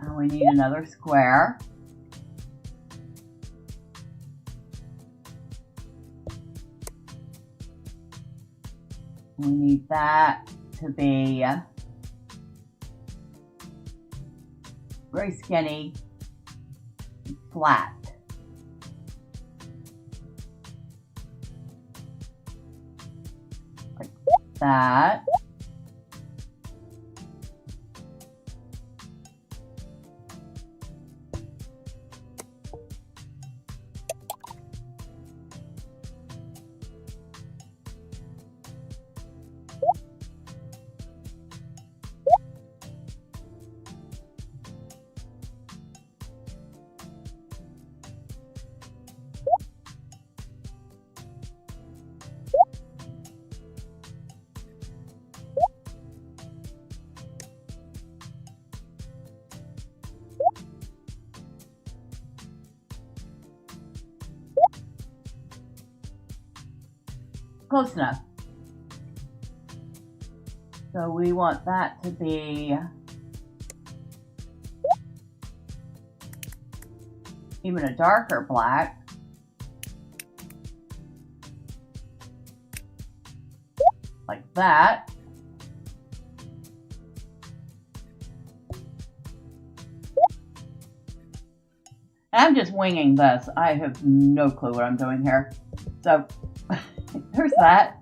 Now we need another square. We need that to be very skinny, flat. Like that. Close enough. So we want that to be even a darker black. Like that. And I'm just winging this. I have no clue what I'm doing here. So there's that.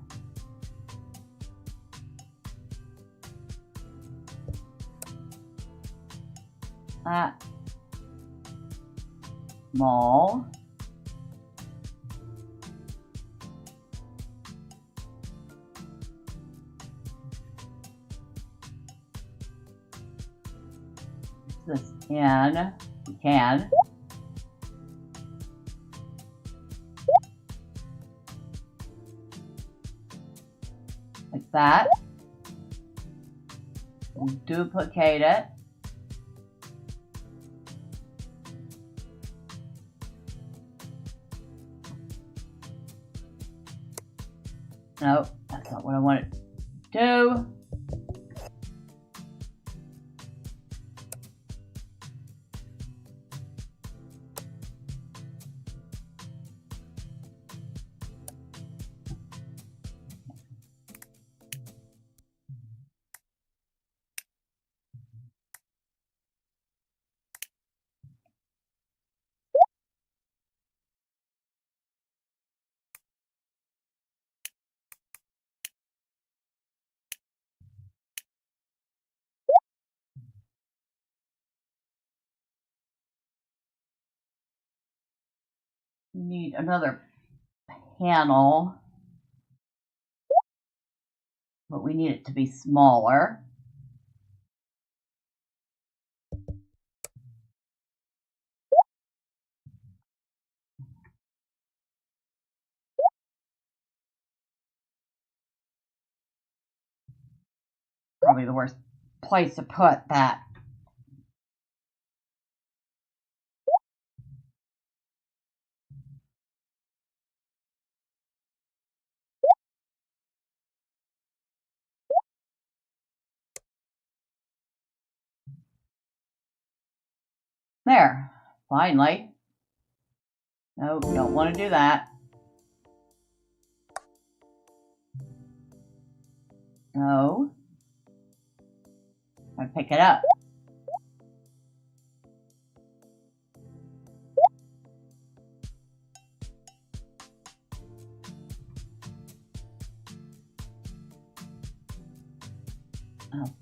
That. Small. This in. We can. Like that. We'll duplicate it. No, that's not what I wanted to do. We need another panel, but we need it to be smaller. Probably the worst place to put that. There, finally. No, we don't want to do that. No. I pick it up.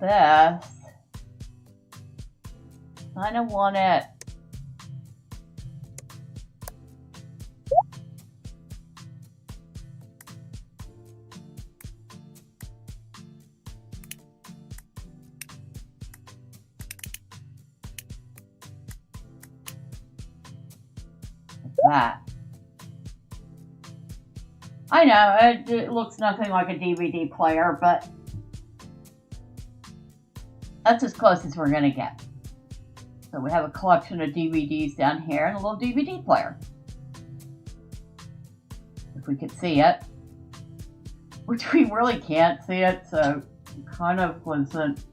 this. Kind of want it. That. I know, it looks nothing like a DVD player, but that's as close as we're going to get. So we have a collection of DVDs down here and a little DVD player. If we could see it. Which we really can't see it, so it kind of wasn't,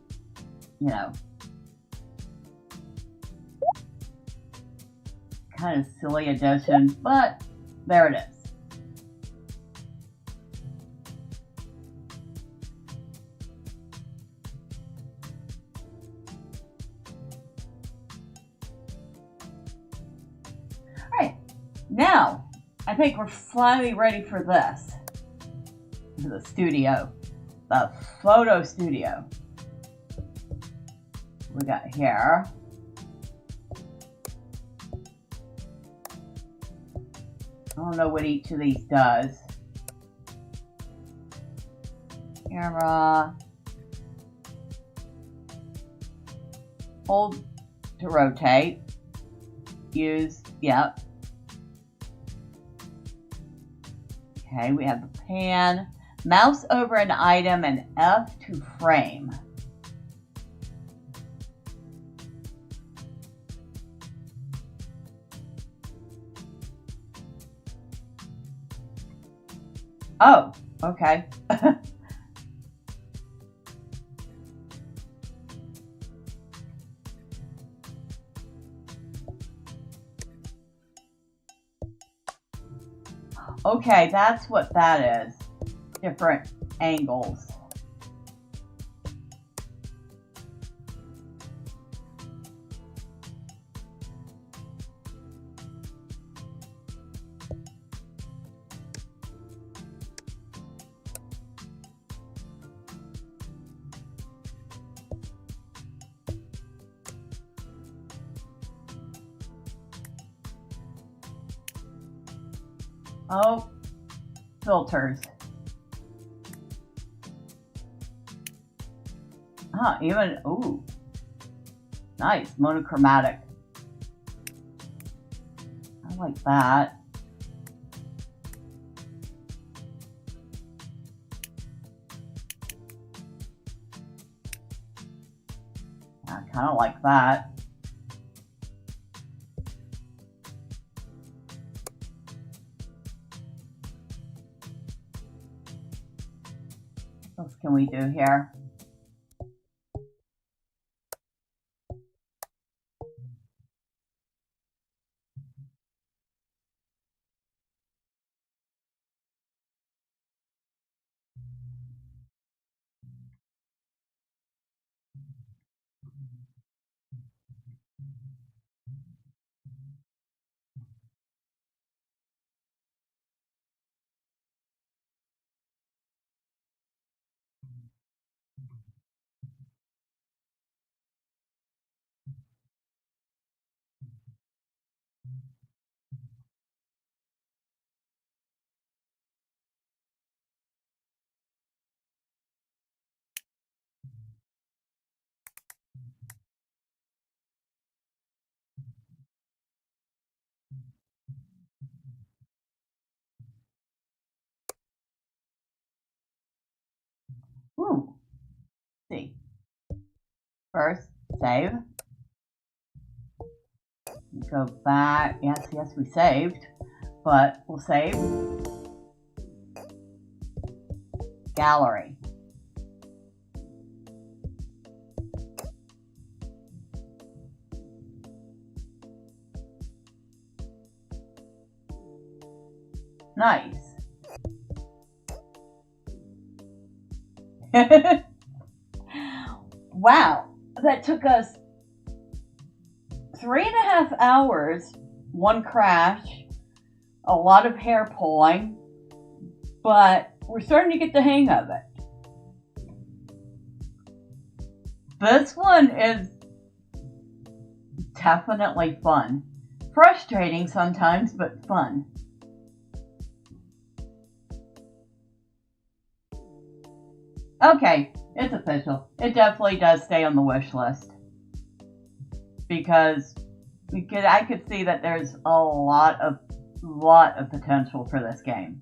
you know, kind of silly addition, but there it is. All right, now I think we're finally ready for this. The studio, the photo studio. We got here. I don't know what each of these does. Camera. Hold to rotate. Use, yep. Okay, we have the pan. Mouse over an item and F to frame. Oh, okay. Okay, that's what that is. Different angles. Oh, filters. Huh, even, ooh, nice, monochromatic. I like that. I kind of like that. What else can we do here? Ooh, let's see. First, save. Go back. Yes, we saved. But we'll save. Gallery. Nice. Wow, that took us 3.5 hours, one crash, a lot of hair pulling, but we're starting to get the hang of it. This one is definitely fun. Frustrating sometimes, but fun. Okay, it's official. It definitely does stay on the wish list. Because I could see that there's a lot of potential for this game.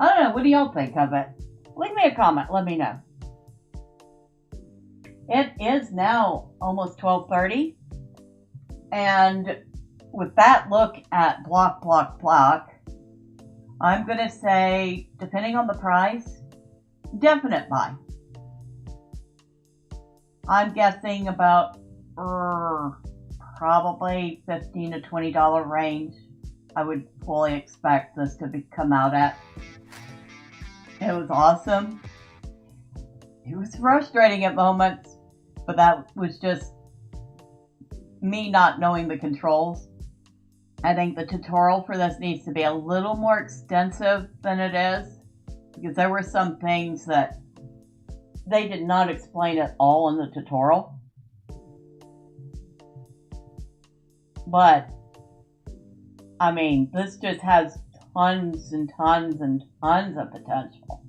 I don't know, what do y'all think of it? Leave me a comment, let me know. It is now almost 12:30, and with that look at block, I'm going to say, depending on the price, definite buy. I'm guessing about probably $15 to $20 range. I would fully expect this to come out at. It was awesome. It was frustrating at moments, but that was just me not knowing the controls. I think the tutorial for this needs to be a little more extensive than it is, because there were some things that they did not explain at all in the tutorial. But, I mean, this just has tons and tons and tons of potential.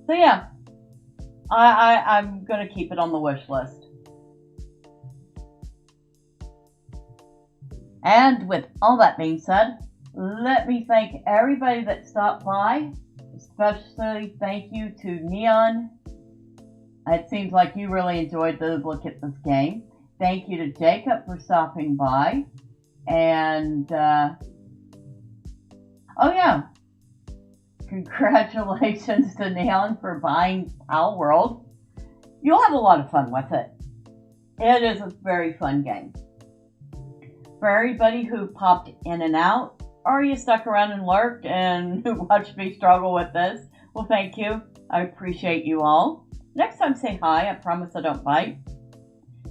So yeah, I'm going to keep it on the wish list. And with all that being said, let me thank everybody that stopped by. Especially thank you to Neon. It seems like you really enjoyed the look at this game. Thank you to Jacob for stopping by. And, oh yeah, congratulations to Neon for buying Pal World. You'll have a lot of fun with it. It is a very fun game. For everybody who popped in and out, or you stuck around and lurked and watched me struggle with this, well, thank you. I appreciate you all. Next time, say hi. I promise I don't bite.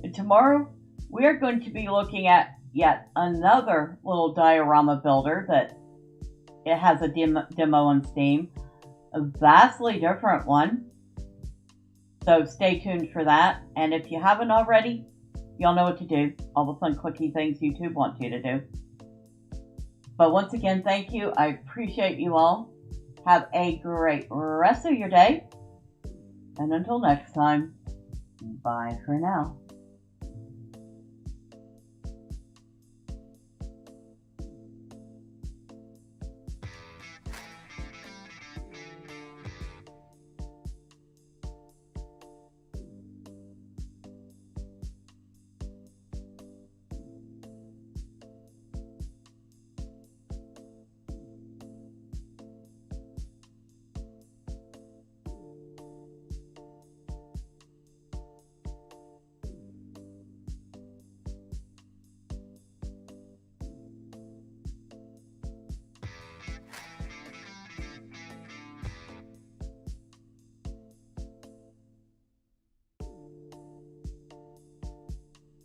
And tomorrow, we are going to be looking at yet another little diorama builder that it has a demo on Steam. A vastly different one. So stay tuned for that. And if you haven't already, y'all know what to do. All the fun clicky things YouTube wants you to do. But once again, thank you. I appreciate you all. Have a great rest of your day. And until next time, bye for now.